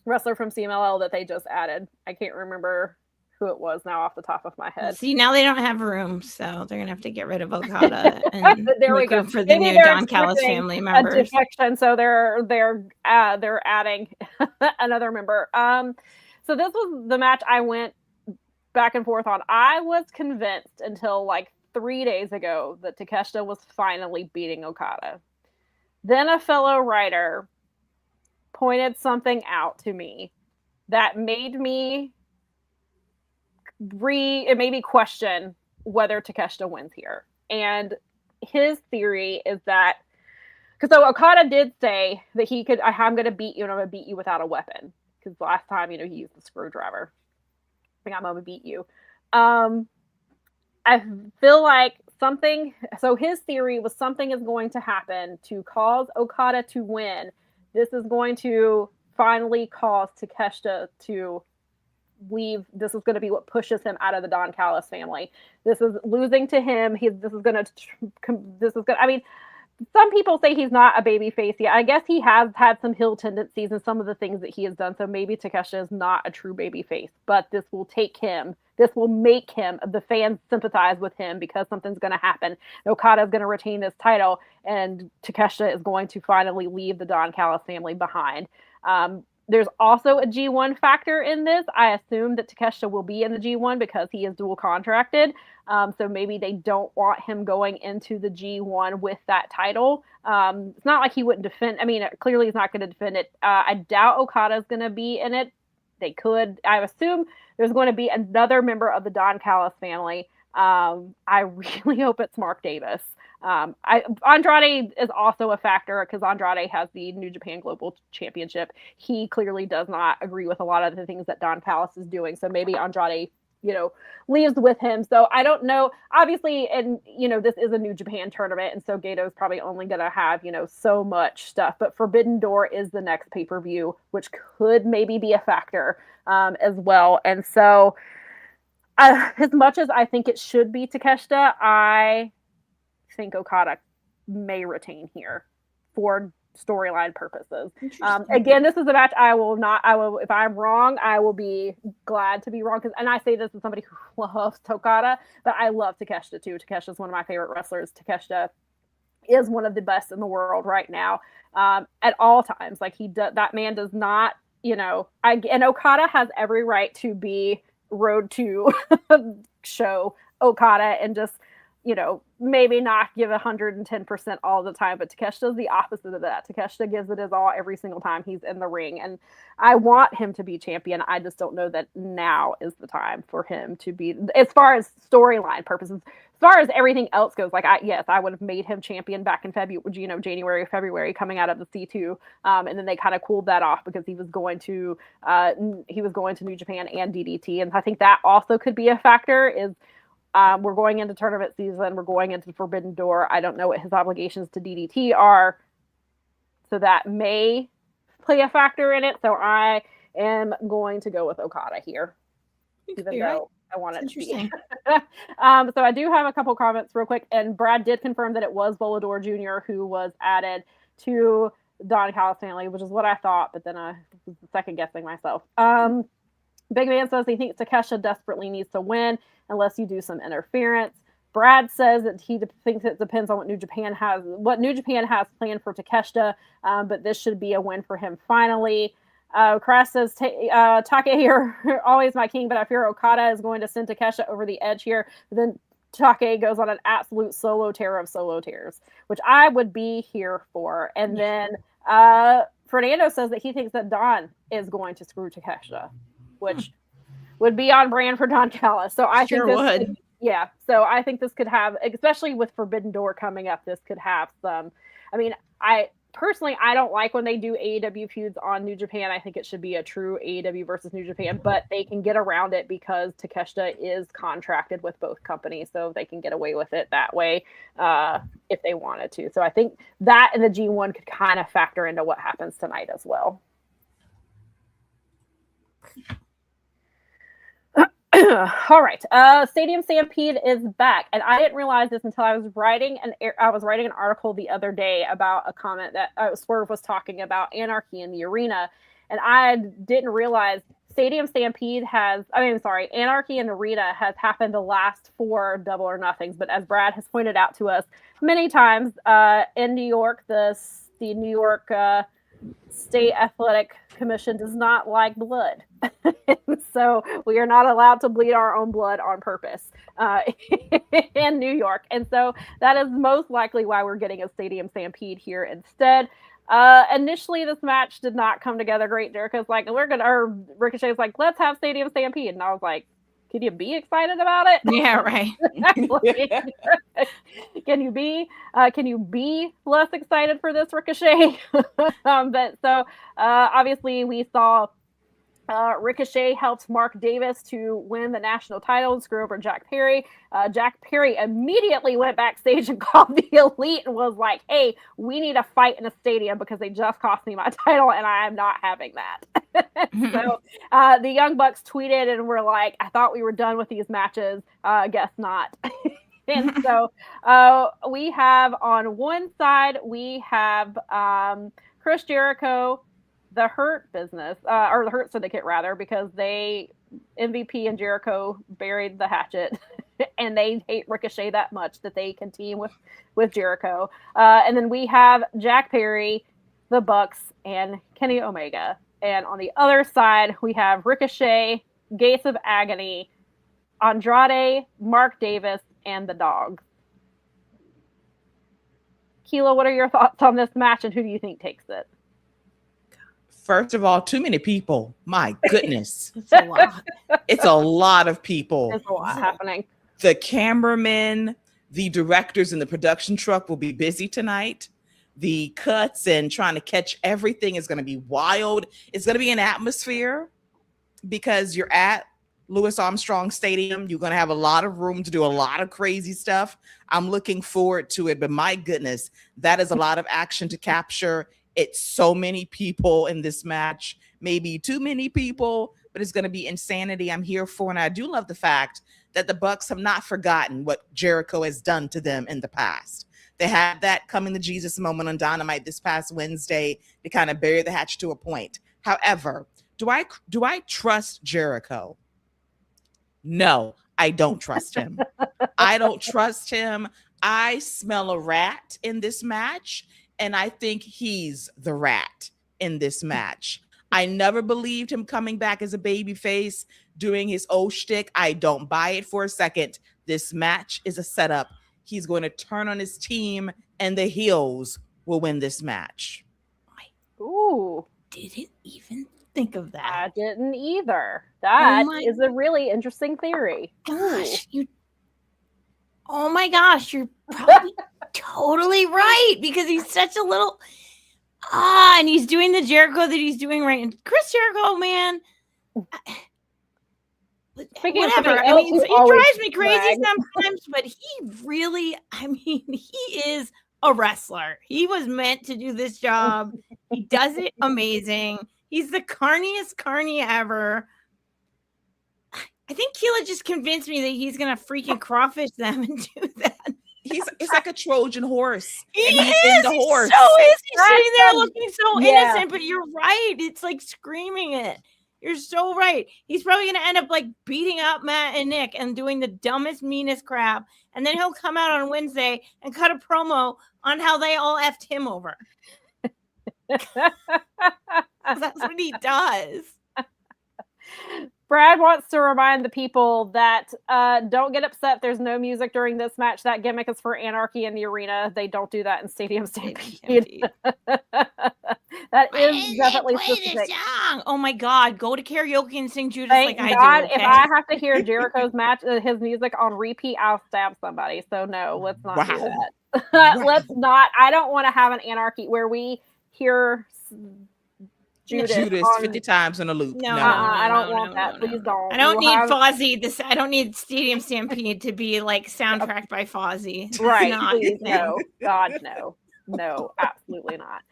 wrestler from CMLL that they just added. I can't remember who it was now off the top of my head. See, now they don't have room, so they're gonna have to get rid of Okada and there we go for the new Don Callis family members. Defection, so they're adding another member. So this was the match I went back and forth on. I was convinced until 3 days ago that Takeshita was finally beating Okada. Then a fellow writer pointed something out to me that made me question whether Takeshita wins here. And his theory is that, because so Okada did say that I'm going to beat you, and I'm going to beat you without a weapon. Because last time, he used the screwdriver. I think I'm going to beat you. I feel like so his theory was something is going to happen to cause Okada to win. This is going to finally cause Takeshita to leave. This is going to be what pushes him out of the Don Callis family. This is losing to him. I mean, some people say he's not a baby face yet. I guess he has had some heel tendencies in some of the things that he has done. So maybe Takeshita is not a true baby face, but this will make him, the fans sympathize with him because something's going to happen. Okada is going to retain this title, and Takeshita is going to finally leave the Don Callis family behind. There's also a G1 factor in this. I assume that Takeshita will be in the G1 because he is dual contracted. So maybe they don't want him going into the G1 with that title. It's not like he wouldn't defend. I mean, clearly he's not going to defend it. I doubt Okada is going to be in it. They could. I assume there's going to be another member of the Don Callis family. I really hope it's Mark Davis. Andrade is also a factor because Andrade has the New Japan Global Championship. He clearly does not agree with a lot of the things that Don Callis is doing. So maybe Andrade, leaves with him. So I don't know. Obviously, and this is a New Japan tournament, and so Gato's probably only going to have so much stuff. But Forbidden Door is the next pay-per-view, which could maybe be a factor as well. And so, as much as I think it should be Takeshita, I think Okada may retain here for storyline purposes. Again, this is a match I will, if I'm wrong, I will be glad to be wrong. And I say this as somebody who loves Okada, but I love Takeshita too. Takeshita is one of my favorite wrestlers. Takeshita is one of the best in the world right now, at all times. Like that man does not, and Okada has every right to be road to show Okada and just, maybe not give 110% all the time, but Takeshita is the opposite of that. Takeshita gives it his all every single time he's in the ring. And I want him to be champion. I just don't know that now is the time for him to be, as far as storyline purposes. As far as everything else goes, I would have made him champion back in February, January, February, coming out of the C2. And then they kind of cooled that off because he was going to New Japan and DDT. And I think that also could be a factor is, we're going into tournament season. We're going into Forbidden Door. I don't know what his obligations to DDT are. So that may play a factor in it. So I am going to go with Okada here. Even though I want it to be. So I do have a couple comments real quick. And Brad did confirm that it was Volador Jr. who was added to Don Callis family, which is what I thought. But then I was second guessing myself. Big Man says he thinks Takeshita desperately needs to win unless you do some interference. Brad says that he thinks it depends on what New Japan has planned for Takeshita, but this should be a win for him finally. Crash says, Take, you're always my king, but I fear Okada is going to send Takeshita over the edge here. But then Take goes on an absolute solo tear of solo tears, which I would be here for. And then Fernando says that he thinks that Don is going to screw Takeshita, which would be on brand for Don Callis. So I think this would. Yeah. So I think this could have, especially with Forbidden Door coming up, this could have some. I mean, I don't like when they do AEW feuds on New Japan. I think it should be a true AEW versus New Japan, but they can get around it because Takeshita is contracted with both companies, so they can get away with it that way if they wanted to. So I think that and the G1 could kind of factor into what happens tonight as well. All right. Stadium Stampede is back, and I didn't realize this until I was writing an article the other day about a comment that Swerve was talking about anarchy in the arena, and I didn't realize Stadium Stampede Anarchy in the Arena has happened the last 4 Double or Nothings, but as Brad has pointed out to us many times, in New York, the New York State Athletic Commission does not like blood. So we are not allowed to bleed our own blood on purpose in New York. And so that is most likely why we're getting a Stadium Stampede here instead. Initially, this match did not come together great. Jericho's like, Ricochet's like, let's have Stadium Stampede. And I was like, can you be excited about it? Yeah, right. Can you be less excited for this, Ricochet? But so obviously we saw Ricochet helped Mark Davis to win the national title and screw over Jack Perry. Jack Perry immediately went backstage and called the Elite and was like, hey, we need a fight in a stadium because they just cost me my title and I am not having that. So the Young Bucks tweeted and were like, I thought we were done with these matches. Guess not. And so we have on one side, we have Chris Jericho, the Hurt Business, or the Hurt Syndicate rather, because MVP and Jericho buried the hatchet and they hate Ricochet that much that they can team with Jericho. And then we have Jack Perry, the Bucks, and Kenny Omega. And on the other side, we have Ricochet, Gates of Agony, Andrade, Mark Davis, and the Dogs. Keila, what are your thoughts on this match and who do you think takes it? First of all, too many people. My goodness. It's a lot. It's a lot of people. There's a lot happening. The cameramen, the directors in the production truck will be busy tonight. The cuts and trying to catch everything is going to be wild. It's going to be an atmosphere because you're at Louis Armstrong Stadium. You're going to have a lot of room to do a lot of crazy stuff. I'm looking forward to it, but my goodness, that is a lot of action to capture. It's so many people in this match, maybe too many people, but it's going to be insanity. I'm here for, and I do love the fact that the Bucks have not forgotten what Jericho has done to them in the past. They had that coming to Jesus moment on Dynamite this past Wednesday to kind of bury the hatch to a point. However, do I trust Jericho? No, I don't trust him. I don't trust him. I smell a rat in this match. And I think he's the rat in this match. I never believed him coming back as a babyface, doing his old shtick. I don't buy it for a second. This match is a setup. He's going to turn on his team, and the heels will win this match. Ooh. Didn't even think of that. I didn't either. That is a really interesting theory. Gosh, oh my gosh, you're probably totally right because he's such a little and he's doing the Jericho that he's doing right. And Chris Jericho, man, whatever. I mean, he drives me crazy sometimes, but he is a wrestler. He was meant to do this job. He does it amazing. He's the carniest carny ever. I think Keila just convinced me that he's gonna freaking crawfish them and do that. It's like a Trojan horse. He's so is. He's sitting there looking so innocent, but you're right. It's like screaming it. You're so right. He's probably gonna end up like beating up Matt and Nick and doing the dumbest, meanest crap. And then he'll come out on Wednesday and cut a promo on how they all effed him over. That's what he does. Brad wants to remind the people that don't get upset. There's no music during this match. That gimmick is for Anarchy in the Arena. They don't do that in Stadium Stampede. That is definitely specific. Oh my God! Go to karaoke and sing Judas Thank like God, I do. Okay? If I have to hear Jericho's match, his music on repeat, I'll stab somebody. So no, let's not do that. Let's not. I don't want to have an Anarchy where we hear Judas 50 times in a loop. No, I don't want that. Please don't. I don't need Fozzy. I don't need Stadium Stampede to be like soundtracked by Fozzy. Right. Please, no. God, no. No, absolutely not.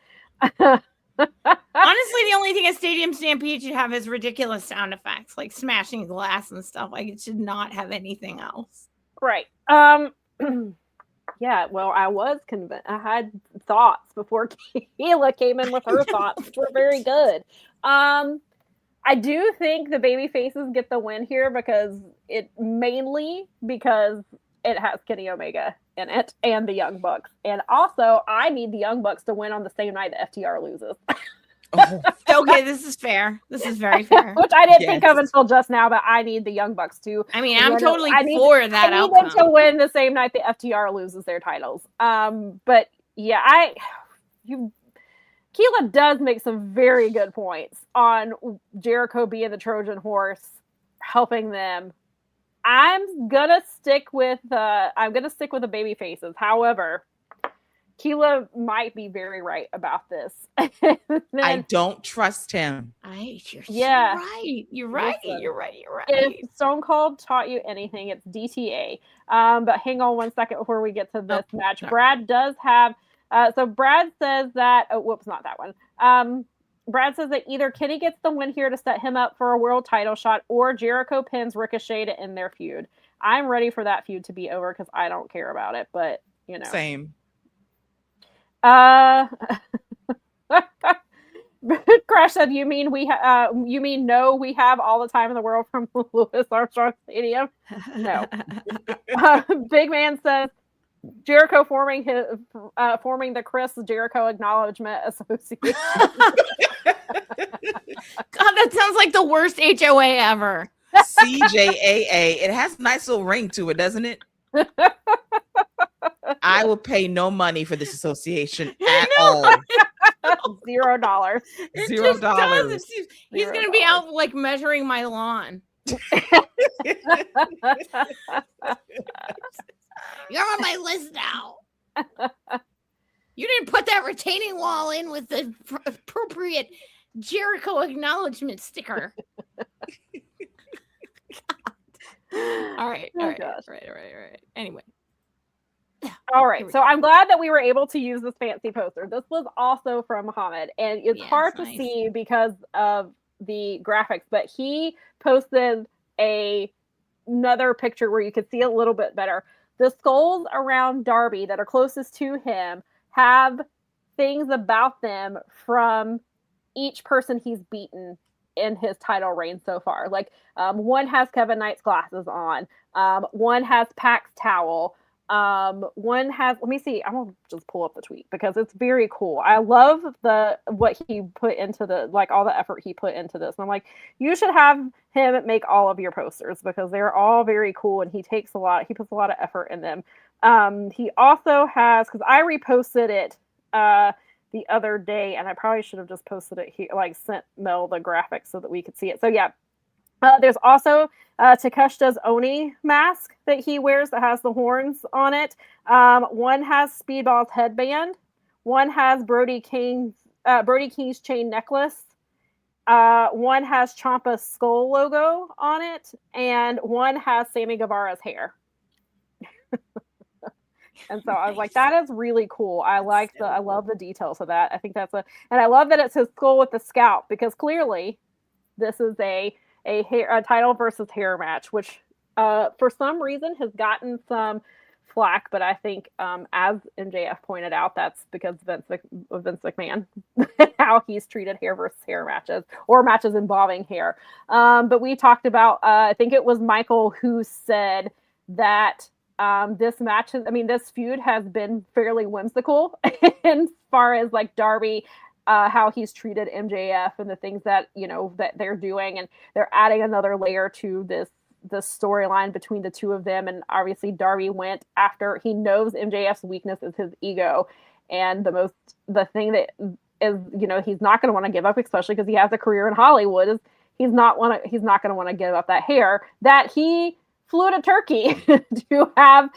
Honestly, the only thing a Stadium Stampede should have is ridiculous sound effects, like smashing glass and stuff. Like it should not have anything else. Right. Yeah, well, I was convinced. I had thoughts before Keila came in with her thoughts, which were very good. I do think the baby faces get the win here because it has Kenny Omega in it and the Young Bucks. And also, I need the Young Bucks to win on the same night that FTR loses. Okay, this is fair. This is very fair. Which I didn't think of until just now, but I need the Young Bucks to. I mean, I'm totally for that outcome. I need them to win the same night the FTR loses their titles. But yeah, Keila does make some very good points on Jericho being the Trojan horse, helping them I'm gonna stick with the baby faces. However, Keila might be very right about this. I don't trust him. You're Yeah. right. You're right. Listen, You're right. You're right. If Stone Cold taught you anything, it's DTA. But hang on one second before we get to this match. sorry. Brad does have. So Brad says that. Oh, whoops, not that one. Brad says that either Kenny gets the win here to set him up for a world title shot, or Jericho pins Ricochet to end their feud. I'm ready for that feud to be over because I don't care about it. But you know, Same. Crash said, "You mean we no? We have all the time in the world from Louis Armstrong Stadium." No. Big Man says Jericho forming the Chris Jericho Acknowledgement Association. God, that sounds like the worst HOA ever. CJAA. It has a nice little ring to it, doesn't it? I will pay no money for this association at all. $0. $0. He's going to be out like measuring my lawn. You're on my list now. You didn't put that retaining wall in with the appropriate Jericho acknowledgement sticker. All right. Anyway. All right. So I'm glad that we were able to use this fancy poster. This was also from Muhammad, and it's hard to see because of the graphics, but he posted another picture where you could see a little bit better. The skulls around Darby that are closest to him have things about them from each person he's beaten in his title reign so far. Like one has Kevin Knight's glasses on. One has Pac's towel. One has, let me see, I'm gonna just pull up the tweet because it's very cool. I love what he put into all the effort he put into this. And I'm like, you should have him make all of your posters because they're all very cool and he puts a lot of effort in them. He also has, because I reposted it the other day, and I probably should have just posted it here, like sent Mel the graphics so that we could see it. So yeah, there's also Takeshita's Oni mask that he wears that has the horns on it. One has Speedball's headband. One has Brody King's chain necklace. One has Ciampa's skull logo on it, and one has Sammy Guevara's hair. And so I was like, that is really cool. I love the details of that. I think and I love that it's his skull with the scalp, because clearly this is a title versus hair match, which for some reason has gotten some flack, but I think as MJF pointed out, that's because Vince McMahon, how he's treated hair versus hair matches or matches involving hair. But we talked about, I think it was Michael who said that this feud has been fairly whimsical as far as like Darby, how he's treated MJF and the things that that they're doing, and they're adding another layer to this storyline between the two of them. And obviously Darby went after, he knows MJF's weakness is his ego, and the thing that is he's not going to want to give up, especially because he has a career in Hollywood, is he's not going to want to give up that hair that he flew to Turkey to have,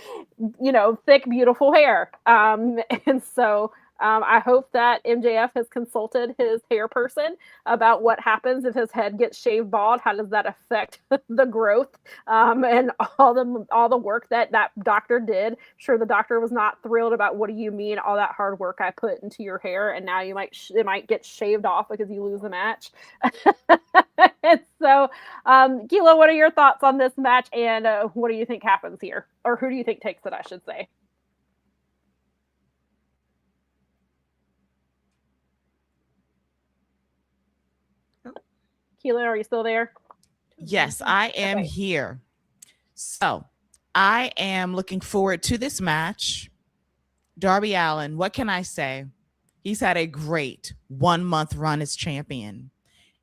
thick, beautiful hair. And so I hope that MJF has consulted his hair person about what happens if his head gets shaved bald. How does that affect the growth and all the work that doctor did? I'm sure the doctor was not thrilled about, what do you mean all that hard work I put into your hair, and now it might get shaved off because you lose a match. And so, Keila, what are your thoughts on this match, and what do you think happens here, or who do you think takes it, I should say? Keila, are you still there? Yes, I am here. So I am looking forward to this match. Darby Allin, what can I say? He's had a great 1 month run as champion.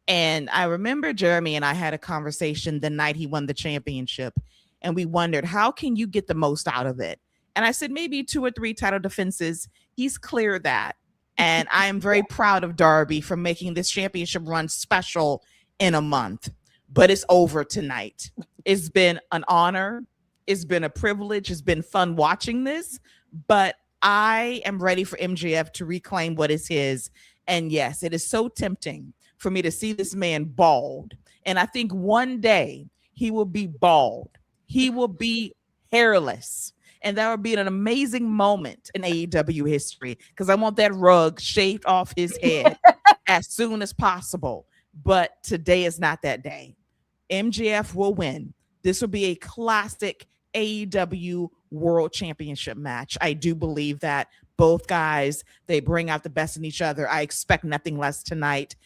And I remember Jeremy and I had a conversation the night he won the championship, and we wondered, how can you get the most out of it? And I said, maybe 2 or 3 title defenses. He's cleared that. And I am very proud of Darby for making this championship run special in a month, but it's over tonight. It's been an honor. It's been a privilege. It's been fun watching this, but I am ready for MJF to reclaim what is his. And yes, it is so tempting for me to see this man bald. And I think one day he will be bald. He will be hairless. And that would be an amazing moment in AEW history, because I want that rug shaved off his head as soon as possible. But today is not that day. MJF will win. This will be a classic AEW World Championship match. I do believe that both guys, they bring out the best in each other. I expect nothing less tonight.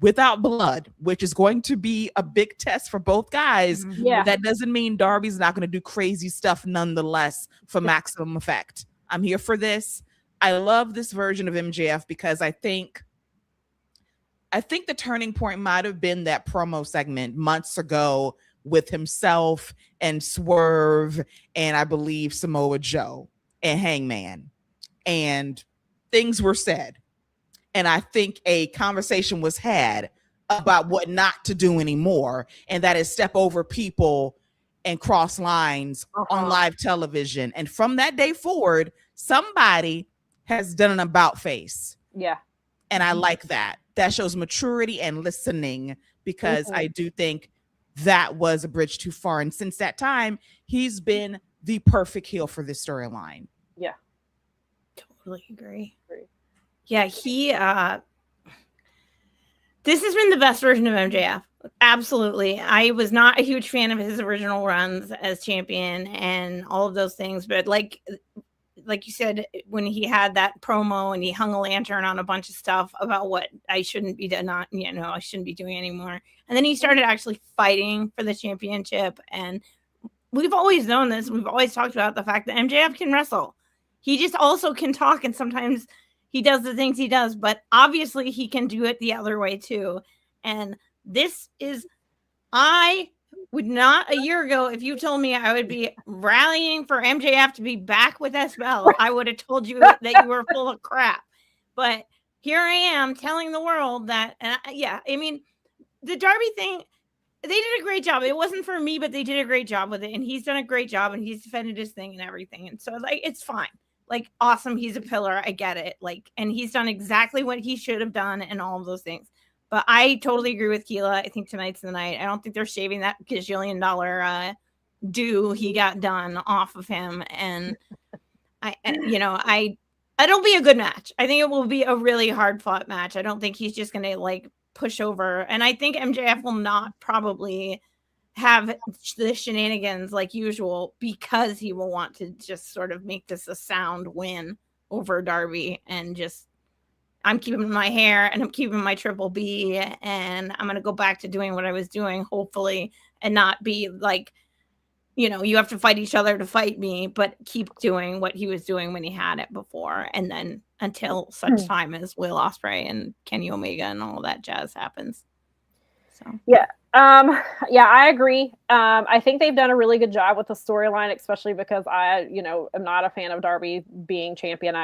Without blood, which is going to be a big test for both guys. Yeah. That doesn't mean Darby's not going to do crazy stuff nonetheless for maximum effect. I'm here for this. I love this version of MJF because I think the turning point might have been that promo segment months ago with himself and Swerve and I believe Samoa Joe and Hangman. And things were said. And I think a conversation was had about what not to do anymore. And that is step over people and cross lines on live television. And from that day forward, somebody has done an about face. Yeah. And I like that. That shows maturity and listening, because I do think that was a bridge too far. And since that time, he's been the perfect heel for this storyline. Yeah. Totally agree. Yeah, this has been the best version of MJF. Absolutely. I was not a huge fan of his original runs as champion and all of those things, but like you said, when he had that promo and he hung a lantern on a bunch of stuff about what I shouldn't be I shouldn't be doing anymore. And then he started actually fighting for the championship. And we've always known this. We've always talked about the fact that MJF can wrestle. He just also can talk, and sometimes he does the things he does, but obviously he can do it the other way too. And I would not a year ago, if you told me I would be rallying for MJF to be back with SBL, I would have told you that you were full of crap. But here I am telling the world that, I mean, the Darby thing, they did a great job. It wasn't for me, but they did a great job with it. And he's done a great job, and he's defended his thing and everything. And so it's fine. Awesome. He's a pillar. I get it. And he's done exactly what he should have done and all of those things. But I totally agree with Keila. I think tonight's the night. I don't think they're shaving that gazillion dollar due he got done off of him. And it'll be a good match. I think it will be a really hard fought match. I don't think he's just going to push over. And I think MJF will not probably have the shenanigans like usual, because he will want to just sort of make this a sound win over Darby, and just, I'm keeping my hair and I'm keeping my Triple B, and I'm going to go back to doing what I was doing, hopefully, and not be you have to fight each other to fight me, but keep doing what he was doing when he had it before. And then until such time as Will Ospreay and Kenny Omega and all that jazz happens. So, yeah. I agree. I think they've done a really good job with the storyline, especially because I, am not a fan of Darby being champion.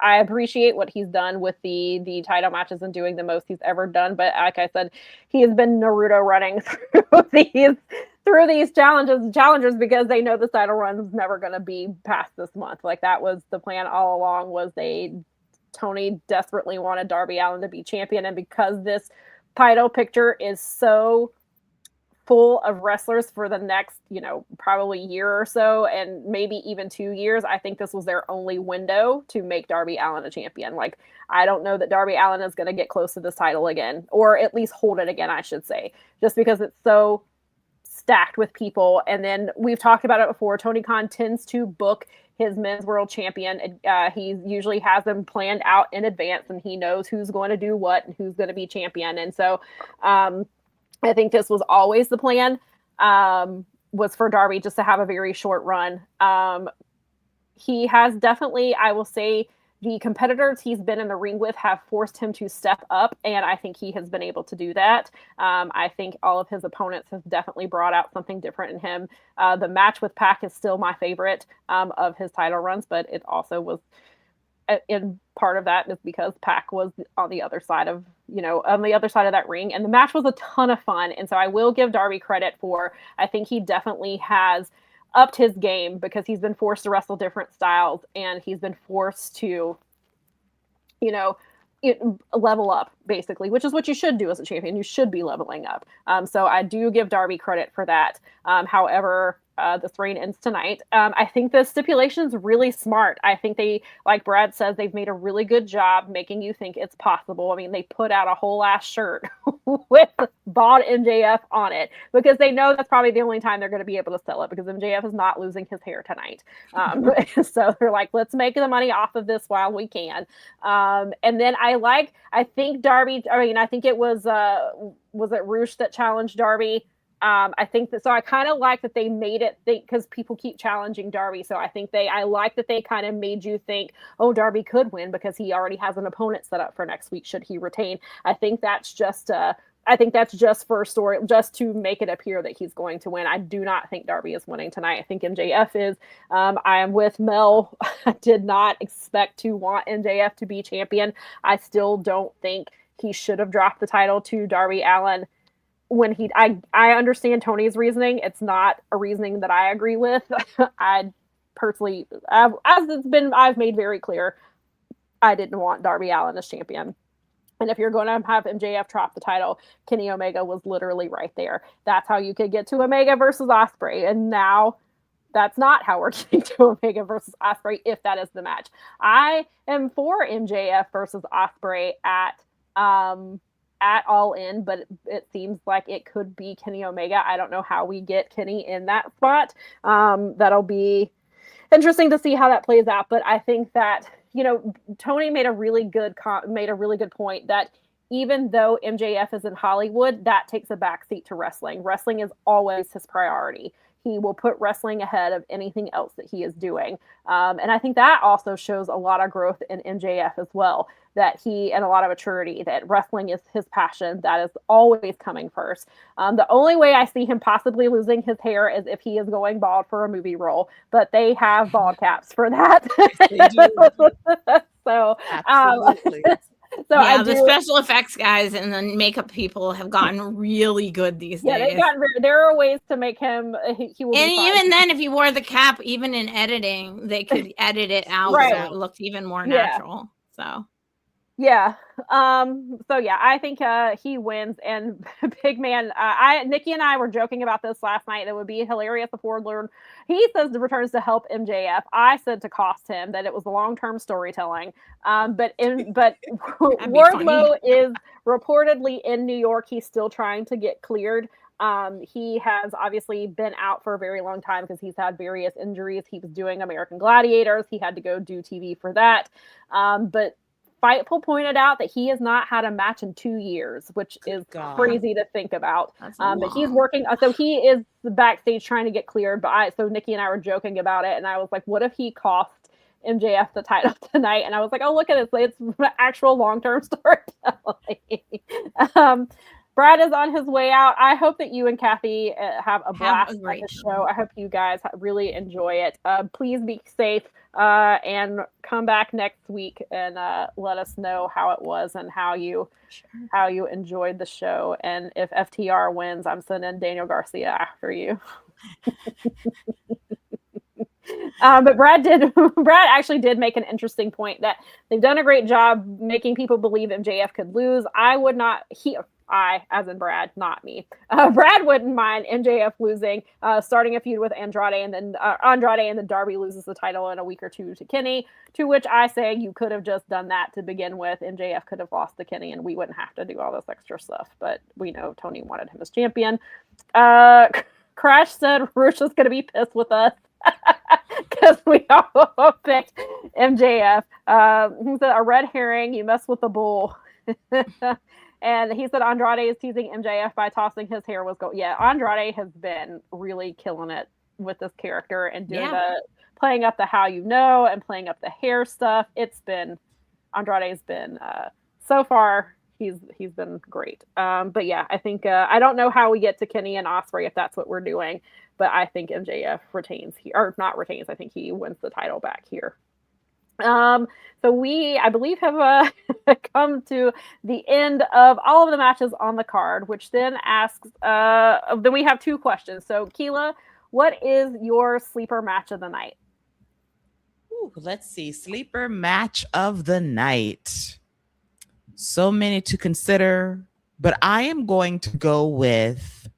I appreciate what he's done with the title matches and doing the most he's ever done. But like I said, he has been Naruto running through these challenges because they know the title run is never going to be past this month. That was the plan all along. Tony desperately wanted Darby Allin to be champion, and because this title picture is so full of wrestlers for the next, probably year or so, and maybe even 2 years, I think this was their only window to make Darby Allin a champion. I don't know that Darby Allin is going to get close to this title again, or at least hold it again, I should say, just because it's so stacked with people. And then we've talked about it before. Tony Khan tends to book his men's world champion. He usually has them planned out in advance, and he knows who's going to do what and who's going to be champion. And so I think this was always the plan, was for Darby just to have a very short run. He has definitely, I will say, the competitors he's been in the ring with have forced him to step up, and I think he has been able to do that. I think all of his opponents have definitely brought out something different in him. The match with Pac is still my favorite of his title runs, but it also was in part of that is because Pac was on the other side of that ring, and the match was a ton of fun. And so I will give Darby credit for, I think he definitely has upped his game because he's been forced to wrestle different styles, and he's been forced to, level up, basically, which is what you should do as a champion. You should be leveling up. So I do give Darby credit for that. However, this reign ends tonight. I think the stipulation is really smart. I think they, like Brad says, they've made a really good job making you think it's possible. I mean, they put out a whole ass shirt with bald MJF on it because they know that's probably the only time they're going to be able to sell it, because MJF is not losing his hair tonight. So they're like, let's make the money off of this while we can. And then I think Darby, I think it was it Roosh that challenged Darby? I think that, so I kind of like that they made it because people keep challenging Darby. So I like that they kind of made you think, oh, Darby could win because he already has an opponent set up for next week should he retain. I think that's just for a story, just to make it appear that he's going to win. I do not think Darby is winning tonight. I think MJF is. I am with Mel. I did not expect to want MJF to be champion. I still don't think he should have dropped the title to Darby Allin. When I understand Tony's reasoning. It's not a reasoning that I agree with. I personally, I've made very clear, I didn't want Darby Allin as champion. And if you're going to have MJF drop the title, Kenny Omega was literally right there. That's how you could get to Omega versus Ospreay. And now that's not how we're getting to Omega versus Ospreay if that is the match. I am for MJF versus Ospreay at All In, but it seems like it could be Kenny Omega. I don't know how we get Kenny in that spot. That'll be interesting to see how that plays out. But I think that, Tony made a really good point that even though MJF is in Hollywood, that takes a backseat to wrestling. Wrestling is always his priority. He will put wrestling ahead of anything else that he is doing. And I think that also shows a lot of growth in MJF as well, and a lot of maturity, that wrestling is his passion. That is always coming first. The only way I see him possibly losing his hair is if he is going bald for a movie role, but they have bald caps for that. So, Absolutely. So yeah, the special effects guys and the makeup people have gotten really good these days. Yeah, there are ways to make him. He will. And even then, if you wore the cap, even in editing, they could edit it out so it looked even more natural. So. Yeah. So yeah, I think he wins. And Big Man, Nikki and I were joking about this last night. That would be hilarious if Wardlow. He says the returns to help MJF. I said to cost him, that it was long-term storytelling. But Wardlow is reportedly in New York. He's still trying to get cleared. He has obviously been out for a very long time because he's had various injuries. He was doing American Gladiators. He had to go do TV for that. But Fightful pointed out that he has not had a match in 2 years, which is crazy to think about. But he's working. So he is backstage trying to get cleared. So Nikki and I were joking about it. And I was like, what if he cost MJF the title tonight? And I was like, oh, look at it. It's actual long-term storytelling. Brad is on his way out. I hope that you and Kathy have a blast at the show. I hope you guys really enjoy it. Please be safe and come back next week and let us know how it was and how you enjoyed the show. And if FTR wins, I'm sending Daniel Garcia after you. But Brad actually did make an interesting point that they've done a great job making people believe MJF could lose. I, as in Brad, not me. Brad wouldn't mind MJF losing, starting a feud with Andrade, and then Darby loses the title in a week or two to Kenny, to which I say you could have just done that to begin with. MJF could have lost to Kenny and we wouldn't have to do all this extra stuff, but we know Tony wanted him as champion. Crash said Rush is going to be pissed with us because we all picked MJF. He said, a red herring, you mess with the bull. And he said Andrade is teasing MJF by tossing his hair was gold. Yeah, Andrade has been really killing it with this character and doing playing up the how you know and playing up the hair stuff. Andrade's been so far he's been great. But yeah, I think I don't know how we get to Kenny and Ospreay if that's what we're doing, but I think MJF retains I think he wins the title back here. So I believe, have come to the end of all of the matches on the card, which then asks, then we have 2 questions. So Keila, what is your sleeper match of the night? Ooh, let's see. Sleeper match of the night. So many to consider, but I am going to go with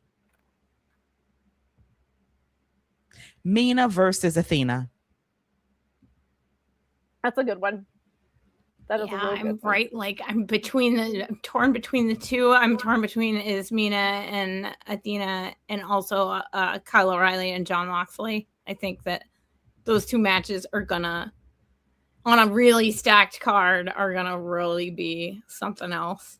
Mina versus Athena. That's a good one. That is a really good one. Right. Like I'm torn between the two. I'm torn between is Mina and Athena, and also Kyle O'Reilly and John Moxley. I think that those 2 matches are gonna, on a really stacked card, are gonna really be something else.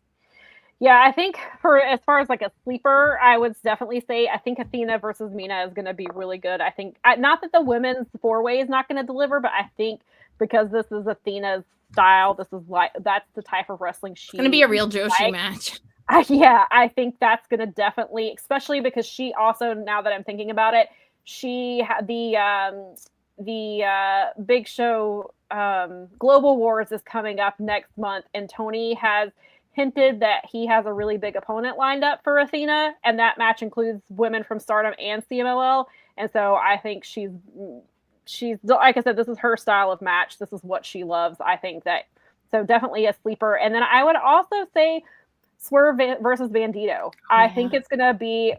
Yeah, I think as far as like a sleeper, I would definitely say I think Athena versus Mina is going to be really good. I think not that the women's 4-way is not going to deliver, but I think because this is Athena's style, that's the type of wrestling she's going to be a real Joshi match. Yeah, I think that's going to definitely, especially because she also, now that I'm thinking about it, she had the Big Show Global Wars is coming up next month, and Tony has hinted that he has a really big opponent lined up for Athena, and that match includes women from Stardom and CMLL. And so I think she's like I said, this is her style of match. This is what she loves. I think that, so definitely a sleeper. And then I would also say Swerve versus Bandito. I think it's going to be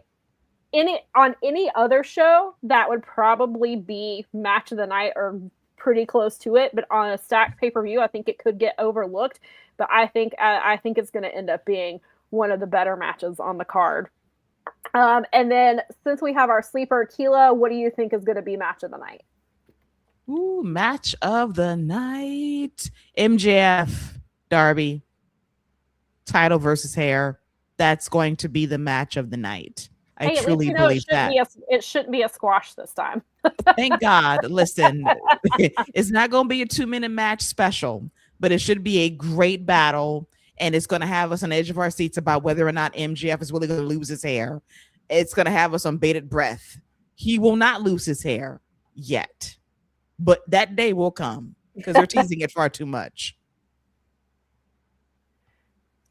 on any other show that would probably be match of the night or pretty close to it, but on a stacked pay-per-view, I think it could get overlooked. But I think it's going to end up being one of the better matches on the card. And then since we have our sleeper, Keila, what do you think is going to be match of the night? Ooh, match of the night. MJF, Darby, title versus hair. That's going to be the match of the night. I truly believe that. It shouldn't be a squash this time. Thank God. Listen, it's not going to be a 2-minute match special, but it should be a great battle, and it's going to have us on the edge of our seats about whether or not MJF is really going to lose his hair. It's going to have us on bated breath. He will not lose his hair yet, but that day will come because they're teasing it far too much.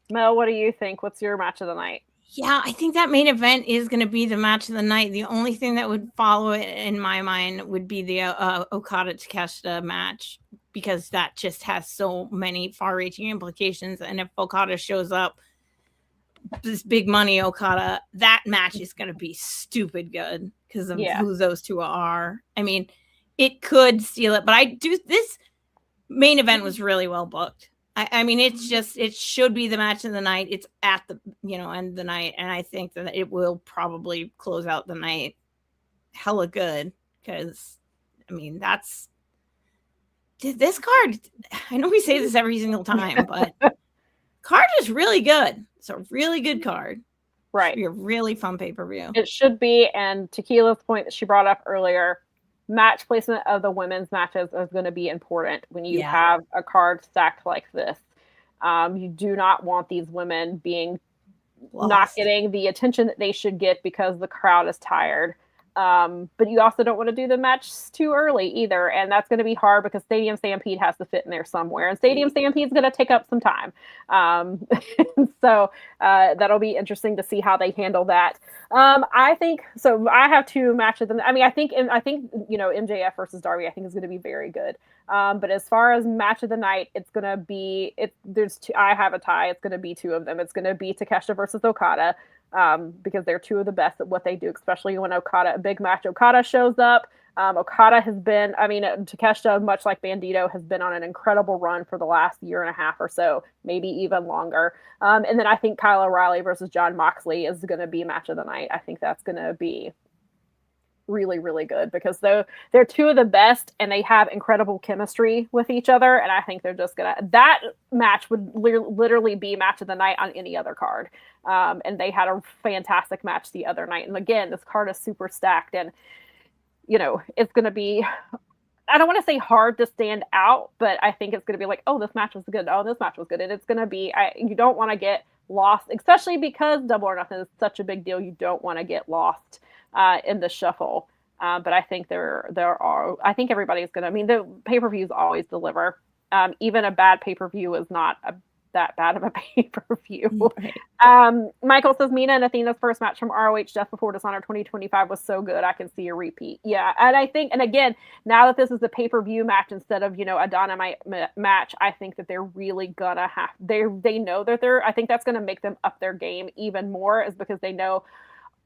Mel, what do you think? What's your match of the night? Yeah, I think that main event is going to be the match of the night. The only thing that would follow it in my mind would be the Okada Takeshita match, because that just has so many far-reaching implications. And if Okada shows up, this big money Okada, that match is going to be stupid good because of who those 2 are. I mean, it could steal it, but this main event was really well booked. I mean, it should be the match of the night. It's at the, end of the night. And I think that it will probably close out the night hella good. Cause I mean, this card, I know we say this every single time, but card is really good. It's a really good card. Right. It's be a really fun pay-per-view. It should be. And Tequila's point that she brought up earlier, match placement of the women's matches is going to be important when you have a card stacked like this. You do not want these women being not getting the attention that they should get because the crowd is tired. But you also don't want to do the match too early either. And that's going to be hard because Stadium Stampede has to fit in there somewhere. And Stadium Stampede is going to take up some time. So that'll be interesting to see how they handle that. I think, so I have 2 matches. I mean, I think, MJF versus Darby, I think is going to be very good. But as far as match of the night, it's going to be, I have a tie. It's going to be 2 of them. It's going to be Takeshita versus Okada. Because they're 2 of the best at what they do, especially when a big match Okada shows up. Okada has been, Takeshita, much like Bandito, has been on an incredible run for the last year and a half or so, maybe even longer. And then I think Kyle O'Reilly versus John Moxley is going to be match of the night. I think that's going to be really, really good because they're 2 of the best and they have incredible chemistry with each other. And I think they're just that match would literally be match of the night on any other card. And they had a fantastic match the other night. And again, this card is super stacked and, it's going to be, I don't want to say hard to stand out, but I think it's going to be like, oh, this match was good. Oh, this match was good. And it's going to be, you don't want to get lost, especially because Double or Nothing is such a big deal. You don't want to get lost in the shuffle. But I think I think everybody's gonna. I mean, the pay-per-views always deliver. Even a bad pay-per-view is not that bad of a pay-per-view. Right. Michael says Mina and Athena's first match from ROH Death Before Dishonor 2025 was so good. I can see a repeat. Yeah, and I think, and again, now that this is a pay-per-view match instead of a Dynamite match, I think that they're really gonna have they know that I think that's gonna make them up their game even more, is because they know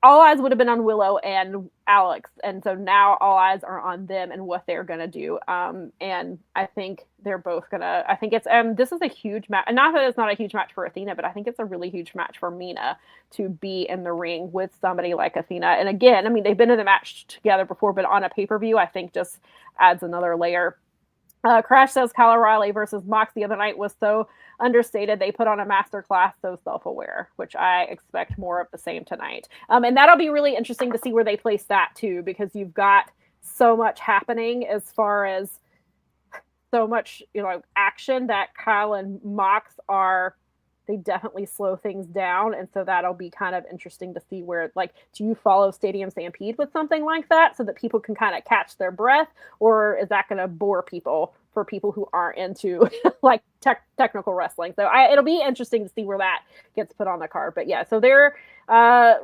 all eyes would have been on Willow and Alex, and so now all eyes are on them and what they're gonna do. And I think they're both gonna. I think it's this is a huge match. Not that it's not a huge match for Athena, but I think it's a really huge match for Mina to be in the ring with somebody like Athena. And again, I mean, they've been in the match together before, but on a pay-per-view, I think just adds another layer. Crash says Kyle O'Reilly versus Mox the other night was so understated. They put on a masterclass, so self-aware, which I expect more of the same tonight. And that'll be really interesting to see where they place that too, because you've got so much happening as far as so much, action that Kyle and Mox they definitely slow things down. And so that'll be kind of interesting to see where, do you follow Stadium Stampede with something like that so that people can kind of catch their breath? Or is that going to bore people for people who aren't into technical wrestling? So it'll be interesting to see where that gets put on the card. But yeah, so they're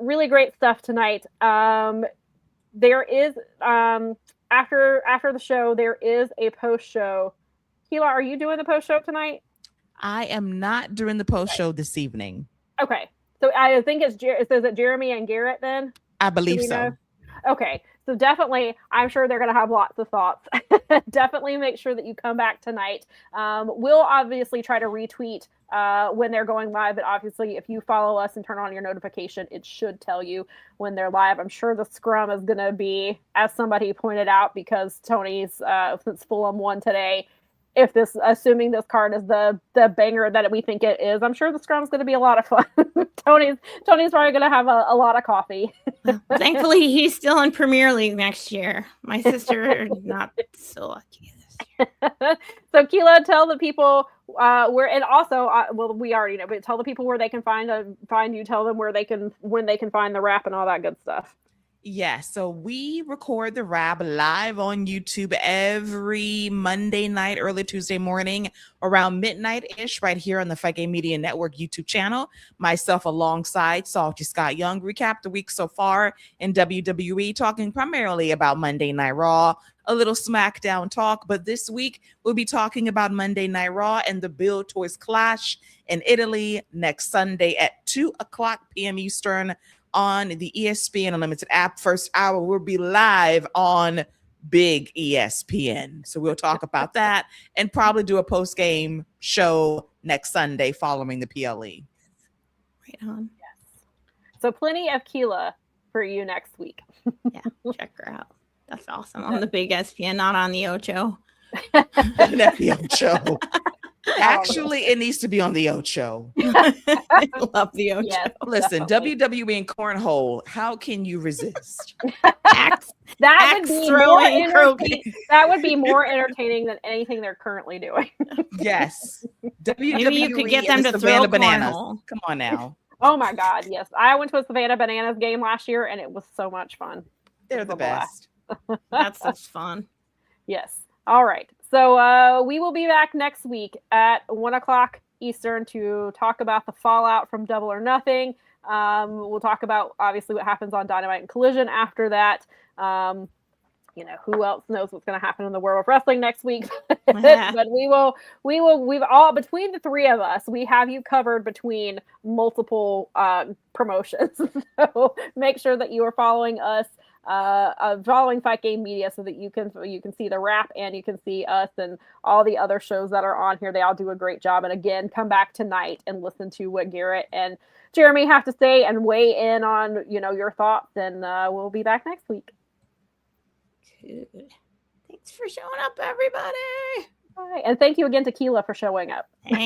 really great stuff tonight. There is, after the show, there is a post show. Keila, are you doing the post show tonight? I am not doing the post show this evening. Okay. So I think is it Jeremy and Garrett then? I believe so. Okay. So definitely, I'm sure they're going to have lots of thoughts. Definitely make sure that you come back tonight. We'll obviously try to retweet when they're going live, but obviously if you follow us and turn on your notification, it should tell you when they're live. I'm sure the scrum is going to be, as somebody pointed out, because Tony's, since Fulham won today, assuming this card is the banger that we think it is, I'm sure the scrum is going to be a lot of fun. Tony's probably going to have a lot of coffee. Thankfully, he's still in Premier League next year. My sister not so lucky this year. So Keila, tell the people where, and also, we already know, but tell the people where they can find you. Tell them when they can find the rap and all that good stuff. Yeah, so we record the Rap live on YouTube every Monday night, early Tuesday morning, around midnight-ish, right here on the Fight Game Media Network YouTube channel. Myself alongside Salty Scott Young recap the week so far in WWE, talking primarily about Monday Night Raw, a little SmackDown talk, but this week we'll be talking about Monday Night Raw and the build towards Clash in Italy next Sunday at 2:00 p.m. Eastern, on the ESPN Unlimited app. First hour will be live on Big ESPN. So we'll talk about that and probably do a post-game show next Sunday following the PLE. Right on. Yes. So plenty of Keila for you next week. Yeah, check her out. That's awesome. On the Big ESPN, not on the Ocho. Not the Ocho. Actually, it needs to be on the Ocho. I love the Ocho. Yes, listen, definitely. WWE and cornhole, how can you resist? That would be more entertaining than anything they're currently doing. Yes. Maybe WWE you could get them and to the throw Savannah Bananas. cornhole. Come on now. Oh my God, yes. I went to a Savannah Bananas game last year and it was so much fun. They're the best. That's such fun. Yes. All right. So we will be back next week at 1:00 Eastern to talk about the fallout from Double or Nothing. We'll talk about obviously what happens on Dynamite and Collision after that. Who else knows what's going to happen in the world of wrestling next week? But we've all, between the three of us, we have you covered between multiple promotions. So make sure that you are following us. Following Fight Game Media so that you can see the Rap and you can see us and all the other shows that are on here. They all do a great job. And again, come back tonight and listen to what Garrett and Jeremy have to say and weigh in on your thoughts. And we'll be back next week. Good. Thanks for showing up, everybody. Bye. And thank you again to Keila for showing up. Thank